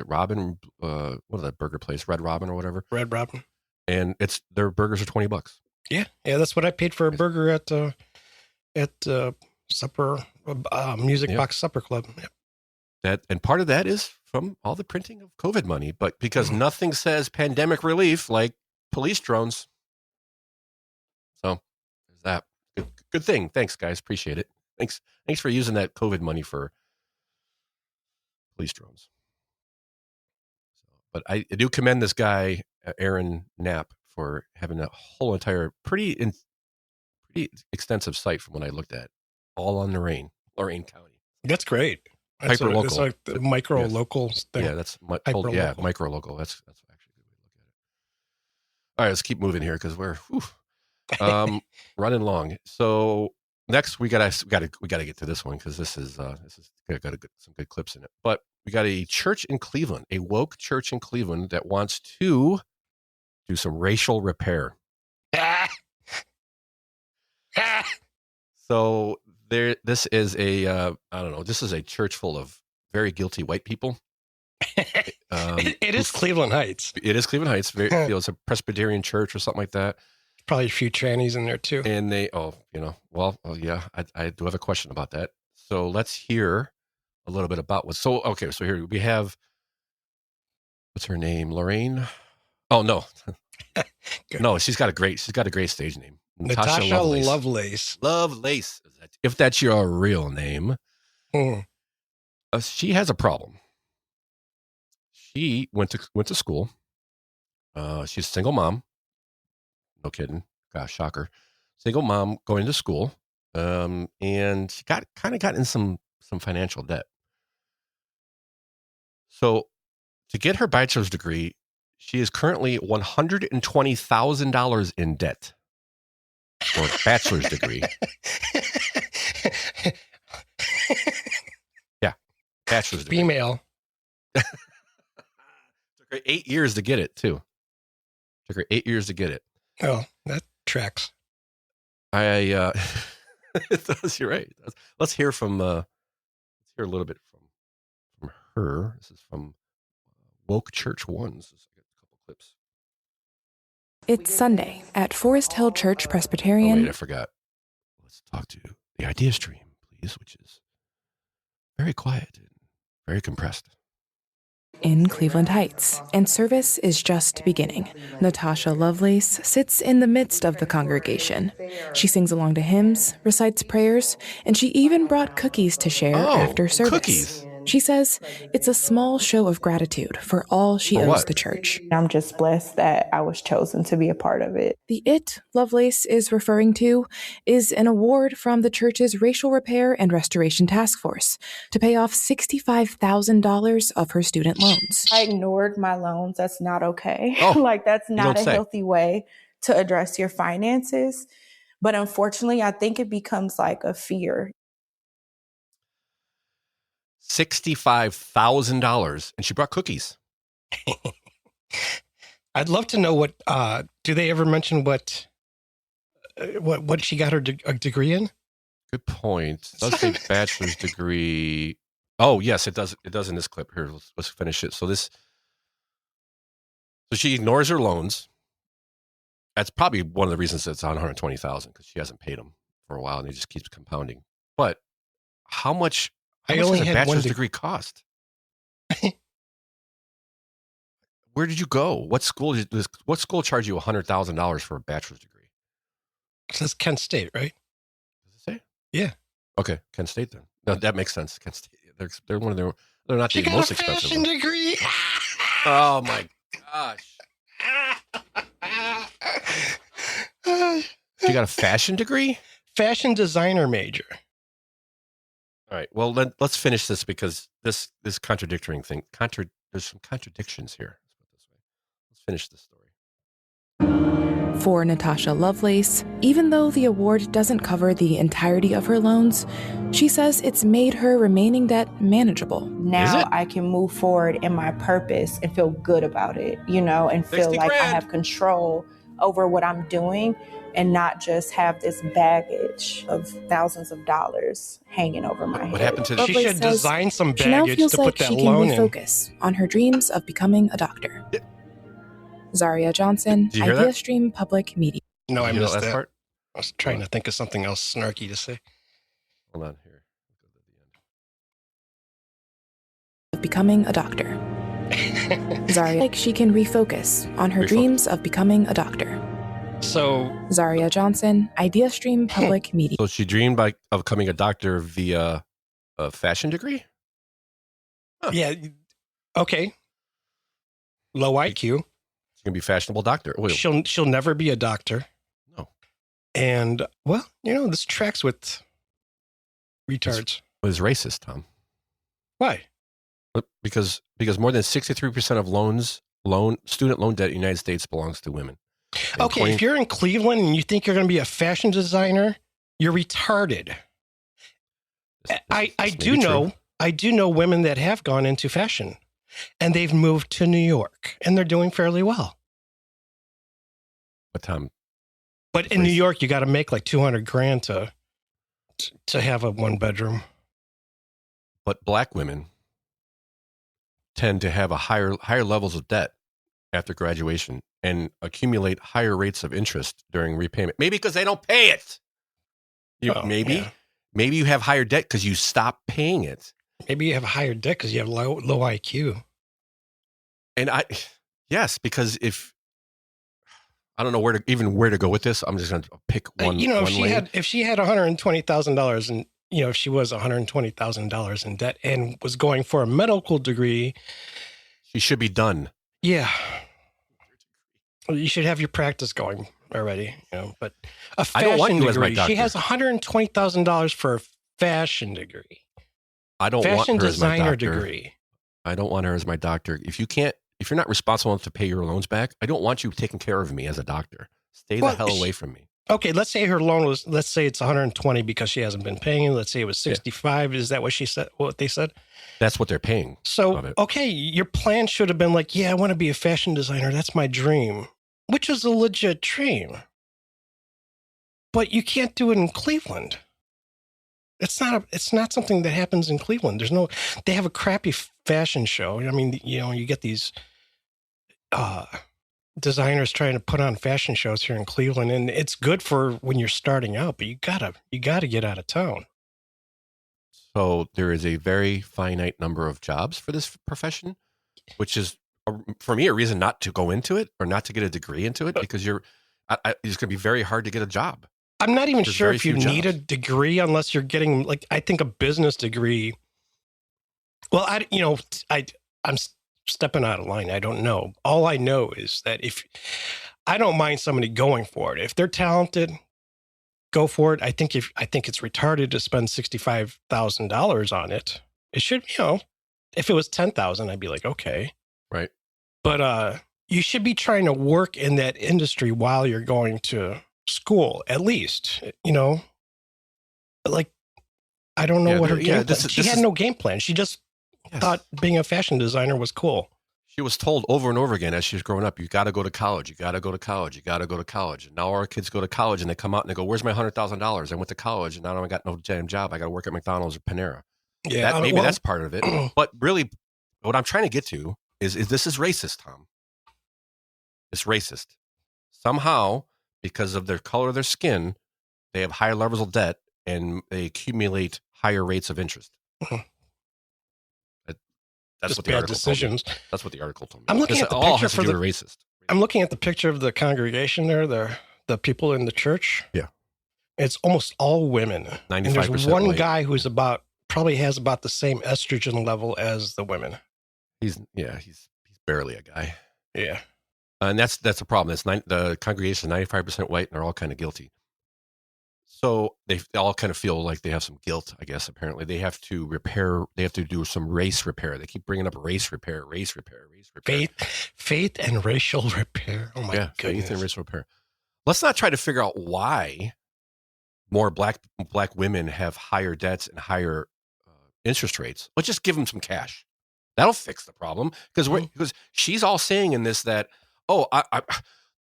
Speaker 1: Robin, what is that burger place? Red Robin or whatever?
Speaker 2: Red Robin.
Speaker 1: And their burgers are $20.
Speaker 2: Yeah, that's what I paid for a burger at supper music box supper club.
Speaker 1: Yep. And part of that is from all the printing of COVID money, but because nothing says pandemic relief like police drones. So there's that. Good thing. Thanks, guys. Appreciate it. Thanks for using that COVID money for police drones. But I do commend this guy, Aaron Knapp, for having a whole entire pretty extensive site from what I looked at, all on Lorain County.
Speaker 2: That's great. That's
Speaker 1: hyper local.
Speaker 2: It's like the micro local thing.
Speaker 1: Yeah, that's micro local. That's actually a good way to look at it. All right, let's keep moving here because we're running long. So next we gotta get to this one because this is got some good clips in it. But we got a church in Cleveland, a woke church in Cleveland that wants to do some racial repair. So this is this is a church full of very guilty white people.
Speaker 2: It is Cleveland Heights.
Speaker 1: It is Cleveland Heights. It's a Presbyterian church or something like that.
Speaker 2: Probably a few trannies in there too.
Speaker 1: And they, yeah, I do have a question about that. So let's hear a little bit about what. So here we have. What's her name? Lorain? Oh no, no, she's got a great stage name.
Speaker 2: Natasha Lovelace.
Speaker 1: Lovelace, if that's your real name. She has a problem. She went to school. She's a single mom. No kidding. Gosh, shocker. Single mom going to school. And she got in some financial debt. So to get her bachelor's degree, she is currently $120,000 in debt for a bachelor's degree. Yeah, bachelor's degree.
Speaker 2: Female.
Speaker 1: Took her 8 years to get it, too. Took her 8 years to get it.
Speaker 2: Oh, that tracks.
Speaker 1: It does, you're right. Let's hear from, let's hear a little bit from her. This is from Woke Church One. This is a couple clips.
Speaker 15: It's Sunday at Forest Hill Church Presbyterian.
Speaker 1: Oh, wait, I forgot. Let's talk to the idea stream, please, which is very quiet and very compressed.
Speaker 15: In Cleveland Heights, and service is just beginning. Natasha Lovelace sits in the midst of the congregation. She sings along to hymns, recites prayers, and she even brought cookies to share after service. Cookies. She says it's a small show of gratitude for all she owes the church.
Speaker 16: I'm just blessed that I was chosen to be a part of it.
Speaker 15: The "it" Lovelace is referring to is an award from the church's Racial Repair and Restoration Task Force to pay off $65,000 of her student loans.
Speaker 16: I ignored my loans. That's not okay.
Speaker 15: Oh,
Speaker 16: like, that's not a healthy way to address your finances. But unfortunately, I think it becomes like a fear.
Speaker 1: $65,000, and she brought cookies.
Speaker 2: I'd love to know what. Do they ever mention what she got her degree in?
Speaker 1: Good point. It does say bachelor's degree. Oh yes, it does. It does in this clip. Here, let's finish it. So she ignores her loans. That's probably one of the reasons it's on $120,000 because she hasn't paid them for a while, and it just keeps compounding. But how much? How much does a bachelor's degree cost? Where did you go? What school charged you $100,000 for a bachelor's degree?
Speaker 2: It says Kent State, right?
Speaker 1: Does it say?
Speaker 2: Yeah.
Speaker 1: Okay, Kent State then. No, that makes sense. Kent State. They're one of their. They're not
Speaker 2: She
Speaker 1: the
Speaker 2: got
Speaker 1: most
Speaker 2: a
Speaker 1: expensive.
Speaker 2: fashion degree.
Speaker 1: Oh my gosh! She got a fashion degree.
Speaker 2: Fashion designer major.
Speaker 1: All right. Well, let's finish this because this contradictory thing. There's some contradictions here. Let's put it this way. Let's finish this story.
Speaker 15: For Natasha Lovelace, even though the award doesn't cover the entirety of her loans, she says it's made her remaining debt manageable.
Speaker 16: Now I can move forward in my purpose and feel good about it, and feel like I have control over what I'm doing and not just have this baggage of thousands of dollars hanging over my head.
Speaker 1: What happened to
Speaker 2: She should design some
Speaker 15: she now
Speaker 2: baggage
Speaker 15: feels
Speaker 2: to
Speaker 15: like
Speaker 2: put that
Speaker 15: she can
Speaker 2: loan in.
Speaker 15: refocus on her dreams of becoming a doctor. Zaria Johnson,
Speaker 1: Did you hear
Speaker 15: Idea
Speaker 1: that?
Speaker 15: Stream Public Media.
Speaker 2: No, I
Speaker 1: You know
Speaker 2: missed
Speaker 1: that
Speaker 2: that.
Speaker 1: part?
Speaker 2: I was trying to think of something else snarky to say.
Speaker 1: Hold on here.
Speaker 15: Of becoming a doctor. Zaria, like she can refocus on her dreams of becoming a doctor.
Speaker 2: So
Speaker 15: Zaria Johnson, Idea Stream Public Media.
Speaker 1: So she dreamed of becoming a doctor via a fashion degree?
Speaker 2: Yeah. Okay. Low IQ.
Speaker 1: She's gonna be a fashionable doctor. Wait,
Speaker 2: She'll never be a doctor.
Speaker 1: No.
Speaker 2: And well, this tracks with retards.
Speaker 1: It was racist, Tom.
Speaker 2: Why?
Speaker 1: Because more than 63% of student loan debt in the United States belongs to women.
Speaker 2: Okay, if you're in Cleveland and you think you're going to be a fashion designer, you're retarded. I do know women that have gone into fashion, and they've moved to New York, and they're doing fairly well.
Speaker 1: But Tom,
Speaker 2: in New York, you got to make like $200,000 to have a 1-bedroom.
Speaker 1: But black women tend to have a higher levels of debt after graduation and accumulate higher rates of interest during repayment. Maybe because they don't pay it. Maybe you have higher debt because you stop paying it.
Speaker 2: Maybe you have higher debt because you have low IQ.
Speaker 1: And yes, because I don't know where to go with this. I'm just going to pick one.
Speaker 2: If she had $120,000 and if she was $120,000 in debt and was going for a medical degree,
Speaker 1: she should be done.
Speaker 2: Yeah. You should have your practice going already, But a fashion degree, she has $120,000 for a fashion degree.
Speaker 1: I don't want her as my doctor.
Speaker 2: Degree.
Speaker 1: I don't want her as my doctor. If you're not responsible enough to pay your loans back, I don't want you taking care of me as a doctor. Stay the hell away from me.
Speaker 2: Okay, let's say her loan was, let's say it's 120 because she hasn't been paying. Let's say it was 65. Is that what she said? What they said?
Speaker 1: That's what they're paying.
Speaker 2: So, okay, your plan should have been like, yeah, I want to be a fashion designer. That's my dream, which is a legit dream. But you can't do it in Cleveland. It's not something that happens in Cleveland. They have a crappy fashion show. I mean, you get these designers trying to put on fashion shows here in Cleveland, and it's good for when you're starting out, but you gotta get out of town.
Speaker 1: So there is a very finite number of jobs for this profession, which is, for me, a reason not to go into it or not to get a degree into it, because it's going to be very hard to get a job.
Speaker 2: I'm not even sure if you need a degree unless you're getting, like, I think a business degree. Well, I'm stepping out of line. I don't know. All I know is that I don't mind somebody going for it. If they're talented, go for it. I think it's retarded to spend $65,000 on it. It should, if it was $10,000, I'd be like, okay.
Speaker 1: Right.
Speaker 2: But you should be trying to work in that industry while you're going to school, at least, like, I don't know what her game plan. She had no game plan. She just thought being a fashion designer was cool.
Speaker 1: She was told over and over again as she was growing up, you got to go to college. You got to go to college. You got to go to college. And now our kids go to college and they come out and they go, where's my $100,000? I went to college and now I got no damn job. I got to work at McDonald's or Panera.
Speaker 2: Yeah.
Speaker 1: Maybe that's part of it. But really, what I'm trying to get to is this is racist, Tom. It's racist. Somehow, because of their color of their skin, they have higher levels of debt and they accumulate higher rates of interest. That's what the article
Speaker 2: decisions.
Speaker 1: Told me. That's what the article told me.
Speaker 2: I'm looking at the
Speaker 1: all
Speaker 2: picture
Speaker 1: has to do with racist.
Speaker 2: I'm looking at the picture of the congregation there, the people in the church.
Speaker 1: Yeah.
Speaker 2: It's almost all women. 95%. And there's one guy who's probably has about the same estrogen level as the women.
Speaker 1: He's barely a guy.
Speaker 2: Yeah.
Speaker 1: And that's the problem. The congregation is 95% white, and they're all kind of guilty. So they all kind of feel like they have some guilt, I guess. Apparently, they have to do some race repair. They keep bringing up race repair.
Speaker 2: Faith and racial repair. Oh my goodness.
Speaker 1: Faith and racial repair. Let's not try to figure out why more black women have higher debts and higher interest rates. Let's just give them some cash. That'll fix the problem. Because she's all saying in this that,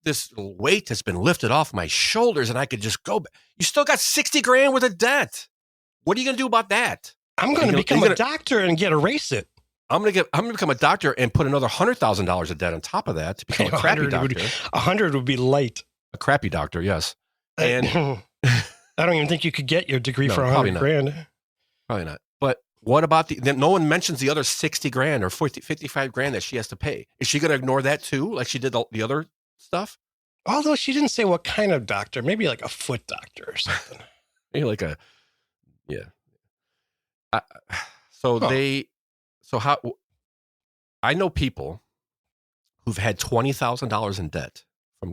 Speaker 1: this weight has been lifted off my shoulders and I could just go back. You still got $60,000 worth of debt. What are you going to do about that?
Speaker 2: I'm going to become a doctor and erase it.
Speaker 1: I'm going to become a doctor and put another $100,000 of debt on top of that to become a crappy doctor.
Speaker 2: 100 would be light.
Speaker 1: A crappy doctor, yes. And
Speaker 2: I don't even think you could get your degree for $100,000.
Speaker 1: Probably not. But what about no one mentions the other $60,000 or $55,000 that she has to pay? Is she going to ignore that too? Like she did the other stuff?
Speaker 2: Although she didn't say what kind of doctor, maybe like a foot doctor or something.
Speaker 1: Maybe like I know people who've had $20,000 in debt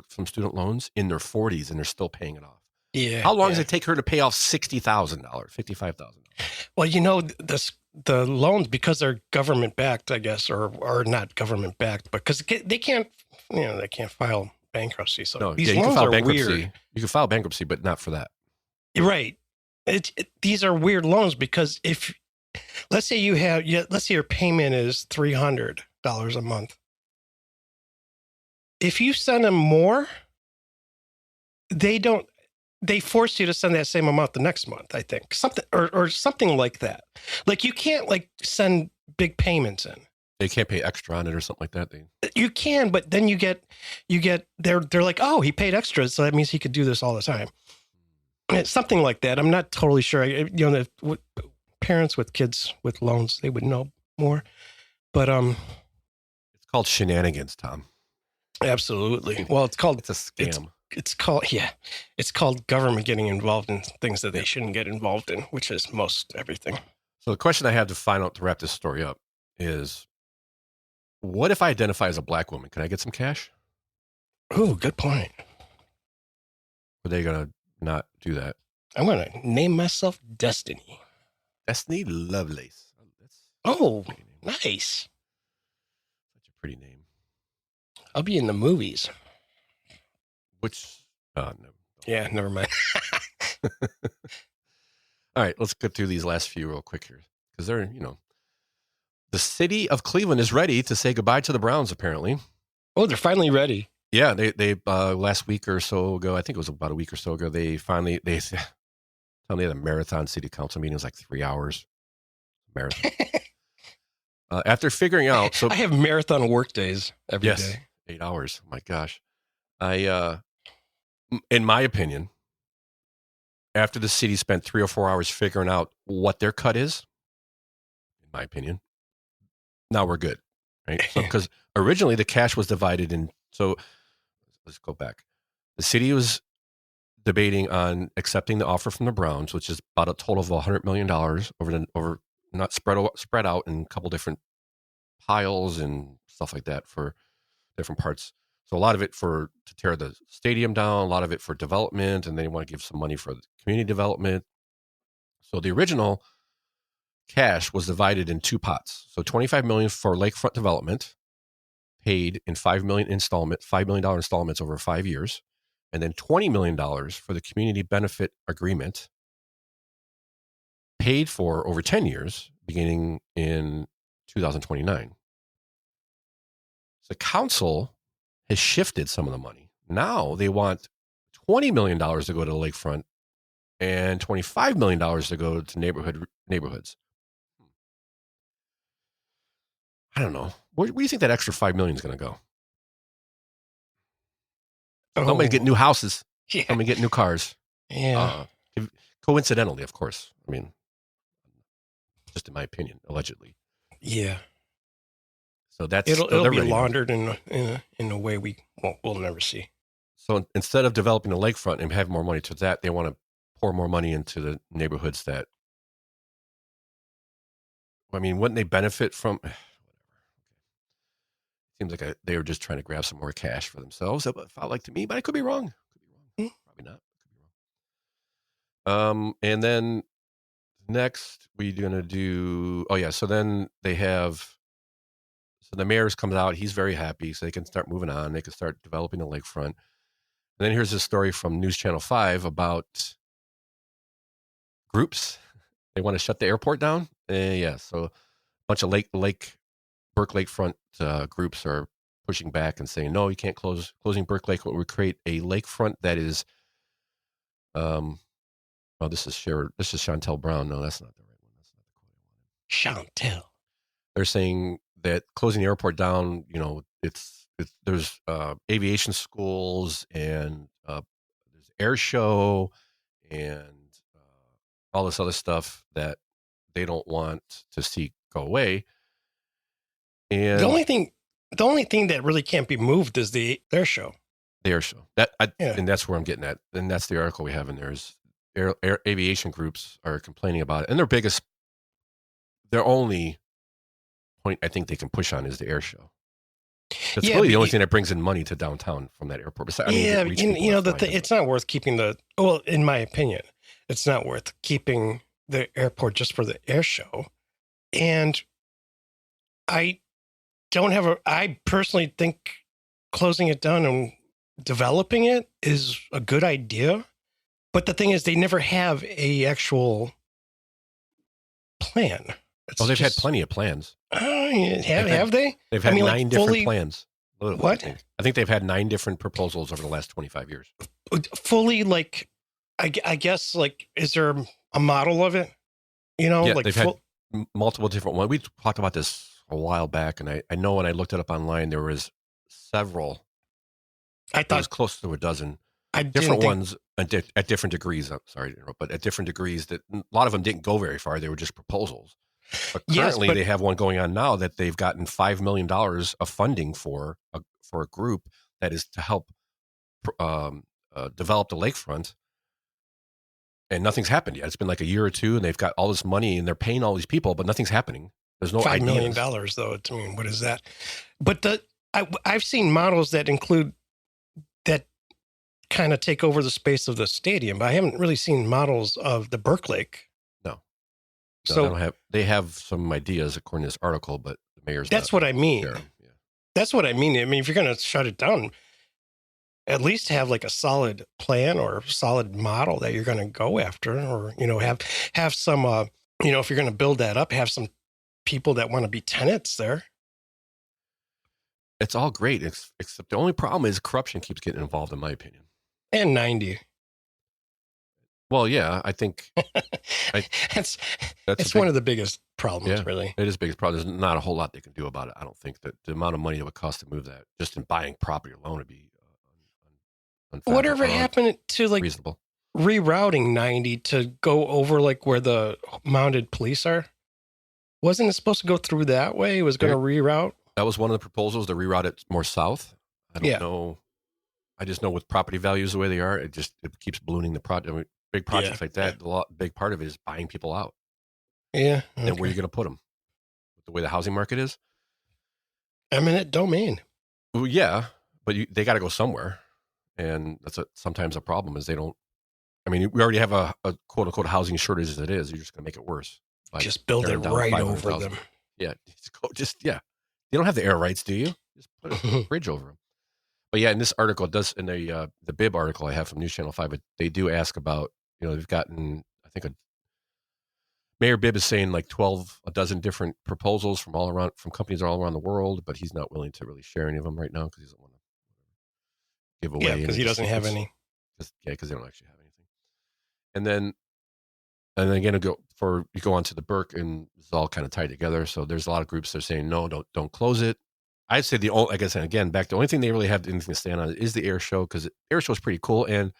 Speaker 1: from student loans in their 40s and they're still paying it off.
Speaker 2: Yeah.
Speaker 1: How long does it take her to pay off $60,000, $55,000?
Speaker 2: Well, the loans, because they're government backed, I guess, or not government backed, because they can't file bankruptcy. So these loans are weird.
Speaker 1: You can file bankruptcy, but not for that.
Speaker 2: Right. These are weird loans because let's say your payment is $300 a month. If you send them more, they force you to send that same amount the next month, I think. Something or something like that. Like you can't send big payments in.
Speaker 1: They can't pay extra on it or something like that.
Speaker 2: You can, but then you get they're like, oh, he paid extra, so that means he could do this all the time. It's something like that. I'm not totally sure. Parents with kids with loans, they would know more. But
Speaker 1: it's called shenanigans, Tom.
Speaker 2: Absolutely. Well, it's a
Speaker 1: scam.
Speaker 2: It's called government getting involved in things that they shouldn't get involved in, which is most everything.
Speaker 1: So the question I have to wrap this story up is, what if I identify as a black woman? Can I get some cash?
Speaker 2: Oh, good point.
Speaker 1: Are they going to not do that?
Speaker 2: I'm going to name myself Destiny.
Speaker 1: Destiny Lovelace.
Speaker 2: Oh, nice.
Speaker 1: Such a pretty name.
Speaker 2: I'll be in the movies.
Speaker 1: Which, no,
Speaker 2: Yeah, never mind.
Speaker 1: All right, let's get through these last few real quick here because they're, the city of Cleveland is ready to say goodbye to the Browns. Apparently,
Speaker 2: oh, they're finally ready.
Speaker 1: Yeah, they last week or so ago, I think it was about a week or so ago, they had a marathon city council meeting. It was like 3 hours marathon. After figuring out, so
Speaker 2: I have marathon work days every day.
Speaker 1: 8 hours. Oh my gosh, in my opinion, after the city spent 3 or 4 hours figuring out what their cut is, in my opinion, now we're good, right? So, because originally the cash was divided in. So let's go back. The city was debating on accepting the offer from the Browns, which is about a total of $100 million over not spread out in a couple different piles and stuff like that for different parts. So a lot of it to tear the stadium down, a lot of it for development, and they want to give some money for the community development. So the original cash was divided in two pots. So $25 million for Lakefront development, paid in $5 million installments over 5 years, and then $20 million for the community benefit agreement, paid for over 10 years, beginning in 2029. The council has shifted some of the money. Now they want $20 million to go to the Lakefront and $25 million to go to neighborhoods. I don't know. Where do you think that extra $5 million is going to go? Somebody get new houses.
Speaker 2: Yeah.
Speaker 1: Somebody get new cars.
Speaker 2: Yeah.
Speaker 1: Coincidentally, of course. I mean, just in my opinion, allegedly.
Speaker 2: Yeah.
Speaker 1: So
Speaker 2: it'll be laundered in a way we'll never see.
Speaker 1: So instead of developing the lakefront and have more money to that, they want to pour more money into the neighborhoods that. I mean, wouldn't they benefit from? Whatever. Seems like they were just trying to grab some more cash for themselves. It felt like to me, but I could be wrong. Probably not. Could be wrong. And then next we're gonna do. Oh yeah. So then they have. So the mayor's comes out. He's very happy, so they can start moving on. They can start developing the lakefront. And then here's this story from News Channel 5 about groups. They want to shut the airport down. Yeah, so a bunch of Burke Lakefront groups are pushing back and saying, no, you can't closing Burke Lake. We create a lakefront that is, this is Chantel Brown. No, that's not the right one. That's not the quote I wanted.
Speaker 2: Chantel.
Speaker 1: They're saying that closing the airport down, there's aviation schools and there's air show and all this other stuff that they don't want to see go away. And
Speaker 2: the only thing that really can't be moved is the air show.
Speaker 1: The air show. And that's where I'm getting at. And that's the article we have in there is aviation groups are complaining about it. And their only point I think they can push on is the air show. That's really the only thing that brings in money to downtown from that airport.
Speaker 2: It's not worth keeping in my opinion, it's not worth keeping the airport just for the air show. And I personally think closing it down and developing it is a good idea. But the thing is, they never have a actual plan.
Speaker 1: They've had plenty of plans.
Speaker 2: Have they?
Speaker 1: They've had 9 different plans.
Speaker 2: What?
Speaker 1: I think they've had 9 different proposals over the last 25 years.
Speaker 2: Fully, I guess, is there a model of it?
Speaker 1: They've had multiple different ones. We talked about this a while back, and I know when I looked it up online, there was several. I thought it was close to a dozen different ones at different degrees. I'm sorry to interrupt, but at different degrees. That a lot of them didn't go very far. They were just proposals. But currently, they have one going on now that they've gotten $5 million of funding for a group that is to help develop the lakefront. And nothing's happened yet. It's been like a year or two, and they've got all this money, and they're paying all these people, but nothing's happening. There's no
Speaker 2: $5 million, though. I mean, what is that? But I've seen models that include that kind of take over the space of the stadium, but I haven't really seen models of the Burke Lake.
Speaker 1: No, so they have some ideas according to this article, but the mayor's.
Speaker 2: That's what I mean. Yeah. That's what I mean. I mean, if you're going to shut it down, at least have like a solid plan or solid model that you're going to go after, or, have some, if you're going to build that up, have some people that want to be tenants there.
Speaker 1: It's all great, except the only problem is corruption keeps getting involved, in my opinion.
Speaker 2: And 90.
Speaker 1: Well, yeah, I think
Speaker 2: it's one of the biggest problems, really.
Speaker 1: It is the biggest problem. There's not a whole lot they can do about it. I don't think that the amount of money it would cost to move that, just in buying property alone, would be
Speaker 2: whatever happened to like
Speaker 1: reasonable
Speaker 2: rerouting 90 to go over like where the mounted police are? Wasn't it supposed to go through that way? It was going to reroute.
Speaker 1: That was one of the proposals to reroute it more south. I don't know. I just know with property values the way they are, it keeps ballooning the project. I mean, big projects like that, big part of it is buying people out.
Speaker 2: Yeah.
Speaker 1: Okay. And where are you going to put them? With the way the housing market is?
Speaker 2: Eminent domain.
Speaker 1: Well, yeah, but they got to go somewhere. And that's sometimes a problem is they don't. I mean, we already have a quote unquote housing shortage as it is. You're just going to make it worse.
Speaker 2: Just build it right over them.
Speaker 1: Yeah. You don't have the air rights, do you? Just put a bridge over them. But yeah, in this article, in the Bib article I have from News Channel 5, they do ask about, they've gotten, I think Mayor Bibb is saying like a dozen different proposals from companies all around the world, but he's not willing to really share any of them right now because he doesn't want to give away.
Speaker 2: Yeah, because he doesn't have any.
Speaker 1: Because they don't actually have anything. And then again, you go on to the Burke, and it's all kind of tied together. So there's a lot of groups that are saying no, don't close it. I'd say the only thing they really have anything to stand on is the air show, because the air show is pretty cool and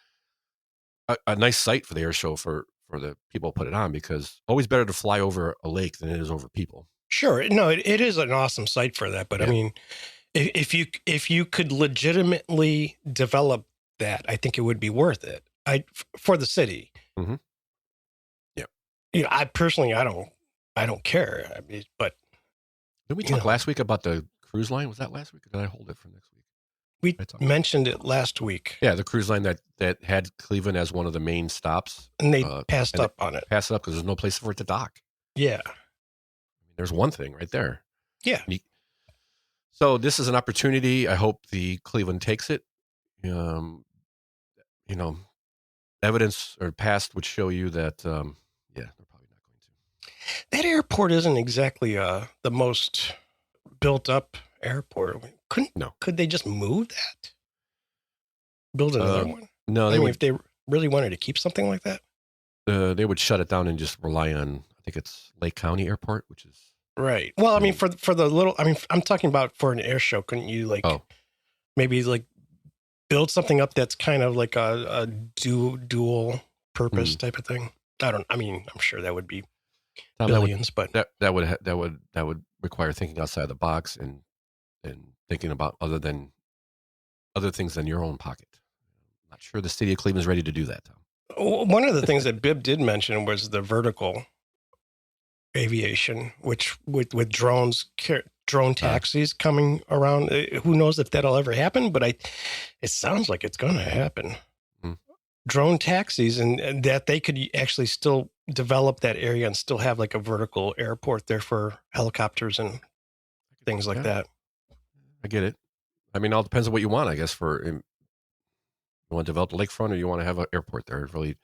Speaker 1: a nice site for the air show for the people who put it on, because always better to fly over a lake than it is over people.
Speaker 2: Sure, no, it is an awesome site for that. But I mean, if you could legitimately develop that, I think it would be worth it. For the city.
Speaker 1: Mm-hmm.
Speaker 2: I personally, I don't care. I mean, but
Speaker 1: did we talk last week about the cruise line? Was that last week, or did I hold it for next week?
Speaker 2: We mentioned it last week.
Speaker 1: Yeah, the cruise line that had Cleveland as one of the main stops,
Speaker 2: and they passed up on it.
Speaker 1: Passed it up because there's no place for it to dock.
Speaker 2: Yeah,
Speaker 1: there's one thing right there.
Speaker 2: Yeah.
Speaker 1: So this is an opportunity. I hope the Cleveland takes it. Evidence or past would show you that. They're probably not going to.
Speaker 2: That airport isn't exactly the most built up airport. Could they just move that? Build another one?
Speaker 1: No,
Speaker 2: if they really wanted to keep something like that,
Speaker 1: they would shut it down and just rely on. I think it's Lake County Airport, which is
Speaker 2: right. Well, I mean, for the little. I mean, I'm talking about for an air show. Couldn't you maybe build something up that's kind of like a dual purpose type of thing? I'm sure that would be billions, but
Speaker 1: that would require thinking outside the box and thinking about other things than your own pocket. I'm not sure the city of Cleveland is ready to do that, Tom.
Speaker 2: One of the things that Bibb did mention was the vertical aviation, which with drone taxis coming around. Who knows if that'll ever happen, but it sounds like it's going to happen. Drone taxis, and that they could actually still develop that area and still have like a vertical airport there for helicopters and things like that.
Speaker 1: I get it. I mean, it all depends on what you want, I guess. You want to develop the lakefront, or you want to have an airport there. Really,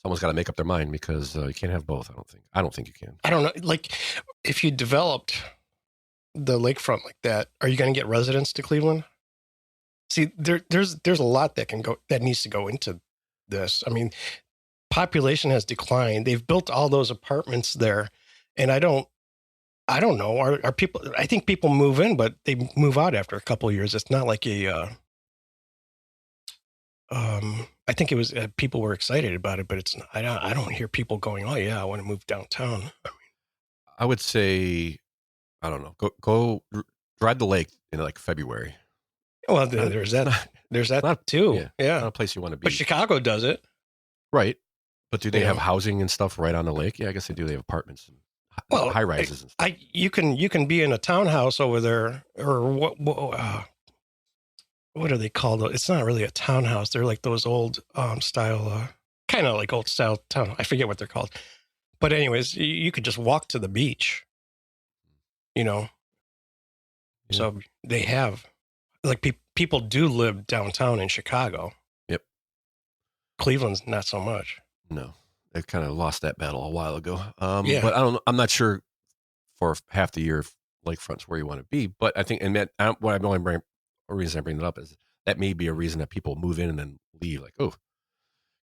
Speaker 1: someone's got to make up their mind, because you can't have both. I don't think you can. I don't know.
Speaker 2: Like, if you developed the lakefront like that, are you going to get residents to Cleveland? See, there's a lot that needs to go into this. I mean, population has declined. They've built all those apartments there, and I don't know. Are people? I think people move in, but they move out after a couple of years. It's not like I think it was people were excited about it, but it's not, I don't hear people going, "Oh yeah, I want to move downtown."
Speaker 1: I would say, I don't know. Go drive the lake in like February.
Speaker 2: Well, there's that. There's that too. Yeah,
Speaker 1: not a place you want to be.
Speaker 2: But Chicago does it,
Speaker 1: right? But do they have housing and stuff right on the lake? Yeah, I guess they do. They have apartments, and high rises and stuff.
Speaker 2: You can be in a townhouse over there, or what are they called? It's not really a townhouse. They're like those old style, kind of like old style town. I forget what they're called. But anyways, you could just walk to the beach. So they have like people do live downtown in Chicago.
Speaker 1: Yep.
Speaker 2: Cleveland's not so much.
Speaker 1: No, they kind of lost that battle a while ago.
Speaker 2: Yeah.
Speaker 1: But I'm not sure for half the year if Lakefront's where you want to be. But I think, and that, what I'm only a reason I bring it up is that may be a reason that people move in and then leave. Like, oh,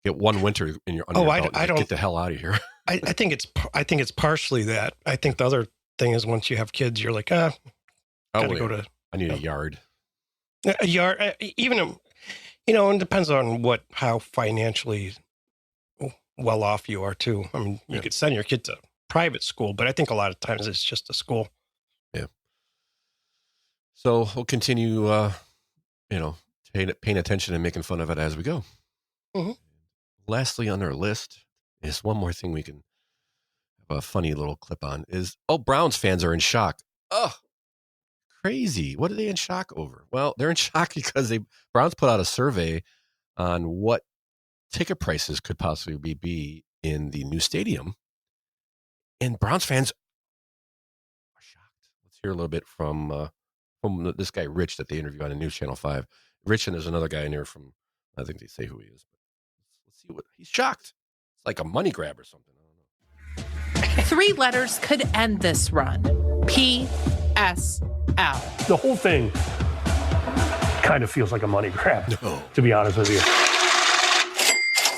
Speaker 1: get one winter in your under your belt,
Speaker 2: I don't
Speaker 1: get the hell out of here.
Speaker 2: I think it's partially that. I think the other thing is once you have kids, you're like, gotta go to.
Speaker 1: I need a yard.
Speaker 2: A yard, even it depends on how financially well off you are too. I mean, you could send your kid to private school, but I think a lot of times it's just a school.
Speaker 1: Yeah. So we'll continue, paying attention and making fun of it as we go.
Speaker 2: Mm-hmm.
Speaker 1: Lastly, on our list is one more thing we can have a funny little clip on is, Browns fans are in shock. Oh, crazy. What are they in shock over? Well, they're in shock because Browns put out a survey on what ticket prices could possibly be in the new stadium. And Browns fans are shocked. Let's hear a little bit from this guy, Rich, that they interviewed on the News Channel 5. Rich, and there's another guy in there from, I think they say who he is. But let's see what he's shocked. It's like a money grab or something. I don't know.
Speaker 17: 3 letters could end this run. PSL.
Speaker 18: The whole thing kind of feels like a money grab, to be honest with you.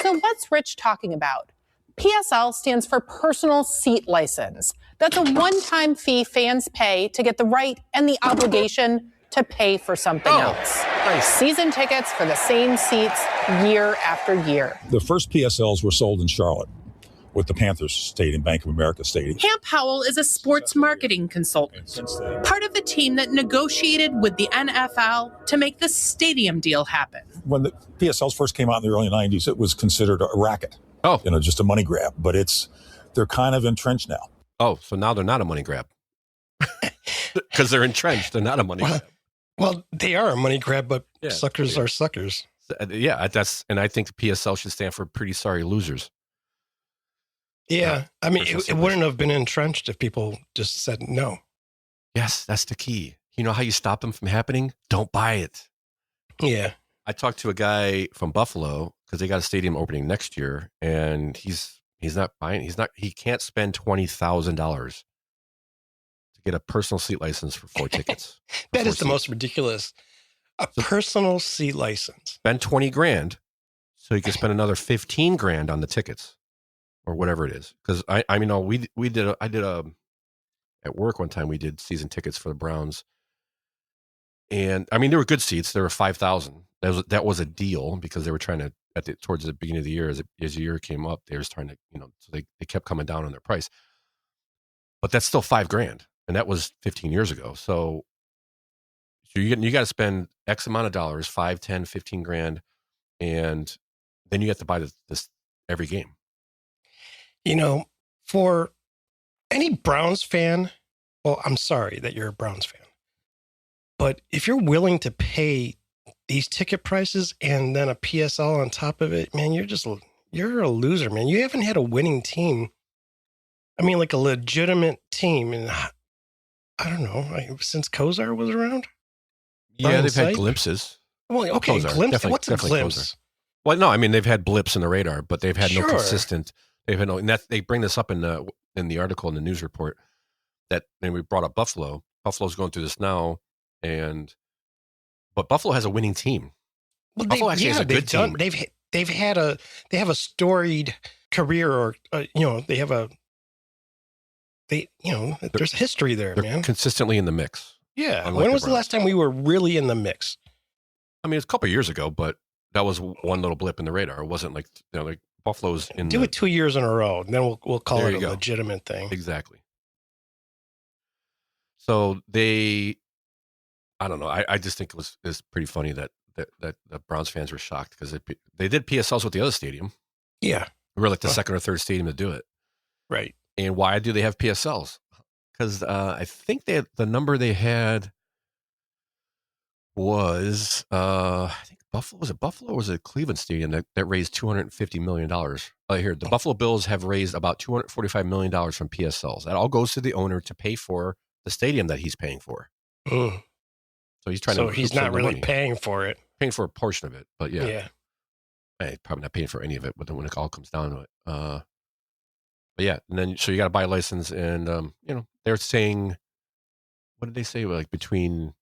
Speaker 19: So what's Rich talking about? PSL stands for Personal Seat License. That's a one-time fee fans pay to get the right and the obligation to pay for something else.
Speaker 1: Nice.
Speaker 19: Season tickets for the same seats year after year.
Speaker 20: The first PSLs were sold in Charlotte with the Panthers Stadium, Bank of America Stadium.
Speaker 17: Camp Howell is a sports marketing consultant, part of the team that negotiated with the NFL to make the stadium deal happen.
Speaker 20: When the PSLs first came out in the early 90s, it was considered a racket. Just a money grab. But they're kind of entrenched now.
Speaker 1: Oh, so now they're not a money grab. Because they're entrenched. They're not a money grab.
Speaker 2: Well, they are a money grab, but suckers are suckers.
Speaker 1: Yeah, and I think the PSL should stand for Pretty Sorry Losers.
Speaker 2: Yeah, I mean, it wouldn't have been entrenched if people just said no.
Speaker 1: Yes, that's the key. You know how you stop them from happening? Don't buy it.
Speaker 2: Yeah.
Speaker 1: I talked to a guy from Buffalo because they got a stadium opening next year, and he's not buying. He can't spend $20,000 to get a personal seat license for 4 tickets.
Speaker 2: That is the most ridiculous. Personal seat license.
Speaker 1: Spend $20,000 so you can spend another $15,000 on the tickets. Or whatever it is, because I did at work one time we did season tickets for the Browns, and I mean there were good seats. There were 5,000. That was a deal because they were trying to towards the beginning of the year as the year came up, they were trying to so they kept coming down on their price. But that's still $5,000, and that was 15 years ago. So you got to spend X amount of dollars, 5, 10, 15,000, and then you have to buy this every game.
Speaker 2: For any Browns fan, well, I'm sorry that you're a Browns fan, but if you're willing to pay these ticket prices and then a PSL on top of it, man, you're a loser, man. You haven't had a winning team. I mean, like a legitimate team. And I don't know, since Kozar was around.
Speaker 1: Yeah, they've had glimpses.
Speaker 2: Well, okay,
Speaker 1: Kozar,
Speaker 2: glimpse. What's a glimpse?
Speaker 1: Kozar. Well, no, I mean, they've had blips in the radar, but they've had no consistent. They've had no, and they bring this up in the article in the news report that, and we brought up Buffalo. Buffalo's going through this now, but Buffalo has a winning team.
Speaker 2: Well,
Speaker 1: Buffalo actually has a good team.
Speaker 2: They have a storied career, or there's history there,
Speaker 1: they're
Speaker 2: man.
Speaker 1: Consistently in the mix.
Speaker 2: Yeah. When was the last time we were really in the mix?
Speaker 1: I mean, it's a couple of years ago, but that was one little blip in the radar. It wasn't like Buffalo's in.
Speaker 2: Do it 2 years in a row, and then we'll call it a legitimate thing.
Speaker 1: Exactly. So I don't know. I just think it's pretty funny that the Browns fans were shocked because they did PSLs with the other stadium.
Speaker 2: Yeah,
Speaker 1: we were like the second or third stadium to do it.
Speaker 2: Right.
Speaker 1: And why do they have PSLs? Because I think the number they had was I think Buffalo or was it Cleveland Stadium that raised $250 million. Here, the Buffalo Bills have raised about $245 million from PSLs. That all goes to the owner to pay for the stadium that he's paying for. So he's trying
Speaker 2: So
Speaker 1: to.
Speaker 2: he's not really paying for it.
Speaker 1: Paying for a portion of it, but yeah.
Speaker 2: Yeah.
Speaker 1: Hey, probably not paying for any of it, but then when it all comes down to it. But yeah, and then so you got to buy a license, and they're saying, what did they say? Like between,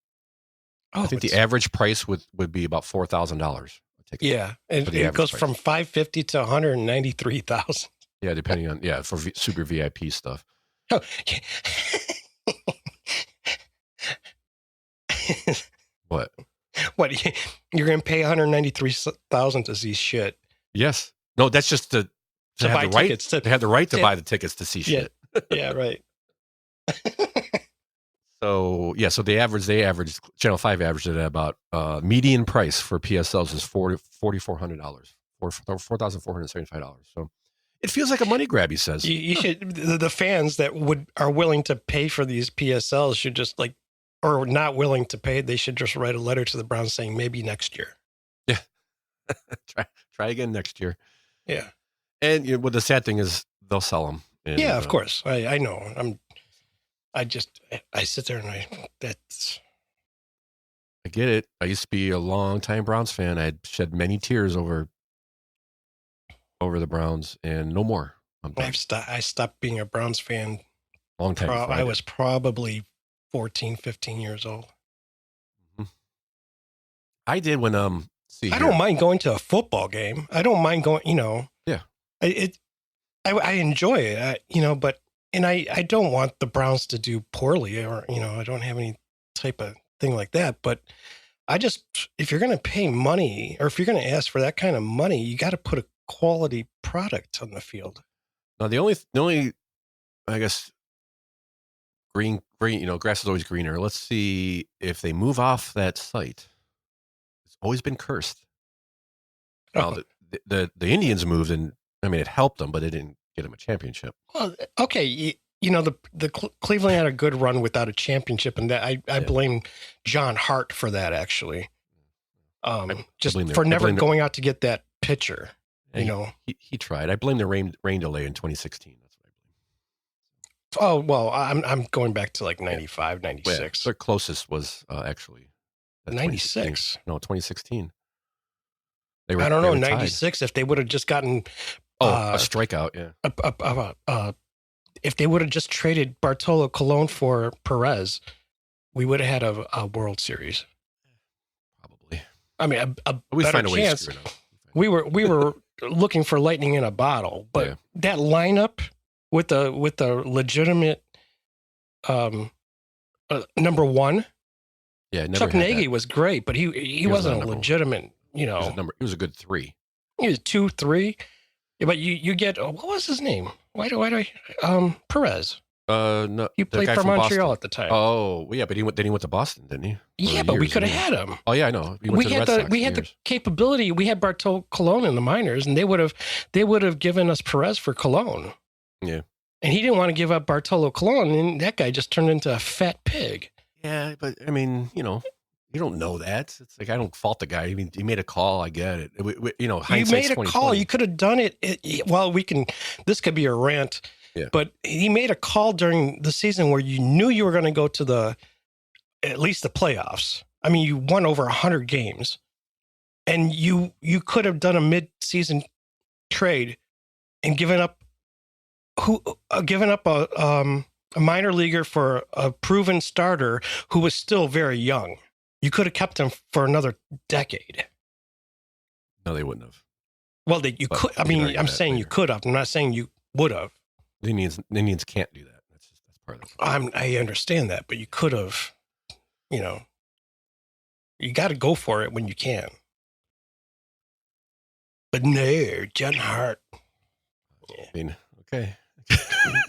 Speaker 1: I think the average price would be about $4,000.
Speaker 2: Yeah, and it goes from $550 to $193,000.
Speaker 1: Yeah, depending on for super VIP stuff.
Speaker 2: Oh.
Speaker 1: What?
Speaker 2: What? You're going to pay $193,000 to see shit?
Speaker 1: Yes. No, that's just to have the right. They have the right to buy the tickets to see shit.
Speaker 2: Yeah, right.
Speaker 1: So they averaged Channel 5 averaged it at about median price for PSLs is $4,400 or $4,475. So it feels like a money grab. He says
Speaker 2: you should the fans that are willing to pay for these PSLs should just or not willing to pay. They should just write a letter to the Browns saying maybe next year.
Speaker 1: Yeah, try again next year.
Speaker 2: Yeah,
Speaker 1: and the sad thing is they'll sell them. And,
Speaker 2: of course. I know. I sit there and I
Speaker 1: get it. I used to be a long time Browns fan. I had shed many tears over the Browns, and no more.
Speaker 2: I stopped being a Browns fan.
Speaker 1: Long time.
Speaker 2: I was probably 14, 15 years old.
Speaker 1: Mm-hmm. I did when
Speaker 2: I don't mind going to a football game. I don't mind going.
Speaker 1: Yeah.
Speaker 2: I enjoy it. But. And I don't want the Browns to do poorly or, I don't have any type of thing like that. But if you're going to pay money or if you're going to ask for that kind of money, you got to put a quality product on the field.
Speaker 1: Now, the only, I guess, green, grass is always greener. Let's see if they move off that site. It's always been cursed. Now, the Indians moved, and it helped them, but it didn't get them a championship.
Speaker 2: Well, okay, the Cleveland had a good run without a championship, and that I blame John Hart for that. Actually, for never going out to get that pitcher.
Speaker 1: He tried. I blame the rain delay in 2016. That's what I blame.
Speaker 2: Oh well, I'm going back to like 95, 96.
Speaker 1: Their closest was actually
Speaker 2: 96.
Speaker 1: No, 2016.
Speaker 2: I don't know 96 if they would have just gotten.
Speaker 1: A strikeout, yeah.
Speaker 2: If they would have just traded Bartolo Colon for Perez, we would have had a World Series.
Speaker 1: Probably.
Speaker 2: A better chance. We were looking for lightning in a bottle, but that lineup with the legitimate number one.
Speaker 1: Yeah,
Speaker 2: Chuck Nagy was great, but he wasn't a legitimate.
Speaker 1: He was a good 3.
Speaker 2: He was 2, 3. Yeah, but you get what was his name? Why do I Perez?
Speaker 1: No,
Speaker 2: he played for Montreal at the time.
Speaker 1: Oh, well, yeah, but he went to Boston, didn't he?
Speaker 2: Yeah, but we could have had him.
Speaker 1: Oh yeah, I know.
Speaker 2: We had the capability. We had Bartolo Colon in the minors, and they would have given us Perez for Colon.
Speaker 1: Yeah,
Speaker 2: and he didn't want to give up Bartolo Colon, and that guy just turned into a fat pig.
Speaker 1: Yeah, but you don't know that. It's like I don't fault the guy. He made a call. I get it.
Speaker 2: You made a call. You could have done it. Well, this could be a rant.
Speaker 1: Yeah.
Speaker 2: But he made a call during the season where you knew you were going to go to at least the playoffs. You won over 100 games, and you could have done a mid-season trade and given up a minor leaguer for a proven starter who was still very young. You could have kept him for another decade.
Speaker 1: No, they wouldn't have.
Speaker 2: Well, you could. I'm saying you could have. I'm not saying you would have.
Speaker 1: The Indians can't do that. That's part of it.
Speaker 2: I understand that, but you could have. You got to go for it when you can. But no, John Hart.
Speaker 1: Yeah. Okay.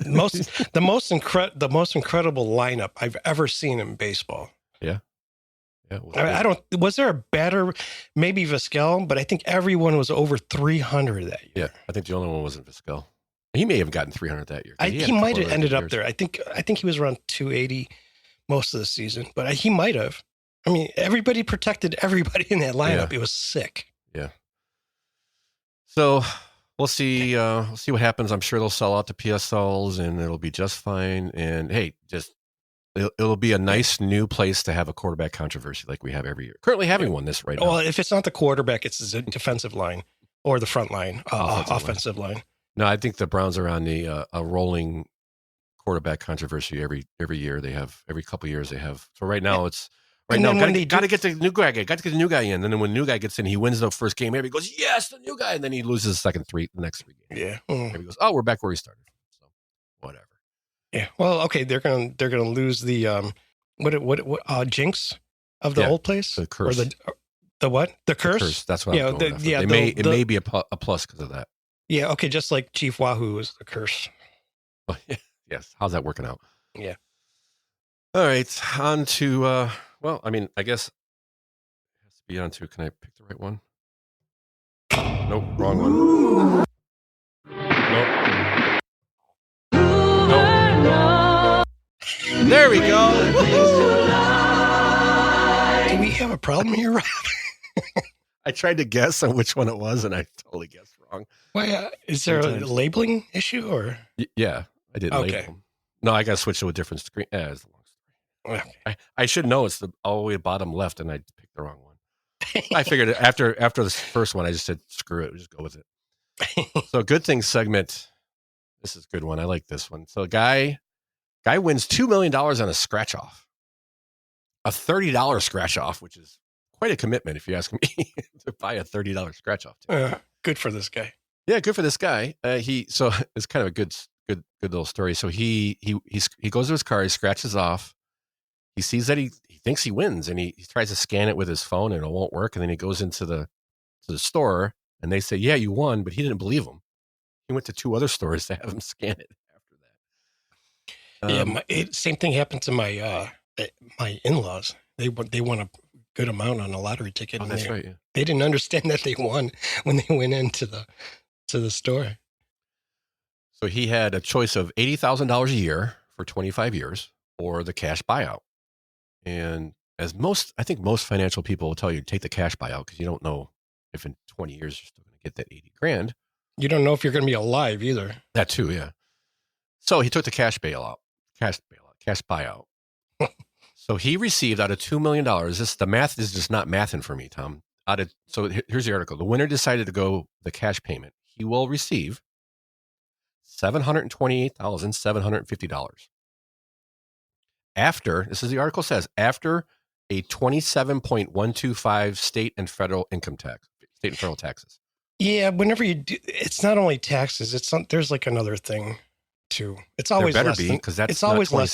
Speaker 2: the most incredible lineup I've ever seen in baseball.
Speaker 1: Yeah.
Speaker 2: Yeah, was there a batter? Maybe Vizquel, but I think everyone was over 300 that year.
Speaker 1: Yeah, I think the only one wasn't Vizquel. He may have gotten 300 that year.
Speaker 2: He might have ended up there. I think he was around 280 most of the season, but he might have. Everybody protected everybody in that lineup.
Speaker 1: Yeah.
Speaker 2: It was sick.
Speaker 1: Yeah. So we'll see. We'll see what happens. I'm sure they'll sell out the PSLs, and it'll be just fine. And hey, just It'll be a nice new place to have a quarterback controversy like we have every year. Currently having one this right now.
Speaker 2: Well, if it's not the quarterback, it's the defensive line or the front line, offensive line.
Speaker 1: No, I think the Browns are on the a rolling quarterback controversy every year. They have every couple of years they have. So right now it's got to get the new guy. Got to get the new guy in. And then when the new guy gets in, he wins the first game. Everybody goes, yes, the new guy. And then he loses the next three games.
Speaker 2: Yeah.
Speaker 1: Everybody goes, oh, we're back where we started. So whatever.
Speaker 2: Yeah. Well, okay. They're gonna lose the what jinx of the old place,
Speaker 1: the curse,
Speaker 2: or the what? The curse.
Speaker 1: That's what. I'm going it may be a plus because of that.
Speaker 2: Yeah. Okay. Just like Chief Wahoo is the curse.
Speaker 1: Oh, yeah. Yes. How's that working out?
Speaker 2: Yeah.
Speaker 1: All right. On to well, I mean, I guess it has to be on to. Can I pick the right one? Nope. Wrong one. Nope. There we go.
Speaker 2: Do we have a problem here, Rob?
Speaker 1: I tried to guess on which one it was, and I totally guessed wrong.
Speaker 2: Why? Is there a labeling issue, or?
Speaker 1: Yeah, I didn't label them. No, I got to switch to a different screen. It's a long story. Okay. I should know it's all the way bottom left, and I picked the wrong one. I figured after this first one, I just said, screw it, we'll just go with it. So good things segment. This is a good one. I like this one. So guy wins $2 million on a scratch off. A $30 scratch off, which is quite a commitment if you ask me to buy a $30 scratch off.
Speaker 2: Good for this guy.
Speaker 1: Yeah, good for this guy. So it's kind of a good little story. So he goes to his car, he scratches off. He sees that he thinks he wins, and he tries to scan it with his phone, and it won't work. And then he goes into the store, and they say, "Yeah, you won," but he didn't believe him. He went to 2 other stores to have him scan it after that.
Speaker 2: Same thing happened to my in-laws. They won a good amount on a lottery ticket.
Speaker 1: Oh, that's right. Yeah.
Speaker 2: They didn't understand that they won when they went into the store.
Speaker 1: So he had a choice of $80,000 a year for 25 years or the cash buyout. And as I think most financial people will tell you, take the cash buyout because you don't know if in 20 years you're still going to get that 80 grand.
Speaker 2: You don't know if you're going to be alive either.
Speaker 1: That too, yeah. So he took the cash buyout. So he received out of $2 million. The math is just not mathing for me, Tom. So here's the article. The winner decided to go the cash payment. He will receive $728,750. This is the article says, after a 27.125 state and federal taxes.
Speaker 2: Yeah, whenever you do, it's not only taxes. There's like another thing too. It's always less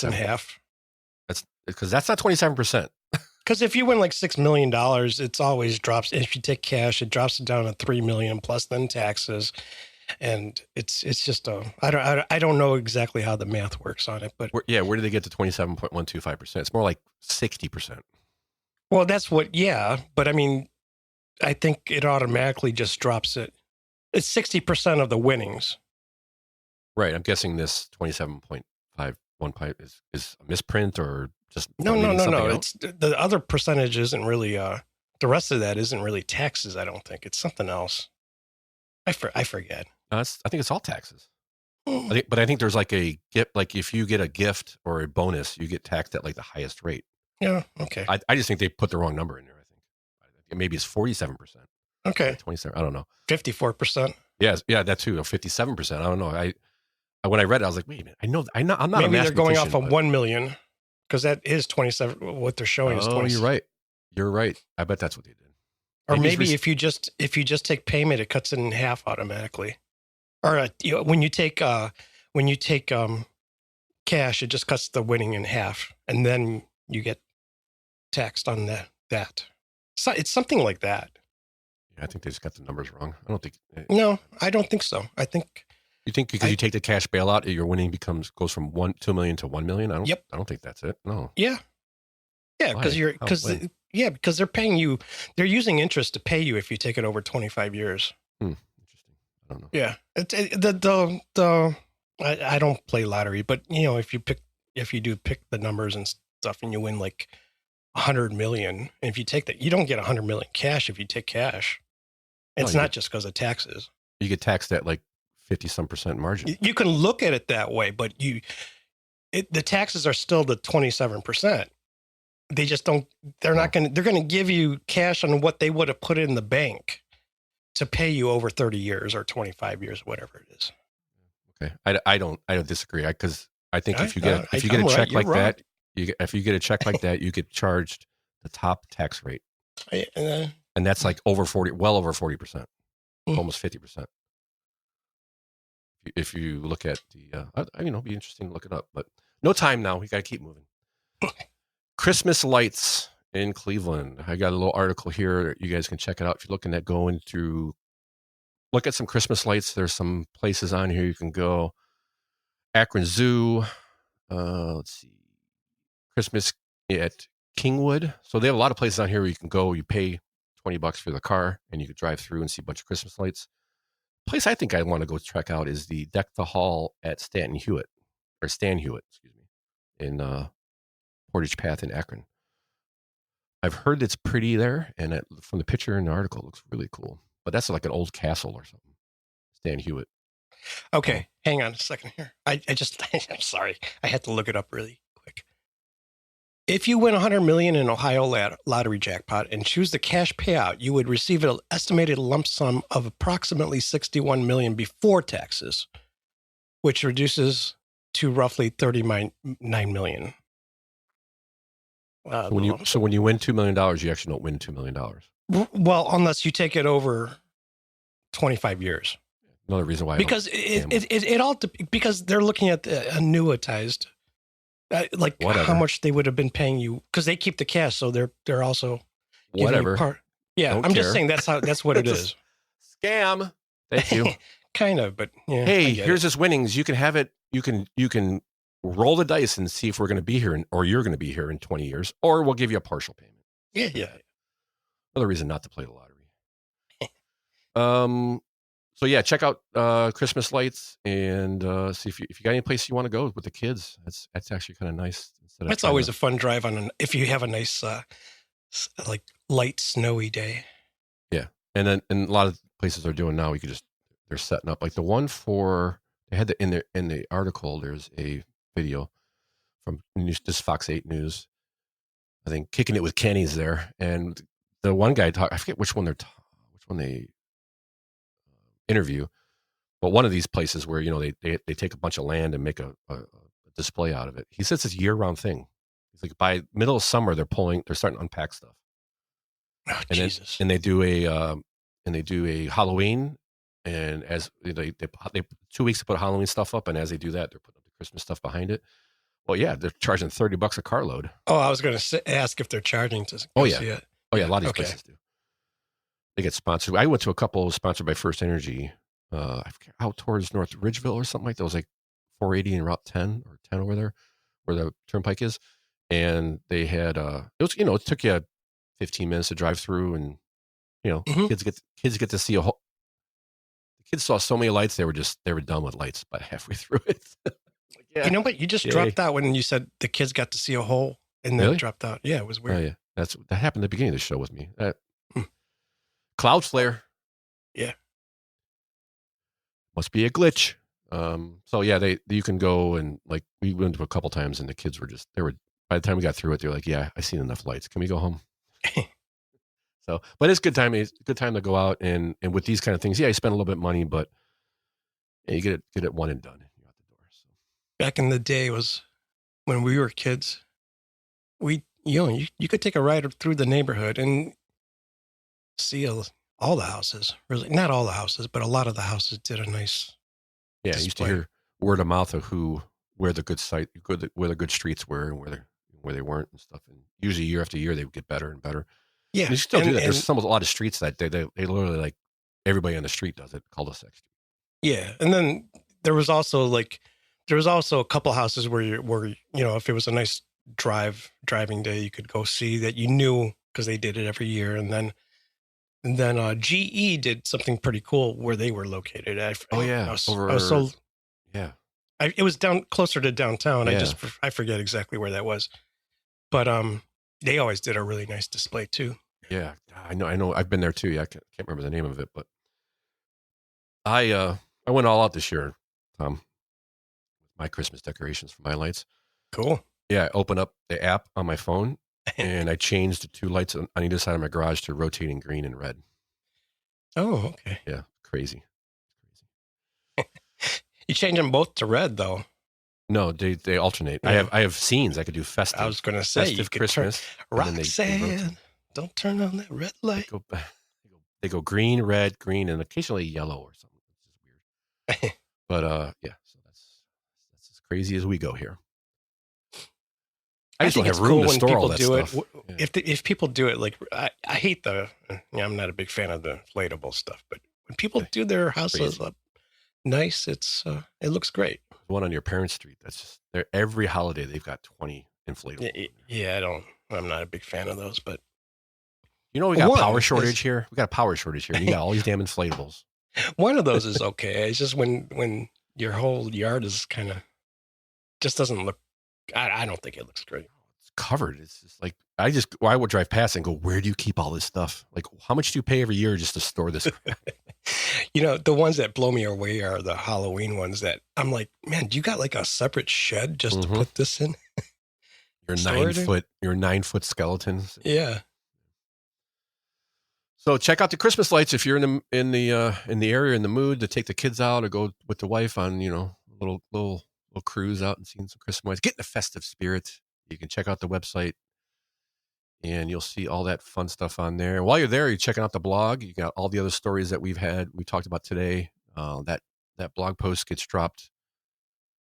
Speaker 2: than half.
Speaker 1: That's because that's not 27%.
Speaker 2: Because if you win like $6 million, it's always drops. If you take cash, it drops it down to $3 million plus then taxes. And it's just I don't know exactly how the math works on it, but
Speaker 1: where did they get to 27.125%? It's more like 60%.
Speaker 2: Well, that's but I mean, I think it automatically just drops it. It's 60% of the winnings.
Speaker 1: Right. I'm guessing this 27.515 is a misprint or just
Speaker 2: no. It's the other percentage isn't really the rest of that isn't really taxes. I don't think it's something else. I forget.
Speaker 1: I think it's all taxes. But I think there's like a gift, like if you get a gift or a bonus, you get taxed at like the highest rate.
Speaker 2: Yeah. Okay.
Speaker 1: I just think they put the wrong number in there. I think maybe it's 47%.
Speaker 2: Okay.
Speaker 1: 27. I don't know.
Speaker 2: 54%.
Speaker 1: Yes. Yeah. That too. 57%. I don't know. When I read it, I was like, wait a minute. I'm not. Maybe
Speaker 2: they're going off of 1 million because that is 27. What they're showing is 27.
Speaker 1: You're right. You're right. I bet that's what they did.
Speaker 2: Or maybe if you just take payment, it cuts it in half automatically. Or when you take cash, it just cuts the winning in half, and then you get taxed on that. So it's something like that.
Speaker 1: Yeah, I think they just got the numbers wrong. I don't think.
Speaker 2: No, I don't think so. I think.
Speaker 1: You think because you take the cash bailout, your winning goes from 2 million to 1 million? I don't think that's it. No.
Speaker 2: Yeah. Yeah, because they're paying you. They're using interest to pay you if you take it over 25 years.
Speaker 1: Interesting. I don't know.
Speaker 2: Yeah, I don't play lottery, but if you do pick the numbers and stuff, and you win like 100 million, and if you take that, you don't get 100 million cash if you take cash. It's not just because of taxes.
Speaker 1: You get taxed at like 50-some% margin.
Speaker 2: You can look at it that way, but the taxes are still the 27%. They just don't. They're not going to. They're going to give you cash on what they would have put in the bank to pay you over 30 years or 25 years, whatever it is.
Speaker 1: Okay, I don't disagree because I think if you get a check like that, if you get a check like that, you get charged the top tax rate, and that's like over 40%, well over 40%, almost 50%. If you look at the, be interesting to look it up, but no time now. We got to keep moving. Christmas lights in Cleveland. I got a little article here. You guys can check it out if you're looking at going to look at some Christmas lights. There's some places on here you can go. Akron Zoo. Let's see. Christmas at Kingwood. So they have a lot of places on here where you can go. You pay $20 for the car, and you can drive through and see a bunch of Christmas lights. The place I think I want to go check out is the Deck the Hall at Stan Hewitt, excuse me, in Portage Path in Akron. I've heard it's pretty there, and from the picture in the article, it looks really cool. But that's like an old castle or something. Stan Hewitt.
Speaker 2: Okay, hang on a second here. I'm sorry. I had to look it up really quick. If you win $100 million in Ohio lottery jackpot and choose the cash payout, you would receive an estimated lump sum of approximately $61 million before taxes, which reduces to roughly $39 million.
Speaker 1: When you win $2 million, you actually don't win $2 million.
Speaker 2: Well, unless you take it over 25 years.
Speaker 1: Another reason why.
Speaker 2: Because it all because they're looking at the annuitized, like how much they would have been paying you because they keep the cash, so they're also
Speaker 1: whatever.
Speaker 2: Just saying that's what it is.
Speaker 1: Scam. Thank you.
Speaker 2: Kind of, but yeah.
Speaker 1: Hey, here's this winnings. You can have it. You can roll the dice and see if we're going to be here, or you're going to be here in 20 years, or we'll give you a partial payment.
Speaker 2: Yeah.
Speaker 1: Another reason not to play the lottery. So yeah, check out Christmas lights and see if you got any place you want to go with the kids. That's actually kind of nice.
Speaker 2: That's always a fun drive if you have a nice like light snowy day.
Speaker 1: Yeah, and a lot of places they're doing now. They're setting up like the one they had in the article. There's a video from this Fox 8 News. I think Kicking It with Kenny's there, and the one guy I forget which one they interview, but one of these places where they take a bunch of land and make a display out of it. He says it's a year-round thing. He's like by middle of summer they're starting to unpack stuff.
Speaker 2: Oh,
Speaker 1: and
Speaker 2: Jesus!
Speaker 1: And they do a Halloween, and as they 2 weeks to put Halloween stuff up, and as they do that, they're putting up the Christmas stuff behind it. Well, yeah, they're charging $30 a carload.
Speaker 2: Oh, I was going to ask if they're charging to see it.
Speaker 1: Oh yeah, a lot of these places do. They get sponsored. I went to a couple sponsored by First Energy, I forget, out towards North Ridgeville or something like that. It was like 480 and Route 10 or 10 over there, where the turnpike is. And they had it took you 15 minutes to drive through, and kids get to see the kids saw so many lights they were done with lights by halfway through it.
Speaker 2: Yeah. But you just dropped out when you said the kids got to see a hole and then dropped out. Yeah, it was weird.
Speaker 1: Oh yeah, that happened at the beginning of the show with me. Cloudflare.
Speaker 2: Yeah.
Speaker 1: Must be a glitch. So yeah, you can go and like we went to a couple times and the kids were by the time we got through it, they're like, yeah, I seen enough lights. Can we go home? So, but it's good time. It's a good time to go out and with these kind of things. Yeah, you spend a little bit of money, but you get it one and done. You're out the door. So.
Speaker 2: Back in the day was when we were kids, you could take a ride through the neighborhood and see all the houses. Really, not all the houses, but a lot of the houses did a nice.
Speaker 1: Yeah, display. I used to hear word of mouth of where the good streets were and where they weren't and stuff. And usually year after year they would get better and better.
Speaker 2: Yeah,
Speaker 1: and you still do that. There's a lot of streets that they literally like everybody on the street does it. Cul-de-sac street.
Speaker 2: Yeah, and then there was also a couple houses where if it was a nice driving day, you could go see that you knew because they did it every year. And then GE did something pretty cool where they were located. It was down closer to downtown.
Speaker 1: Yeah.
Speaker 2: I forget exactly where that was, but they always did a really nice display too.
Speaker 1: Yeah, I know. I've been there too. Yeah, I can't remember the name of it, but I went all out this year, Tom, with my Christmas decorations for my lights.
Speaker 2: Cool.
Speaker 1: Yeah, I open up the app on my phone, and I changed the 2 lights on either side of my garage to rotating green and red.
Speaker 2: Oh, okay.
Speaker 1: Yeah, crazy.
Speaker 2: You change them both to red, though.
Speaker 1: No, they alternate.
Speaker 2: Yeah.
Speaker 1: I have scenes I could do festive.
Speaker 2: I was going to say,
Speaker 1: festive
Speaker 2: you could
Speaker 1: Christmas.
Speaker 2: Roxanne, don't turn on that red light.
Speaker 1: They go green, red, green, and occasionally yellow or something. It's just weird. But yeah, so that's as crazy as we go here. I just don't have room to store all that stuff.
Speaker 2: If people do it, like I hate I'm not a big fan of the inflatable stuff, but when people do their houses up nice, it looks great.
Speaker 1: One on your parents' street. That's just every holiday they've got 20 inflatables.
Speaker 2: Yeah, I'm not a big fan of those, but
Speaker 1: we got a power shortage here. We got a power shortage here. And you got all these damn inflatables.
Speaker 2: One of those is okay. It's just when your whole yard is kind of just doesn't look. I don't think it looks great.
Speaker 1: It's covered. It's just like I would drive past and go, where do you keep all this stuff? Like, how much do you pay every year just to store this crap?
Speaker 2: The ones that blow me away are the Halloween ones that I'm like, man, do you got like a separate shed just to put this in?
Speaker 1: Your 9-foot skeletons.
Speaker 2: Yeah.
Speaker 1: So check out the Christmas lights if you're in the area, in the mood to take the kids out or go with the wife on little cruise out and seeing some Christmas lights. Get in the festive spirit. You can check out the website, and you'll see all that fun stuff on there. While you're there, you're checking out the blog. You got all the other stories that we talked about today. That blog post gets dropped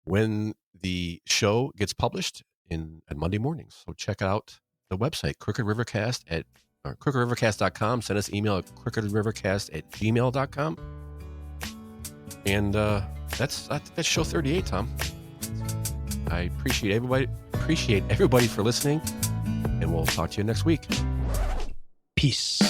Speaker 1: when the show gets published on Monday mornings. So check out the website, Crookedrivercast at crookedrivercast.com. Send us email at crookedrivercast@gmail.com. And I think that's show 38, Tom. I appreciate everybody for listening, and we'll talk to you next week.
Speaker 2: Peace.